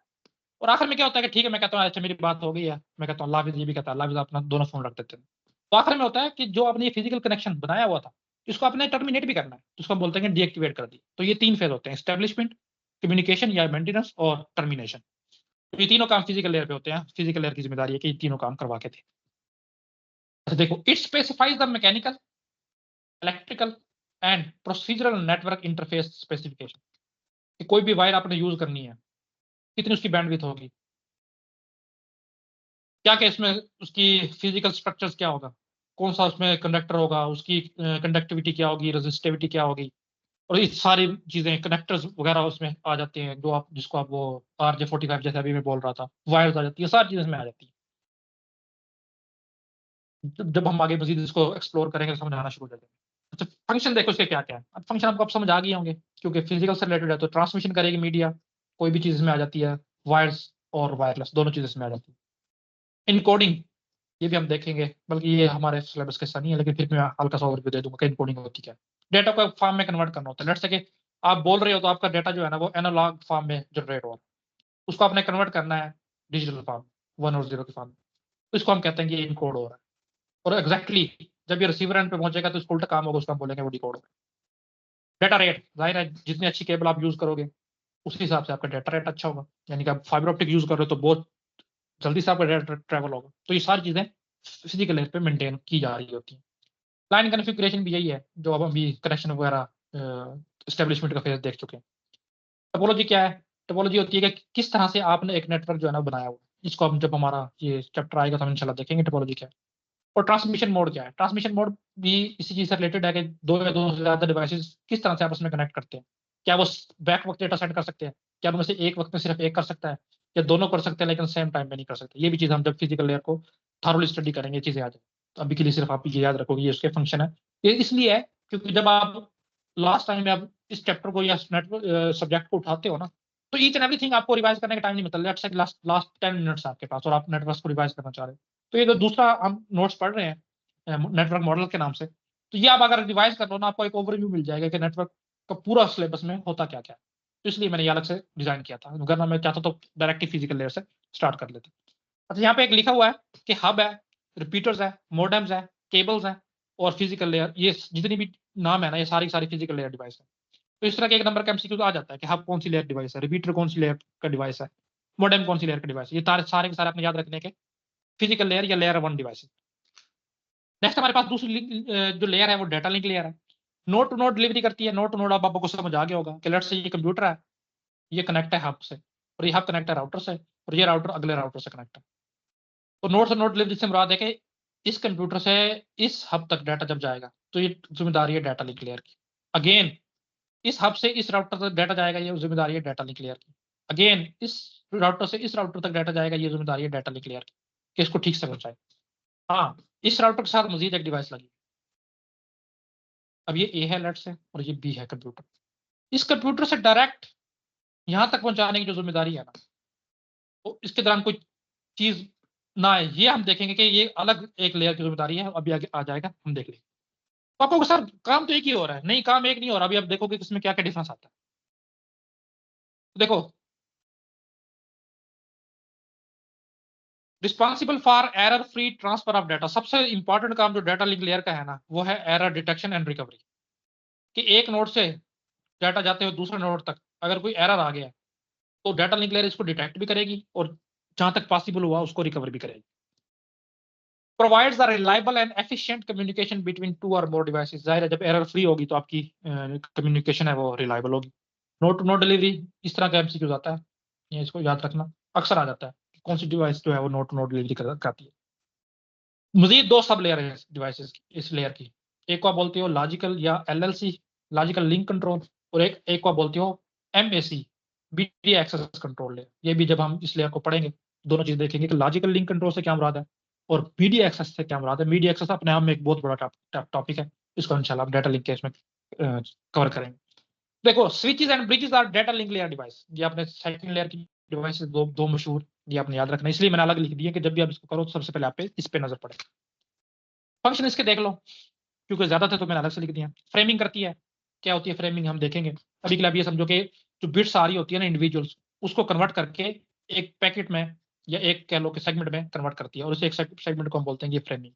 और आखिर में क्या होता है कि ठीक है, मैं कहता हूँ अच्छा मेरी बात हो गई है, मैं कहता हूँ अल्लाह हाफिज़, ये भी कहता है अल्लाह हाफिज़, अपना दोनों फोन रख देते हैं। तो आखिर में होता है कि जो आपने ये फिजिकल कनेक्शन बनाया हुआ था इसको आपने टर्मिनेट भी करना है, तो उसको हम बोलते हैं डीएक्टिवेट कर दी। तो ये तीन फेज होते हैं, एस्टेब्लिशमेंट, कम्युनिकेशन या मेंटेनेंस और टर्मिनेशन। तो ये तीनों काम फिजिकल लेयर पे होते हैं। फिजिकल लेयर की जिम्मेदारी है कि ये तीनों काम करवा के थे। अच्छा देखो, it specifies the mechanical, electrical and procedural network interface specification, कि कोई भी वायर आपने यूज करनी है कितनी उसकी बैंडविड्थ होगी, क्या क्या इसमें उसकी फिजिकल स्ट्रक्चर्स क्या होगा, कौन सा उसमें कंडक्टर होगा, उसकी कंडक्टिविटी क्या होगी, रेजिस्टिविटी क्या होगी, और ये सारी चीजें कनेक्टर्स वगैरह उसमें आ जाते हैं, जो आप जिसको आप वो RJ45 जैसे अभी मैं बोल रहा था, वायर्स आ जाती है, सारी चीजें इसमें आ जाती है। जब हम आगे मजीद इसको एक्सप्लोर करेंगे तो समझ आना शुरू हो जाएगा। अच्छा, फंक्शन देखो इसके क्या क्या है। अब फंक्शन आपको अब समझ आ गए होंगे, क्योंकि फिजिकल से रिलेटेड है तो ट्रांसमिशन करेगी मीडिया, कोई भी चीज इसमें आ जाती है, वायर्स और वायरलेस दोनों चीजें इसमें आ जाती है। इनकोडिंग, ये भी हम देखेंगे, बल्कि ये हमारे सिलेबस का हिस्सा नहीं है, लेकिन फिर मैं हल्का सा ओवरव्यू दे दूंगा कि इनकोडिंग होती क्या है। डेटा को फॉर्म में कन्वर्ट करना होता है। लेट्स से कि आप बोल रहे हो तो आपका डेटा जो है ना वो एनालॉग फॉर्म में जनरेट हो रहा है, उसको आपने कन्वर्ट करना है डिजिटल फॉर्म 1 और 0 के फॉर्म में, तो इसको हम कहते हैं कि ये इनकोड हो रहा है। और एग्जैक्टली जब ये रिसीवर एंड पे पहुंचेगा तो इसको उल्टा काम होगा, उसका हम बोलेंगे वो डिकोड हो रहा है। डाटा रेट, जाहिर है जितनी अच्छी केबल आप यूज करोगे उस हिसाब से आपका डाटा रेट अच्छा होगा, यानी कि आप फाइबर ऑप्टिक यूज कर रहे हो तो बहुत जल्दी से आपका डाटा ट्रैवल होगा। तो ये सारी चीजें फिजिकल लेयर पे मेंटेन की जा रही होती हैं। लाइन कॉन्फ़िगरेशन भी यही है जो अब अभी कनेक्शन वगैरह एस्टेब्लिशमेंट का फेज देख चुके हैं। टोपोलॉजी क्या है? टोपोलॉजी होती है कि किस तरह से आपने एक नेटवर्क जो है ना बनाया हुआ, इसको हम जब हमारा ये चैप्टर आएगा तो हम इंशाल्लाह देखेंगे टोपोलॉजी क्या है। और ट्रांसमिशन मोड क्या है? ट्रांसमिशन मोड भी इसी चीज से रिलेटेड है कि दो या दो से ज्यादा डिवाइसेस किस तरह से आपस में कनेक्ट करते हैं। क्या वो बैक वक्त डेटा सेंड कर सकते हैं? क्या उनमें से एक वक्त में सिर्फ एक कर सकता है, या दोनों कर सकते हैं लेकिन सेम टाइम में नहीं कर सकते? ये भी चीज हम जब फिजिकल लेयर को थॉरोली स्टडी करेंगे ये चीजें आ जाए। तो अभी के लिए सिर्फ आप ये याद रखोगे ये उसके फंक्शन है। ये इसलिए है क्योंकि जब आप लास्ट टाइम में आप इस चैप्टर को या नेटवर्क सब्जेक्ट को उठाते हो ना, तो ईच एंड एवरीथिंग आपको रिवाइज करने का टाइम नहीं मिलता। Let's say last last 10 minutes आपके पास और आप नेटवर्क को रिवाइज करना चाह रहे हो, तो ये जो दूसरा हम नोट्स पढ़ रहे हैं नेटवर्क मॉडल के नाम से, तो ये आप अगर रिवाइज कर लो ना आपको एक ओवरव्यू मिल जाएगा कि नेटवर्क का पूरा सिलेबस में होता क्या क्या है। तो इसलिए मैंने ये अलग से डिजाइन किया था, वरना मैं चाहता तो डायरेक्ट फिजिकल लेयर से स्टार्ट कर लेते। अच्छा, यहाँ पे एक लिखा हुआ है कि हब है, रिपीटर्स है, मोडेम्स है, केबल्स है और फिजिकल लेयर, ये जितनी भी नाम है ना ये सारी सारी फिजिकल लेयर डिवाइस है। तो इस तरह के एक नंबर का एमसीक्यू तो आ जाता है कि हब कौन सी लेयर डिवाइस है, रिपीटर कौन सी लेयर का डिवाइस है, मोडेम कौन सी लेयर का डिवाइस है। ये सारे के सारे आपने याद रखने के फिजिकल लेयर या लेयर 1 डिवाइस है। नेक्स्ट हमारे पास दूसरी जो लेयर है वो डाटा लिंक लेयर है। नोड टू नोड डिलीवरी करती है। नोड टू नोड आपको समझ आ गया होगा कि लेट्स से ये कंप्यूटर है, ये कनेक्ट है हब से, और ये हब कनेक्ट है राउटर से, और ये राउटर अगले राउटर से कनेक्ट है। तो नोड से नोड डिलीवरी से मुराद है कि इस कंप्यूटर से इस हब तक डाटा जब जाएगा तो ये जिम्मेदारी है डाटा लिंक लेयर की। अगेन इस हब से इस राउटर तक डाटा जाएगा, ये जिम्मेदारी है डाटा लिंक लेयर की। अगेन इस राउटर से इस राउटर तक डाटा जाएगा, ये जिम्मेदारी है डाटा लिंक लेयर की कि इसको ठीक से पहुंचाए। हाँ, इस राउटर के साथ मजीद एक डिवाइस लगी। अब ये ए है लेट्स से और ये बी है कंप्यूटर। इस कंप्यूटर से डायरेक्ट यहां तक पहुंचाने की जो जिम्मेदारी है ना, तो इसके दौरान कोई चीज ना है, ये हम देखेंगे कि ये अलग एक लेयर की जिम्मेदारी है। अभी आगे आ जाएगा, हम देख लेंगे। तो आपको सर काम तो एक ही हो रहा है, नहीं काम एक नहीं हो रहा। अभी आप देखोगे कि इसमें क्या क्या डिफरेंस आता है। देखो, responsible for error free transfer of data. सबसे इंपॉर्टेंट काम जो डाटा लिंक लेयर का है ना, वो है एरर डिटेक्शन एंड रिकवरी। कि एक नोड से डाटा जाते हुए दूसरे नोड तक अगर कोई एरर आ गया तो डाटा लिंक लेयर इसको डिटेक्ट भी करेगी और जहां तक पॉसिबल हुआ उसको रिकवर भी करेगी। Provides the reliable and efficient communication between two और मोर डिवाइसेस। जाहिर है जब एरर फ्री होगी तो आपकी कम्युनिकेशन है वो रिलायबल होगी। नोड टू नोड डिलीवरी इस तरह का एमसीक्यू आता है, ये इसको याद रखना, अक्सर आ जाता है कि कौन सी डिवाइस जो है वो नोड टू नोड डिलीवरी करती है। मजीद दो सब लेयर है डिवाइसेस इस लेयर की। एक को आप बोलते हो लॉजिकल या एलएलसी, लॉजिकल लिंक कंट्रोल, और एक को आप बोलते हो एमएसी, बीडी एक्सेस कंट्रोल लेयर। ये भी जब हम इस लेयर को पढ़ेंगे दोनों चीज देखेंगे कि लॉजिकल लिंक कंट्रोल से क्या मुराद है और बीडी एक्सेस से क्या मुराद है। बीडी एक्सेस अपने आप में एक बहुत बड़ा टॉपिक है, इसको इंशाल्लाह आप डाटा लिंक के इसमें कवर करेंगे। देखो, switches and bridges are data link layer device. ये आपने सेकंड लेयर की डिवाइस दो मशहूर, ये आपने याद रखना, इसलिए मैंने अलग लिख दिया कि जब भी आप इसको करो तो सबसे पहले आप इस पे नजर पड़े। फंक्शन इसके देख लो, क्योंकि ज्यादा थे तो मैंने अलग से लिख दिया। फ्रेमिंग करती है, क्या होती है फ्रेमिंग हम देखेंगे। अभी के लिए आप ये समझो कि जो बिट्स आ रही होती है ना इंडिविजुअल्स, उसको कन्वर्ट करके एक पैकेट में या एक कह लो कि सेगमेंट में कन्वर्ट करती है, और उस एक सेगमेंट को हम बोलते हैं ये फ्रेमिंग।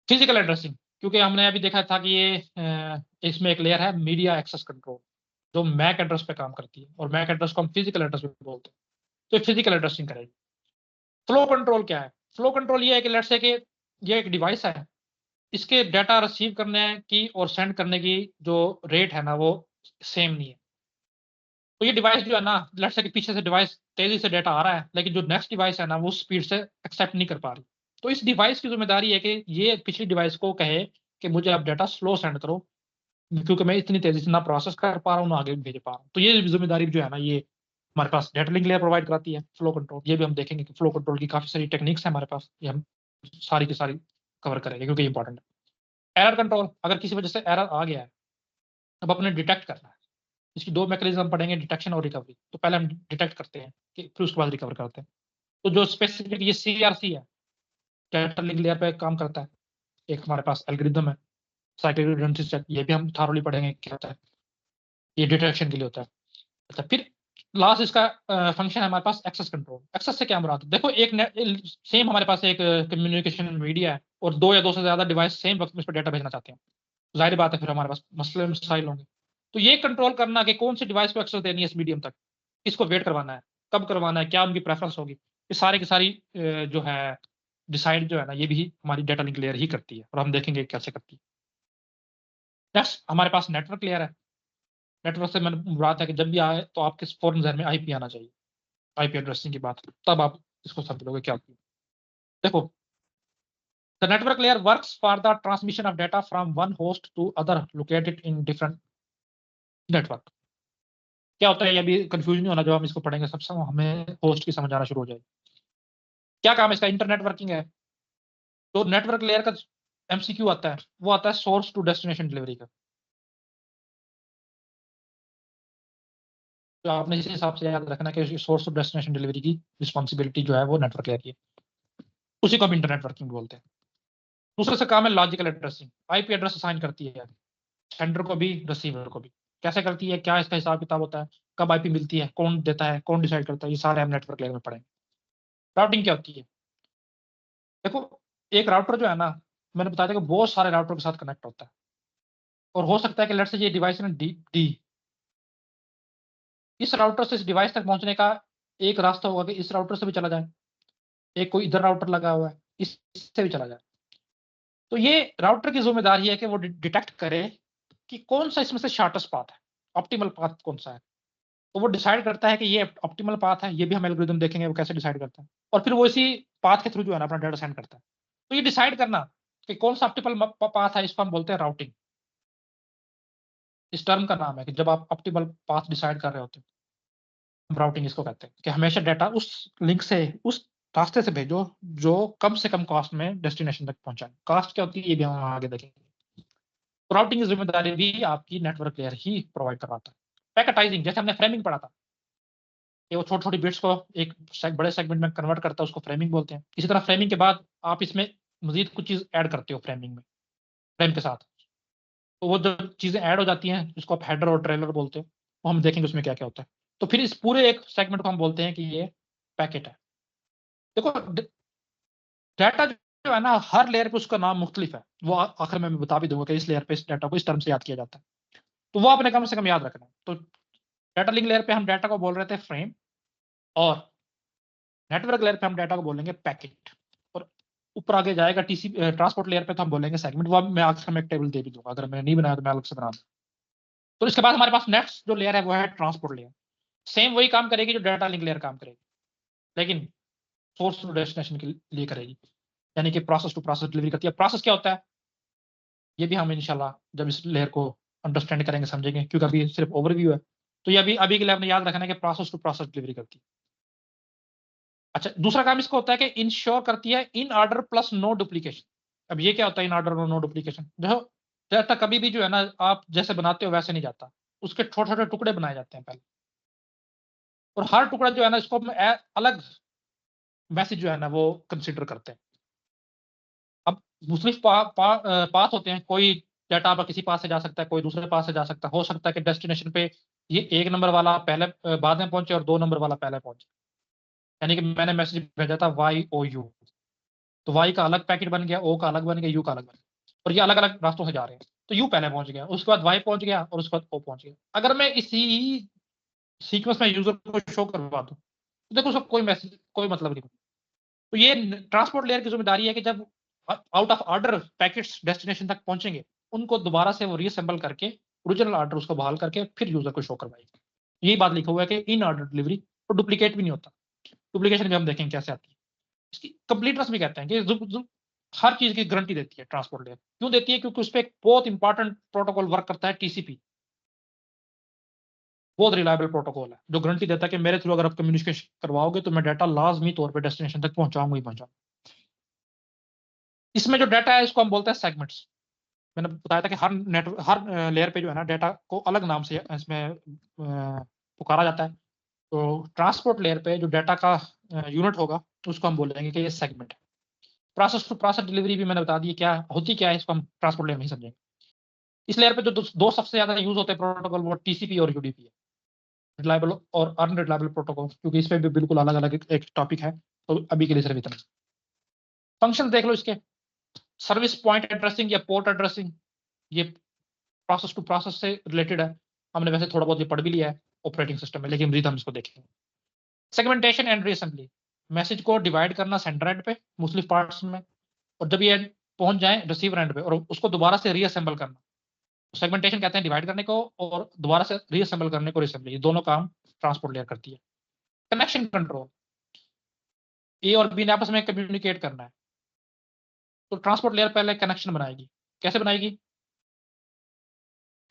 फिजिकल एड्रेसिंग, क्योंकि हमने अभी देखा था कि ये इसमें एक लेयर है मीडिया एक्सेस कंट्रोल जो मैक एड्रेस पे काम करती है, और मैक एड्रेस को हम फिजिकल एड्रेस पे बोलते हैं, तो फिजिकल एड्रेसिंग करेगी। फ्लो कंट्रोल क्या है? फ्लो कंट्रोल ये है कि लेट्स से कि ये एक डिवाइस है, इसके डाटा रिसीव करने की और सेंड करने की जो रेट है ना वो सेम नहीं है। तो ये डिवाइस जो है ना, लेट्स से कि पीछे से डिवाइस तेजी से डाटा आ रहा है लेकिन जो नेक्स्ट डिवाइस है ना वो स्पीड से एक्सेप्ट नहीं कर पा रही। तो इस डिवाइस की जिम्मेदारी है कि ये पिछली डिवाइस को कहे कि मुझे आप डाटा स्लो सेंड करो, क्योंकि मैं इतनी तेजी से ना प्रोसेस कर पा रहा हूँ ना आगे भेज पा रहा हूँ। तो ये जिम्मेदारी जो है ना, ये हमारे पास डाटा लिंक लेयर प्रोवाइड कराती है। फ्लो कंट्रोल, ये भी हम देखेंगे कि फ्लो कंट्रोल की काफी सारी टेक्निक्स है हमारे पास, ये हम सारी की सारी कवर करेंगे क्योंकि इंपॉर्टेंट है। एरर कंट्रोल, अगर किसी वजह से एरर आ गया है अब अपने डिटेक्ट करना है। इसकी दो मैकेनिज्म पढ़ेंगे, डिटेक्शन और रिकवरी। तो पहले हम डिटेक्ट करते हैं कि फिर उसके बाद रिकवर करते हैं। तो जो स्पेसिफिक ये सीआरसी है, डाटा लिंक लेयर पे काम करता है, एक हमारे पास एल्गोरिथम है साइक्लिक रिडंडेंसी चेक, ये भी हम थारोली पढ़ेंगे क्या होता है, ये डिटेक्शन के लिए होता है। अच्छा, फिर लास्ट इसका फंक्शन है हमारे पास एक्सेस कंट्रोल। एक्सेस से क्या मुराद है? देखो, एक सेम हमारे पास एक कम्युनिकेशन मीडिया है और दो या दो से ज्यादा डिवाइस सेम वक्त में इस पर डाटा भेजना चाहते हैं, जाहिर बात है फिर हमारे पास मसले मसाइल होंगे। तो ये कंट्रोल करना कि कौन सी डिवाइस को एक्सेस देनी है इस मीडियम तक, इसको वेट करवाना है, कब करवाना है, क्या उनकी प्रेफरेंस होगी, ये सारी की सारी जो है डिसाइड जो है ना, ये भी हमारी डाटा लिंक लेयर ही करती है और हम देखेंगे कैसे करती है। नेक्स्ट हमारे पास नेटवर्क लेयर है। नेटवर्क से मैंने मुराद है कि जब भी आए तो आपके फौरन जहन में आईपी आना चाहिए, आईपी एड्रेसिंग की बात, तब आप इसको समझोगे क्या होती है। देखो, the network layer works for the transmission of data from one host to other located in different network. क्या होता है, ये अभी कंफ्यूज नहीं होना, जब हम इसको पढ़ेंगे सबसे हमें होस्ट की समझ आना शुरू हो जाएगी। क्या काम है इसका? इंटरनेट वर्किंग है। तो नेटवर्क लेयर का एमसीक्यू आता है, वो आता है सोर्स टू डेस्टिनेशन डिलीवरी का। तो आपने इस हिसाब से याद रखना कि सोर्स टू डेस्टिनेशन डिलीवरी की रिस्पॉन्सिबिलिटी जो है वो नेटवर्क लेयर की है, उसी को हम इंटरनेट वर्किंग बोलते हैं। दूसरा से काम है logical addressing. IP address assign करती है सेंडर को भी रिसीवर को भी। कैसे करती है, क्या इसका हिसाब किताब होता है, कब आईपी मिलती है, कौन देता है, कौन डिसाइड करता है, ये सारे हम नेटवर्क लेयर में पढ़ेंगे। राउटिंग क्या होती है? देखो, एक राउटर जो है ना, मैंने बताया था कि बहुत सारे राउटर के साथ कनेक्ट होता है, और हो सकता है कि लेट्स से ये डिवाइस है ना डी, इस राउटर से इस डिवाइस तक पहुंचने का एक रास्ता होगा कि इस राउटर से भी चला जाए, एक कोई इधर राउटर लगा हुआ है इससे भी चला जाए। तो ये राउटर की जिम्मेदारी है कि वो डिटेक्ट करे कि कौन सा इसमें से शॉर्टेस्ट पाथ है, ऑप्टिमल पाथ कौन सा है। तो वो डिसाइड करता है कि ये ऑप्टिमल पाथ है, ये भी हम एल्गोरिथम देखेंगे वो कैसे डिसाइड करता है, और फिर वो इसी पाथ के थ्रू जो है ना अपना डाटा सेंड करता है। तो ये डिसाइड करना कि कौन सा ऑप्टिमल पाथ है, इसको हम बोलते हैं राउटिंग। इस टर्म का नाम है कि जब आप ऑप्टिमल पाथ डिसाइड कर रहे होते हैं। राउटिंग इसको कहते हैं कि हमेशा डाटा उस लिंक से, उस रास्ते से भेजो जो कम से कम कॉस्ट में डेस्टिनेशन तक पहुंचाए। कॉस्ट क्या होती है ये भी हम आगे देखेंगे। तो राउटिंग की जिम्मेदारी भी आपकी नेटवर्क लेयर ही प्रोवाइड करवाता है। पैकेटाइजिंग, जैसे हमने फ्रेमिंग पढ़ा था कि वो छोटी छोटी बिट्स को एक बड़े सेगमेंट में कन्वर्ट करता है, उसको फ्रेमिंग बोलते हैं। इसी तरह फ्रेमिंग के बाद आप इसमें मजीद कुछ चीज़ ऐड करते हो फ्रेमिंग में, फ्रेम के साथ। तो वो जो चीज़ें ऐड हो जाती हैं जिसको आप हेडर और ट्रेलर बोलते हो, वो हम देखेंगे उसमें क्या क्या होता है। तो फिर इस पूरे एक सेगमेंट को हम बोलते हैं कि ये पैकेट है। देखो डाटा जो है ना, हर लेयर पे उसका नाम मुख्तलिफ है, वो आखिर में मैं बता भी दूंगा कि इस लेयर पे इस डाटा को इस टर्म से याद किया जाता है, तो वो आपने कम से कम याद रखना है। तो डाटा लिंक लेयर पे हम डाटा को बोल रहे थे फ्रेम, और नेटवर्क लेयर पे हम डाटा को बोलेंगे पैकेट, और ऊपर आगे जाएगा टीसीपी ट्रांसपोर्ट लेयर पे तो हम बोलेंगे सेगमेंट। वो मैं आखिर में एक टेबल दे भी दूंगा, अगर मैंने नहीं बनाया तो मैं अलग से बना दूंगा। तो इसके बाद हमारे पास नेक्स्ट जो लेयर है वो है ट्रांसपोर्ट लेयर। सेम वही काम करेगी जो डाटा लिंक लेयर काम करेगी, लेकिन सोर्स टू डेस्टिनेशन के लिए करेगी, यानी कि प्रोसेस टू प्रोसेस डिलीवरी करती है। प्रोसेस क्या होता है ये भी हम इंशाल्लाह जब इस लेयर को अंडरस्टैंड करेंगे समझेंगे, क्योंकि अभी सिर्फ ओवरव्यू है। तो ये अभी के लिए आपने याद रखना है कि प्रोसेस टू प्रोसेस डिलीवरी करती है। अच्छा, दूसरा काम इसका होता है कि इंश्योर करती है in order plus no duplication. अब ये क्या होता है इन ऑर्डर और नो डुप्लीकेशन? देखो डाटा कभी भी जो है ना आप जैसे बनाते हो वैसे नहीं जाता, उसके छोटे छोटे टुकड़े बनाए जाते हैं पहले, और हर टुकड़ा जो है ना इसको हम अलग मैसेज जो है ना वो कंसिडर करते हैं। अब मुख्तलिफ पाथ होते हैं, कोई डाटा आपका किसी पास से जा सकता है, कोई दूसरे पास से जा सकता है। हो सकता है कि डेस्टिनेशन पे ये 1 नंबर वाला पहले बाद में पहुंचे और 2 नंबर वाला पहले पहुंचे, यानी कि मैंने मैसेज भेजा था YOU, तो Y का अलग पैकेट बन गया, O का अलग बन गया, U का अलग बन गया, और ये अलग अलग रास्तों से जा रहे हैं। तो U पहले पहुंच गया, उसके बाद Y पहुंच गया, और उसके बाद O पहुंच गया। अगर मैं इसी सीक्वेंस में यूजर को शो करवा दूं तो देखो उसका कोई मैसेज कोई मतलब नहीं। तो ये ट्रांसपोर्ट लेयर की जिम्मेदारी है कि जब out of order packets destination तक पहुंचेंगे, उनको दोबारा से वो रीअसेंबल करके ओरिजिनल ऑर्डर उसको बहाल करके फिर यूजर को शो करवाएगी। यही बात लिखा हुआ है कि इन ऑर्डर डिलीवरी, और डुप्लीकेट भी नहीं होता। डुप्लीकेशन भी हम देखेंगे कैसे आती है। इसकी कंप्लीटनेस भी कहते हैं कि हर चीज की गारंटी देती है ट्रांसपोर्ट लेयर। क्यों देती है? क्योंकि उस पर एक बहुत इंपॉर्टेंट प्रोटोकॉल वर्क करता है, टीसीपी। बहुत रिलायबल प्रोटोकॉल है जो गारंटी देता है कि मेरे थ्रू अगर आप कम्युनिकेशन करवाओगे तो मैं डाटा लाजमी तौर पर डेस्टिनेशन तक पहुंचाऊंगा ही पहुंचाऊंगा। इसमें जो डाटा है इसको हम बोलते हैं सेगमेंट्स। मैंने बताया था कि हर लेयर पे जो है ना डाटा को अलग नाम से इसमें पुकारा जाता है। तो ट्रांसपोर्ट लेयर पे जो डाटा का यूनिट होगा उसको हम बोलेंगे कि ये सेगमेंट है। प्रोसेस टू प्रोसेस डिलीवरी भी मैंने बता दी क्या होती क्या है, इसको हम ट्रांसपोर्ट लेयर में ही समझेंगे। इस लेयर पे जो दो सबसे ज्यादा यूज होते हैं प्रोटोकॉल वो टीसीपी और यूडीपी है, रिलायबल और अनरिलायबल प्रोटोकॉल, क्योंकि इस पे भी बिल्कुल अलग अलग एक टॉपिक है। तो अभी के लिए सिर्फ इतना। फंक्शन देख लो इसके, सर्विस पॉइंट एड्रेसिंग या पोर्ट एड्रेसिंग, ये प्रोसेस टू प्रोसेस से रिलेटेड है। हमने वैसे थोड़ा बहुत ये पढ़ भी लिया है ऑपरेटिंग सिस्टम में, लेकिन मजीद हम इसको देखेंगे। सेगमेंटेशन एंड रीअसेंबली, मैसेज को डिवाइड करना सेंडर एंड पे मुख्तलिफ पार्ट्स में, और जब ये पहुंच जाए रिसीवर एंड पे और उसको दोबारा से रीअसेंबल करना। सेगमेंटेशन कहते हैं डिवाइड करने को, और दोबारा से रीअसेंबल करने को रीअसेंबली, ये दोनों काम ट्रांसपोर्ट लेयर करती है। कनेक्शन कंट्रोल, ए और बी ने आपस में कम्युनिकेट करना है, तो ट्रांसपोर्ट लेयर पहले कनेक्शन बनाएगी। कैसे बनाएगी?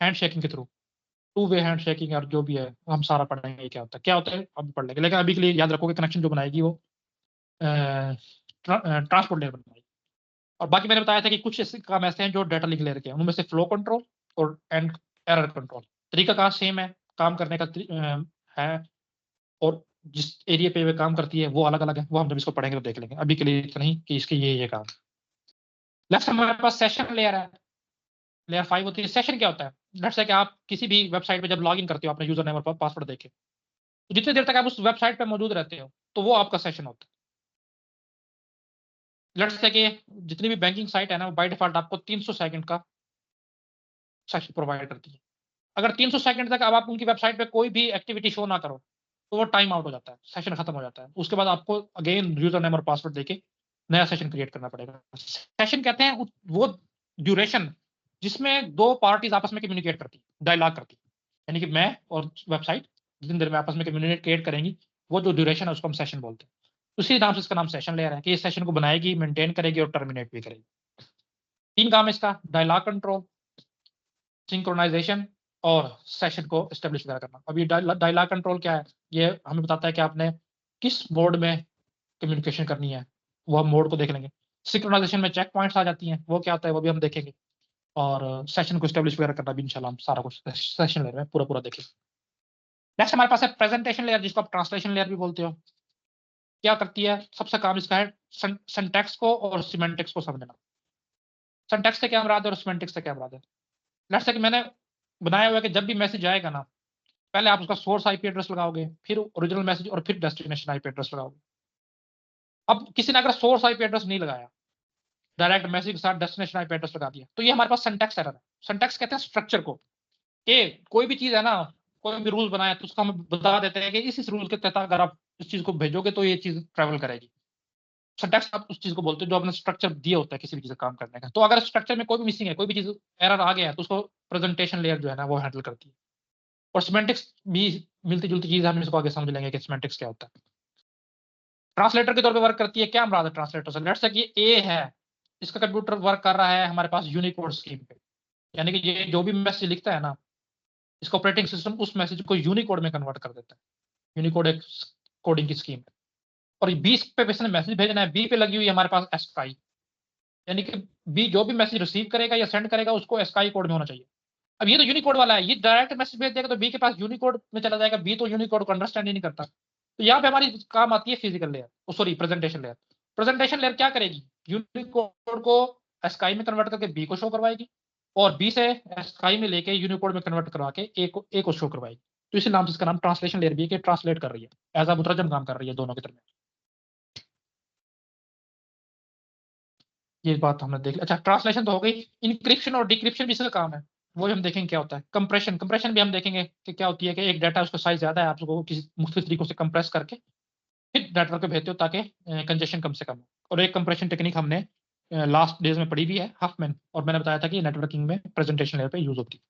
हैंड शेकिंग के through, two way hand shaking, और जो भी है हम सारा पढ़ेंगे क्या होता है अब पढ़ लेंगे, लेकिन अभी के लिए याद रखो कि कनेक्शन जो बनाएगी वो ट्रांसपोर्ट लेयर बनाएगी। और बाकी मैंने बताया था कि कुछ ऐसे काम ऐसे हैं जो डाटा लिंक लेयर के हैं, उनमें से फ्लो कंट्रोल और एंड एरर कंट्रोल। तरीका कहाँ सेम है, काम करने का है, और जिस एरिया पे वे काम करती है वो अलग अलग है, वो हम जब इसको पढ़ेंगे तो देख लेंगे। अभी के लिए इतना ही कि इसके ये काम। नेक्स्ट हमारे पास सेशन लेयर है, लेयर 5 होती है। सेशन क्या होता है? लेट्स से कि आप किसी भी वेबसाइट पे जब लॉगिन करते हो अपने यूजर नेम और पासवर्ड देके, तो जितनी देर तक आप उस वेबसाइट पे मौजूद रहते हो तो वो आपका सेशन होता है। लेट्स से कि जितनी भी बैंकिंग साइट है ना वो बाय डिफॉल्ट आपको 300 सेकंड का सेशन प्रोवाइड करती है। अगर 300 सेकंड तक अब आप उनकी वेबसाइट पे कोई भी एक्टिविटी शो ना करो तो वो टाइम आउट हो जाता है, सेशन खत्म हो जाता है। उसके बाद आपको अगेन यूजर नेम और पासवर्ड देके नया सेशन क्रिएट करना पड़ेगा। सेशन कहते हैं वो ड्यूरेशन जिसमें दो पार्टीज आपस में कम्युनिकेट करती, डायलॉग करती, यानी कि मैं और वेबसाइट जितनी देर में आपस में कम्युनिकेट करेंगी, वो जो ड्यूरेशन है उसको हम सेशन बोलते हैं। उसी नाम से इसका नाम सेशन लेयर है कि इस सेशन को बनाएगी, मेंटेन करेगी और टर्मिनेट भी करेगी। 3 काम है इसका, डायलॉग कंट्रोल, सिंक्रोनाइजेशन और सेशन को एस्टेब्लिश वगैरह करना। अब ये डायलॉग कंट्रोल क्या है, ये हमें बताता है कि आपने किस मोड में कम्युनिकेशन करनी है, वो हम मोड को देख लेंगे। सिंक्रोनाइजेशन में चेक पॉइंट्स आ जाती हैं, वो क्या होता है वो भी हम देखेंगे। और सेशन को एस्टेब्लिश वगैरह करना भी इंशाल्लाह हम सारा कुछ सेशन लेयर में पूरा देखेंगे। नेक्स्ट हमारे पास है प्रेजेंटेशन लेयर, जिसको आप ट्रांसलेशन लेयर भी बोलते हो। क्या करती है, सबसे काम इसका है सिंटैक्स को और सिमेंटिक्स को समझना। सिंटैक्स से क्या मुराद है और सिमेंटिक्स से क्या मुराद है। लेट्स से कि मैंने बनाया हुआ है कि जब भी मैसेज आएगा ना, पहले आप उसका सोर्स आईपी एड्रेस लगाओगे, फिर ओरिजिनल मैसेज और फिर डेस्टिनेशन आईपी एड्रेस लगाओगे। अब किसी ने अगर सोर्स आईपी एड्रेस नहीं लगाया, डायरेक्ट मैसेज के साथ डेस्टिनेशन आईपी एड्रेस लगा दिया, तो ये हमारे पास सिंटैक्स एरर है। सिंटैक्स कहते हैं स्ट्रक्चर को, कि कोई भी चीज है ना, कोई भी रूल बनाया तो उसको हम बता देते हैं कि इस रूल के तहत अगर आप इस चीज को भेजोगे तो ये चीज ट्रैवल करेगी। सिंटैक्स आप उस चीज को बोलते हैं जो आपने स्ट्रक्चर दिया होता है किसी भी चीज का काम करने का। तो अगर स्ट्रक्चर में कोई भी मिसिंग है, कोई भी चीज एरर आ गया है, तो उसको प्रेजेंटेशन लेयर जो है ना वो हैंडल करती है। और सिमेंटिक्स भी मिलती जुलती चीज, हम इसको आगे समझ लेंगे कि सिमेंटिक्स क्या होता है। ट्रांसलेटर के तौर पे वर्क करती है। क्या मुराद है ट्रांसलेटर से, लेट्स से कि ए है, इसका कंप्यूटर वर्क कर रहा है हमारे पास यूनिकोड स्कीम पे, यानी कि ये जो भी मैसेज लिखता है ना, इसका ऑपरेटिंग सिस्टम उस मैसेज को यूनिकोड में कन्वर्ट कर देता है। यूनिकोड एक कोडिंग की स्कीम है। और बी पे इसने मैसेज भेजना है, बी पे लगी हुई है हमारे पास एस्काई, यानी कि बी जो भी मैसेज रिसीव करेगा या सेंड करेगा उसको एस्काई कोड में होना चाहिए। अब ये तो यूनिकोड वाला है, ये डायरेक्ट मैसेज भेज देगा तो बी के पास यूनिकोड में चला जाएगा, बी तो यूनिकोड को अंडरस्टैंड ही नहीं करता। तो यहाँ पे हमारी काम आती है physical layer, sorry presentation layer. Presentation layer क्या करेगी, यूनिकोड को एस्काई में कन्वर्ट करके बी को शो करवाएगी, और बी से एस्काई में लेके यूनिकोड में कन्वर्ट करवा के ए को शो करवाएगी। तो इसी नाम से इसका नाम ट्रांसलेशन लेयर भी है, कि ट्रांसलेट कर रही है, एज अ मुतरजम काम कर रही है दोनों के दरमियान। ये बात हमने देख ली। अच्छा, ट्रांसलेशन तो हो गई। इंक्रिप्शन और डिक्रिप्शन भी इसका काम है, वो हम देखेंगे क्या होता है। कंप्रेशन भी हम देखेंगे कि क्या होती है, कि एक डाटा उसका साइज ज्यादा है, आप उसको किसी मुख्तलिफ तरीकों से कंप्रेस करके फिर नेटवर्क पे भेजते हो ताकि कंजेशन कम से कम हो। और एक कंप्रेशन टेक्निक हमने लास्ट डेज में पढ़ी भी है, हफमैन, और मैंने बताया था कि नेटवर्किंग में प्रेजेंटेशन लेयर पे यूज होती है।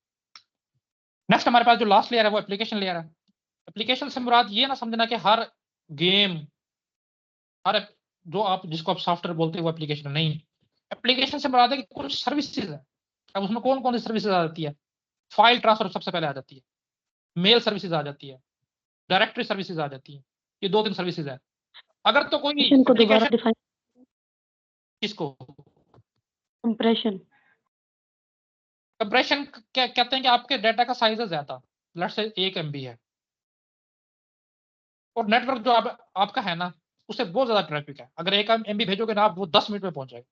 नेक्स्ट हमारे पास जो लास्ट लेयर है वो एप्लीकेशन लेयर है। एप्लीकेशन से मुराद ये ना समझना कि हर गेम, हर जो आप जिसको आप सॉफ्टवेयर बोलते हो वो एप्लीकेशन नहीं। एप्लीकेशन से मुराद है कि कुछ सर्विसेज है। अब उसमें कौन कौन सी सर्विसेज आ जाती है, फाइल ट्रांसफर सबसे पहले आ जाती है, मेल सर्विसेज आ जाती है, डायरेक्टरी सर्विसेज आ जाती है। ये 2-3 सर्विसेज है। अगर तो कोई को दोबारा एप्लीकेशन, डिफाइन, किसको कंप्रेशन। कंप्रेशन क्या कहते हैं, कि आपके डाटा का साइज है ज्यादा, लेट्स से 1 MB है, और नेटवर्क जो आपका है ना उससे बहुत ज्यादा ट्रैफिक है। अगर 1 MB भेजोगे ना आप, वो 10 मिनट में पहुंच जाएगा।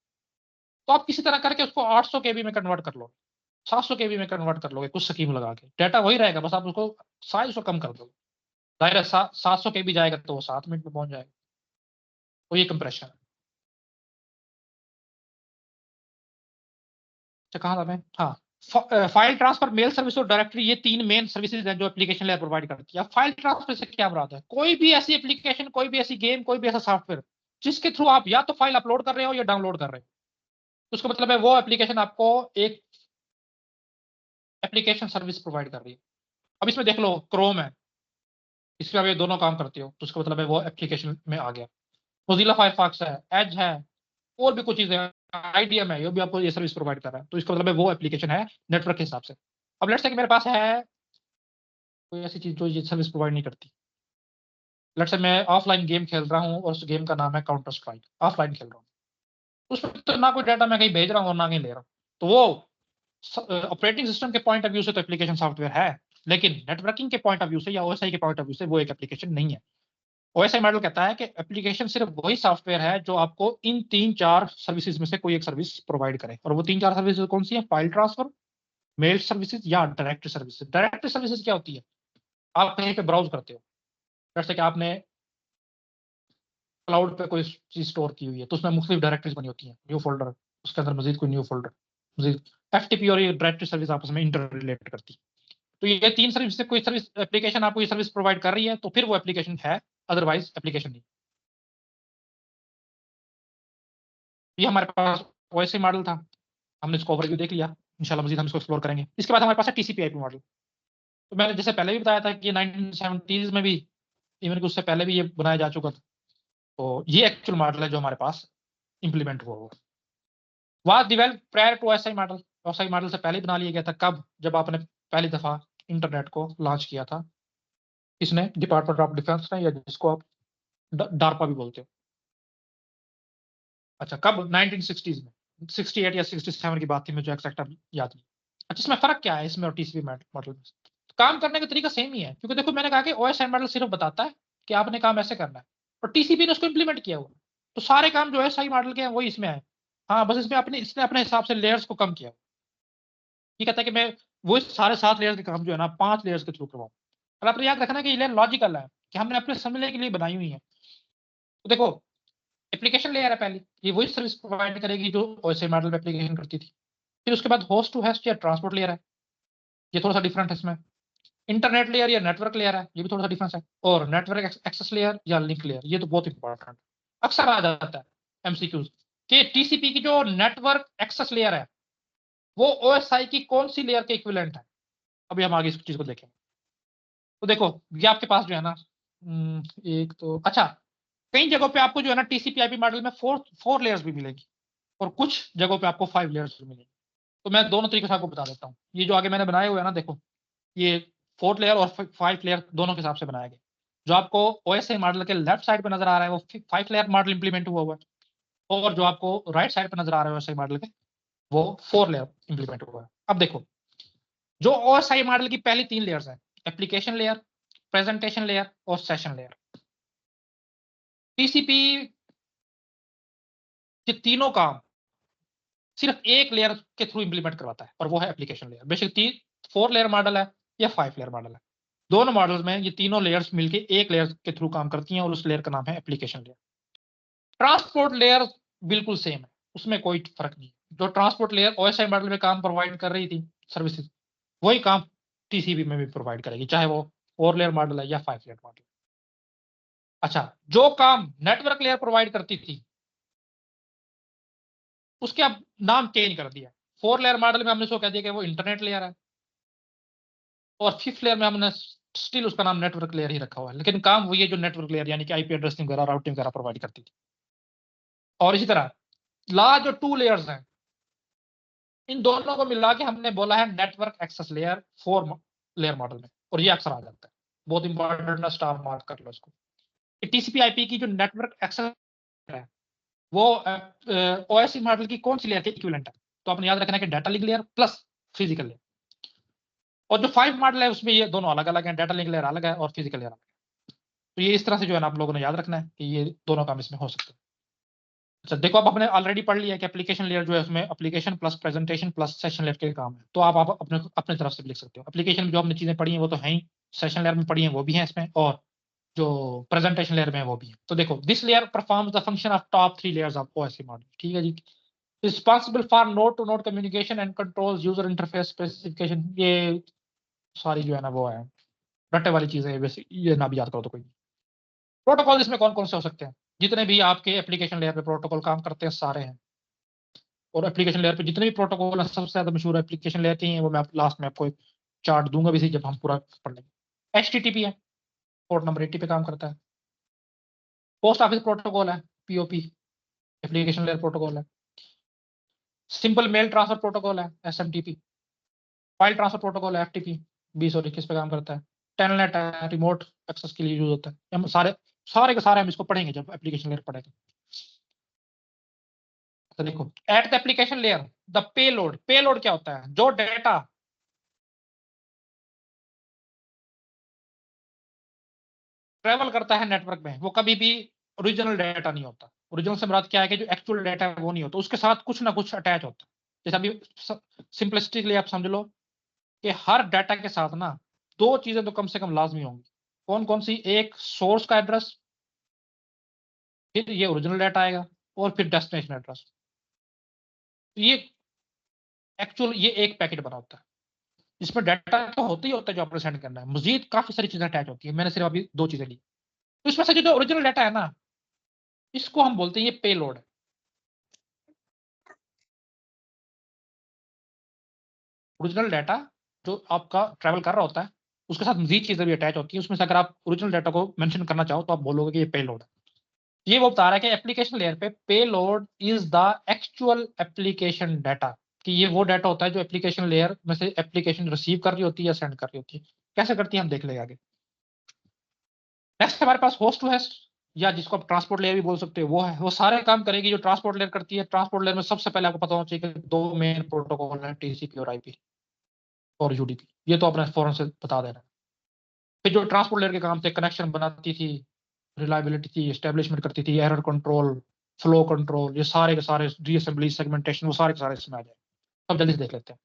तो आप किसी तरह करके उसको 800 KB में कन्वर्ट कर लो, 700 KB में कन्वर्ट कर लोगे, कुछ स्कीम लगा के, डाटा वही रहेगा, बस आप उसको साइज को कम कर दोगे। जाहिर है 700 KB जाएगा तो वो 7 मिनट में पहुंच जाएगा। तो ये कंप्रेशन है। अच्छा, कहाँ था मैं, हाँ, फाइल ट्रांसफर, मेल सर्विस और डायरेक्टरी, ये 3 मेन सर्विसेज हैं जो एप्लीकेशन लेयर प्रोवाइड करती है। फाइल ट्रांसफर से क्या मुराद है, कोई भी ऐसी एप्लीकेशन, कोई भी ऐसी गेम, कोई भी ऐसा सॉफ्टवेयर जिसके थ्रू आप या तो फाइल अपलोड कर रहे हो या डाउनलोड कर रहे हो, उसका मतलब है वो एप्लीकेशन आपको एक एप्लीकेशन सर्विस प्रोवाइड कर रही है। अब इसमें देख लो, क्रोम है, इस पे आप ये दोनों काम करते हो, तो उसका मतलब है वो एप्लीकेशन में आ गया। मोजिला फायरफॉक्स है, एज है, और भी कुछ चीजें हैं, आईडीएम है, ये भी आपको ये सर्विस प्रोवाइड कर रहा है, तो इसका मतलब है वो एप्लीकेशन है नेटवर्क के हिसाब से। अब लेट्स से कि मेरे पास है कोई ऐसी चीज जो ये सर्विस प्रोवाइड नहीं करती। लेट्स से मैं ऑफलाइन गेम खेल रहा हूँ और उस गेम का नाम है काउंटर स्ट्राइक, ऑफलाइन खेल रहा हूँ, उसमें तो ना कोई डाटा मैं कहीं भेज रहा हूँ और ना कहीं ले रहा हूँ, तो वो ऑपरेटिंग सिस्टम के पॉइंट ऑफ व्यू से तो एप्लीकेशन सॉफ्टवेयर है, लेकिन नेटवर्किंग के पॉइंट ऑफ व्यू से या ओएसआई के पॉइंट ऑफ व्यू से वो एक एप्लीकेशन नहीं है। ओएसआई मॉडल कहता है कि एप्लीकेशन सिर्फ वही सॉफ्टवेयर है जो आपको इन 3-4 सर्विसेज में से कोई एक सर्विस प्रोवाइड करे, और वो 3-4 सर्विसेज कौन सी है, फाइल ट्रांसफर, मेल सर्विसेज या डायरेक्टरी सर्विसेज। डायरेक्टरी सर्विसेज क्या होती है, आप कहीं पे ब्राउज करते हो, जैसे कि आपने क्लाउड पे कोई चीज स्टोर की हुई है, तो उसमें मुख्तलिफ डायरेक्टरीज बनी होती हैं, न्यू फोल्डर, उसके अंदर मजीद कोई न्यू फोल्डर, मजीद एफटीपी और ये डायरेक्टरी सर्विस आपस में इंटर रिलेट करती है। तो ये 3 सर्विस से कोई सर्विस एप्लीकेशन आपको ये सर्विस प्रोवाइड कर रही है तो फिर वो एप्लीकेशन है, अदरवाइज एप्लीकेशन नहीं। ये हमारे पास ओएसआई मॉडल था, हमने इसको ओवरव्यू देख लिया, इंशाल्लाह मजीद हम इसको एक्सप्लोर करेंगे। इसके बाद हमारे पास है टीसीपी/आईपी मॉडल। तो मैंने जैसे पहले भी बताया था कि 1970s में भी, इवन कि उससे पहले भी ये बनाया जा चुका था। तो ये एक्चुअल मॉडल है जो हमारे पास इंप्लीमेंट हुआ, was developed prior to OSI model. OSI model से पहले बना लिया गया था, कब, जब आपने पहली दफा इंटरनेट को लॉन्च किया था, इसने डिपार्टमेंट ऑफ डिफेंस ने, या जिसको आप डार्पा भी बोलते हो। अच्छा, कब? 1960s में, 68 या 67 की बात थी, मुझे एग्जैक्ट याद नहीं। अच्छा, इसमें फर्क क्या है इसमें और टीसीपी मॉडल में? काम करने का तरीका सेम ही है, क्योंकि देखो मैंने कहा कि ओएसआई मॉडल सिर्फ बताता है कि आपने काम ऐसे करना है, और टीसीपी ने उसको इंप्लीमेंट किया हुआ, तो सारे काम जो ओएसआई मॉडल के हैं वही इसमें है। हाँ, बस इसमें इसने अपने हिसाब से लेयर्स को कम किया। ये कहता है कि मैं वो सारे 7 लेयर्स के काम जो है ना 5 लेयर्स के थ्रू करवाऊँ। और आपने याद रखना कि ये लेयर लॉजिकल है, कि हमने अपने समझने के लिए बनाई हुई है। तो देखो, एप्लीकेशन लेयर है पहली, ये वही सर्विस प्रोवाइड करेगी जो ओएसआई मॉडल में एप्लीकेशन करती थी। फिर उसके बाद होस्ट टू होस्ट या ट्रांसपोर्ट लेयर है, ये थोड़ा सा डिफरेंट है इसमें। इंटरनेट लेयर या नेटवर्क लेयर है, ये भी थोड़ा सा डिफरेंस है। और नेटवर्क एक्सेस लेयर या लिंक लेयर, ये तो बहुत इंपॉर्टेंट है, अक्सर आ जाता है एमसीक्यूज कि टीसीपी की जो नेटवर्क एक्सेस लेयर है वो ओएसआई की कौन सी लेयर के इक्विवेलेंट है। अभी हम आगे इस चीज को देखेंगे। तो देखो, ये आपके पास जो है ना, एक तो अच्छा, कई जगहों पे आपको जो है ना टीसीपी आईपी मॉडल में 4 लेयर्स भी मिलेगी, और कुछ जगहों पे आपको 5 लेयर्स भी मिलेगी। तो मैं दोनों तरीके से आपको बता देता हूँ। ये जो आगे मैंने बनाए हुए है ना, देखो ये 4 लेयर और 5 लेयर दोनों के हिसाब से बनाया गया। जो आपको ओएसआई मॉडल के लेफ्ट साइड पे नजर आ रहा है वो 5 लेयर मॉडल इंप्लीमेंट हुआ है, और जो आपको राइट साइड पे नजर आ रहा है ओएसआई मॉडल के वो 4 लेयर इंप्लीमेंट हुआ है। अब देखो, जो ओएसआई मॉडल की पहली 3 लेयर्स है, एप्लीकेशन लेयर, प्रेजेंटेशन लेयर और सेशन लेयर, टीसीपी ये तीनों काम सिर्फ एक लेयर के थ्रू इंप्लीमेंट करवाता है, और वो है एप्लीकेशन लेयर। बेशक 4 लेयर मॉडल है या 5 लेयर मॉडल है, दोनों मॉडल्स में ये तीनों लेयर्स मिलके एक लेयर के थ्रू काम करती हैं, और उस लेयर का नाम है एप्लीकेशन लेयर। ट्रांसपोर्ट लेयर बिल्कुल सेम है, उसमें कोई फर्क नहीं। जो ट्रांसपोर्ट लेयर ओएसआई मॉडल में काम प्रोवाइड कर रही थी सर्विसेज, वही काम टीसीपी में भी प्रोवाइड करेगी, चाहे वो 4 लेयर मॉडल है या 5 लेयर मॉडल। अच्छा, जो काम नेटवर्क लेयर प्रोवाइड करती थी उसके अब नाम चेंज कर दिया। 4 लेयर मॉडल में हमने उसको कह दिया कि वो इंटरनेट लेयर है, और 5th लेयर में हमने स्टिल उसका नाम नेटवर्क लेयर ही रखा हुआ है, लेकिन काम वही है जो नेटवर्क लेयर यानी कि आईपी एड्रेसिंग वगैरह, राउटिंग वगैरह प्रोवाइड करती थी। और इसी तरह लार्ज जो 2 लेयर्स हैं, इन दोनों को मिला के हमने बोला है network access layer 4 layer model में, और ये अक्सर आ जाता है, बहुत इंपॉर्टेंट ना, स्टार मार्क कर लो इसको। टीसीपी आईपी की जो नेटवर्क एक्सेस है वो ओएसआई मॉडल की कौन सी लेयर के इक्विवेलेंट है? तो आपने याद रखना है कि data link layer plus physical layer. और जो 5 मॉडल है उसमें ये दोनों अलग अलग हैं, डाटा लिंक लेयर अलग है और फिजिकल लेयर अलग है। तो ये इस तरह से जो है ना आप लोगों ने याद रखना है कि ये दोनों काम इसमें हो सकते हैं। अच्छा देखो, अब आपने ऑलरेडी पढ़ लिया कि एप्लीकेशन लेयर जो है उसमें application plus presentation plus session layer के काम है, तो आप अपने अपने तरफ से लिख सकते हो। एप्लीकेशन में जो आपने चीजें पढ़ी हैं वो तो है ही, सेशन लेयर में पढ़ी हैं वो भी हैं इसमें, और जो प्रेजेंटेशन लेयर में है वो भी है। तो देखो, this layer performs the function of top 3 layers of OSI model. ठीक है जी, responsible for node to node communication and controls user interface specification. ये सारी जो है ना वो है रट्टे वाली चीजें हैं, वैसे ये ना भी याद करो तो कोई। प्रोटोकॉल इसमें कौन कौन से हो सकते हैं? जितने भी आपके एप्लीकेशन लेयर पे प्रोटोकॉल काम करते हैं सारे हैं, और एप्लीकेशन लेयर पे जितने भी प्रोटोकॉल है सबसे ज्यादा मशहूर एप्लीकेशन लेयर के ही हैं, वो मैं लास्ट में आपको एक चार्ट दूंगा भी जब हम पूरा पढ़ लेंगे। HTTP है, पोर्ट नंबर 80 पे काम करता है। पोस्ट ऑफिस प्रोटोकॉल है, POP एप्लीकेशन लेयर प्रोटोकॉल है। सिंपल मेल ट्रांसफर प्रोटोकॉल है, SMTP। फाइल ट्रांसफर प्रोटोकॉल है, FTP 20 और 21 पे काम करता है। टेलनेट है, रिमोट एक्सेस के लिए यूज होता है। हम सारे सारे के सारे हम इसको पढ़ेंगे जब एप्लीकेशन लेयर पढ़ेंगे। तो देखो, at the application layer the payload, payload क्या होता है? जो डेटा ट्रेवल करता है नेटवर्क में वो कभी भी ओरिजिनल डाटा नहीं होता। ओरिजिनल से मुराद क्या है कि जो एक्चुअल डाटा है वो नहीं होता, उसके साथ कुछ ना कुछ अटैच होता है। जैसे अभी सिंपलिस्टिकली आप समझ लो कि हर डाटा के साथ ना 2 चीजें तो कम से कम लाजमी होंगी। कौन कौन सी? एक सोर्स का एड्रेस, फिर ये ओरिजिनल डाटा आएगा, और फिर डेस्टिनेशन एड्रेस। ये एक्चुअल ये एक पैकेट बना होता है, इसमें डाटा तो होता ही होता है जो आपने सेंड करना है, मजीद काफी सारी चीजें अटैच होती है। मैंने सिर्फ अभी 2 चीजें ली। तो इसमें से जो ओरिजिनल डाटा है ना, इसको हम बोलते हैं ये पेलोड है। ओरिजिनल डाटा जो आपका ट्रैवल कर रहा होता है उसके साथ मजीद चीजें भी अटैच होती है, उसमें से अगर आप ओरिजिनल डाटा को मेंशन करना चाहो तो आप बोलोगे कि ये पेलोड है। ये वो बता रहा है कि एप्लीकेशन लेयर पे payload is the actual application data कि ये वो डाटा होता है जो एप्लीकेशन लेयर में से एप्लीकेशन रिसीव कर रही होती है या सेंड कर रही होती है। कैसे करती है हम देख लेंगे आगे। नेक्स्ट हमारे पास होस्ट टू होस्ट, या जिसको आप ट्रांसपोर्ट लेयर भी बोल सकते हो, वो है, वो सारे काम करेगी जो ट्रांसपोर्ट लेयर करती है। ट्रांसपोर्ट लेयर में सबसे पहले आपको पता होना चाहिए कि दो मेन प्रोटोकॉल हैं, टीसीपी और आईपी और यूडीपी। ये तो अपने फौरन से बता देना। फिर जो ट्रांसपोर्ट लेयर के काम थे, कनेक्शन बनाती थी, रिलायबिलिटी थी, एस्टेब्लिशमेंट करती थी, एरर कंट्रोल, फ्लो कंट्रोल, ये सारे के सारे, रीअसेंबली, सेगमेंटेशन, वो सारे के सारे इसमें आ जाए। अब जल्दी से देख लेते हैं।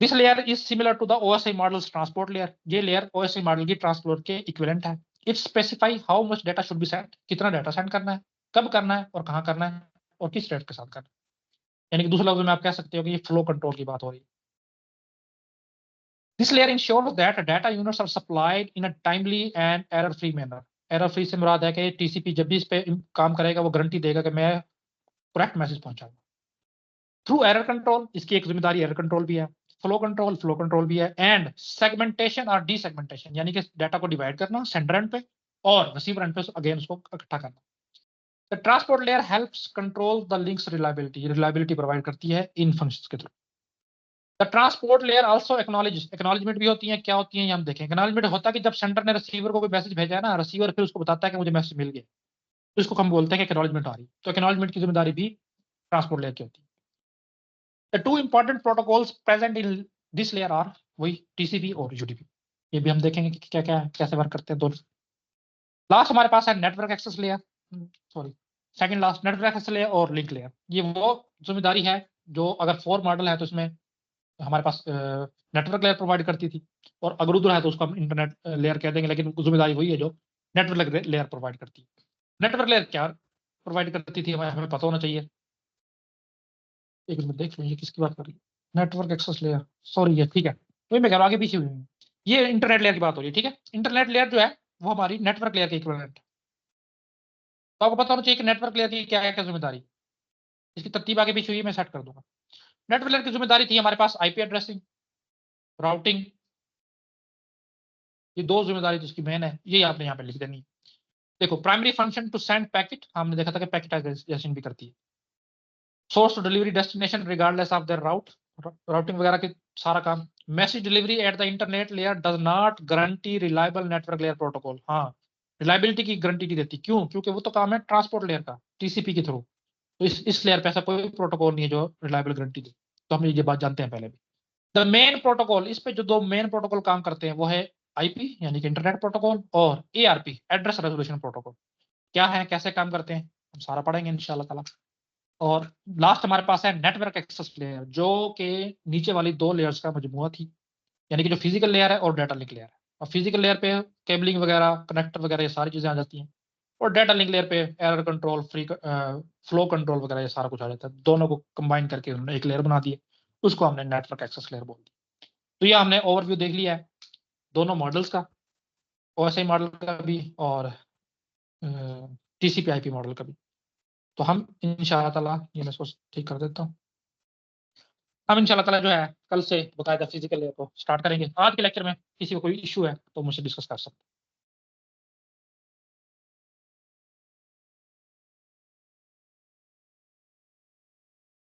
This layer is similar to the OSI model's transport layer. ये लेयर ओएसआई मॉडल की ट्रांसपोर्ट के इक्विवेलेंट है। It specify how much data should be sent, कितना डाटा सेंड करना है, कब करना है और कहाँ करना है और किस रेट के साथ करना है। यानी कि दूसरे लफ्ज़ों में आप कह सकते हो कि ये फ्लो कंट्रोल की बात हो रही है। This layer ensures that data units are supplied in a timely and error free manner. Error free से मुराद है कि टीसीपी जब भी इस पे काम करेगा वो गारंटी देगा कि मैं करेक्ट मैसेज पहुंचाऊंगा। थ्रू एरर कंट्रोल, इसकी एक जिम्मेदारी एरर कंट्रोल भी है, फ्लो कंट्रोल भी है, एंड सेगमेंटेशन और डीसेगमेंटेशन, यानी कि डाटा को डिवाइड करना सेंडर एंड पे और रिसीवर एंड पे अगेन उसको इकट्ठा करना। The transport layer helps control the links reliability provide करती है इन फंक्शंस के through. The transport layer also acknowledgement भी होती है। क्या होती है ये हम देखें। एक्नॉलेजमेंट होता है कि जब सेंडर ने रिसीवर को कोई मैसेज भेजा है ना, रिसीवर फिर उसको बताता है कि मुझे मैसेज मिल गया, तो इसको हम बोलते हैं कि एक्नॉलेजमेंट आ रही है। तो एक्नॉलेजमेंट की जिम्मेदारी भी ट्रांसपोर्ट लेयर की होती है। The two important protocols present in this layer are वही TCP और UDP। ये भी हम देखेंगे कि क्या क्या कैसे वर्क करते हैं दोनों। लास्ट हमारे पास है network access layer, sorry second last, network access layer और लिंक लेयर। ये वो जिम्मेदारी है जो अगर 4 मॉडल है तो इसमें हमारे पास नेटवर्क लेयर प्रोवाइड करती थी, और अगर उधर है तो उसको हम इंटरनेट लेयर कह देंगे, लेकिन जिम्मेदारी वही है जो नेटवर्क लेयर प्रोवाइड करती है। नेटवर्क लेयर क्या प्रोवाइड करती थी हमें पता होना चाहिए। एक मिनट देख लीजिए किसकी बात कर रही है। नेटवर्क एक्सेस लेयर, सॉरी ये ठीक है, वही मैं कह रहा हूँ आगे पीछे हुई है। ये इंटरनेट लेयर की बात हो रही है, ठीक है। इंटरनेट लेयर जो है वो हमारी नेटवर्क लेयर के इक्विवेलेंट है। तो आपको पता होना चाहिए कि नेटवर्क लेयर की क्या है, क्या जिम्मेदारी। इसकी तरतीब आगे पीछे हुई है, मैं सेट कर दूंगा। नेटवर्क लेयर की जिम्मेदारी थी हमारे पास आईपी एड्रेसिंग, राउटिंग, ये दो जिम्मेदारी जिसकी मेन है, ये आपने यहाँ पे लिख देनी है। देखो, primary function to send packet, हमने देखा था कि पैकेट एग्रेगेशन भी करती है। Source to delivery destination regardless of their route, routing वगैरह के सारा काम। Message delivery at the internet layer does not guarantee reliable network layer protocol. हाँ, रिलायबिलिटी की गारंटी नहीं देती। क्यों? क्योंकि वो तो काम है ट्रांसपोर्ट लेयर का, टीसीपी के थ्रू। तो इस लेयर पे ऐसा कोई प्रोटोकॉल नहीं है जो रिलायबल गारंटी दे। तो हम ये बात जानते हैं पहले भी। द मेन प्रोटोकॉल, इस पे जो दो मेन प्रोटोकॉल काम करते हैं वो है आईपी यानी कि इंटरनेट प्रोटोकॉल, और एआरपी एड्रेस रेजोल्यूशन प्रोटोकॉल। क्या है, कैसे काम करते हैं, हम सारा पढ़ेंगे इंशाल्लाह ताला। और लास्ट हमारे पास है नेटवर्क एक्सेस लेयर, जो कि नीचे वाली 2 लेयर्स का मजमूआ थी, यानी कि जो फिजिकल लेयर है और डाटा लिंक लेयर है। और फिजिकल लेयर पे केबलिंग वगैरह, कनेक्टर वगैरह, ये सारी चीजें आ जाती हैं, और डाटा लिंक लेयर पे एरर कंट्रोल, फ्लो कंट्रोल वगैरह ये सारा कुछ आ जाता है। दोनों को कंबाइन करके उन्होंने एक लेयर बना दी है, उसको हमने नेटवर्क एक्सेस लेयर बोल दी। तो ये हमने ओवरव्यू देख लिया है दोनों मॉडल्स का, ओएसआई मॉडल का भी और टीसीपी आईपी मॉडल का भी। तो हम इंशाअल्लाह ताला, ये मैं इसको ठीक कर देता हूँ, हम इंशाल्लाह ताला जो है कल से बकायदा फिजिकल लेयर को स्टार्ट करेंगे। आज के लेक्चर में किसी को कोई इशू है तो मुझसे डिस्कस कर सकते हैं।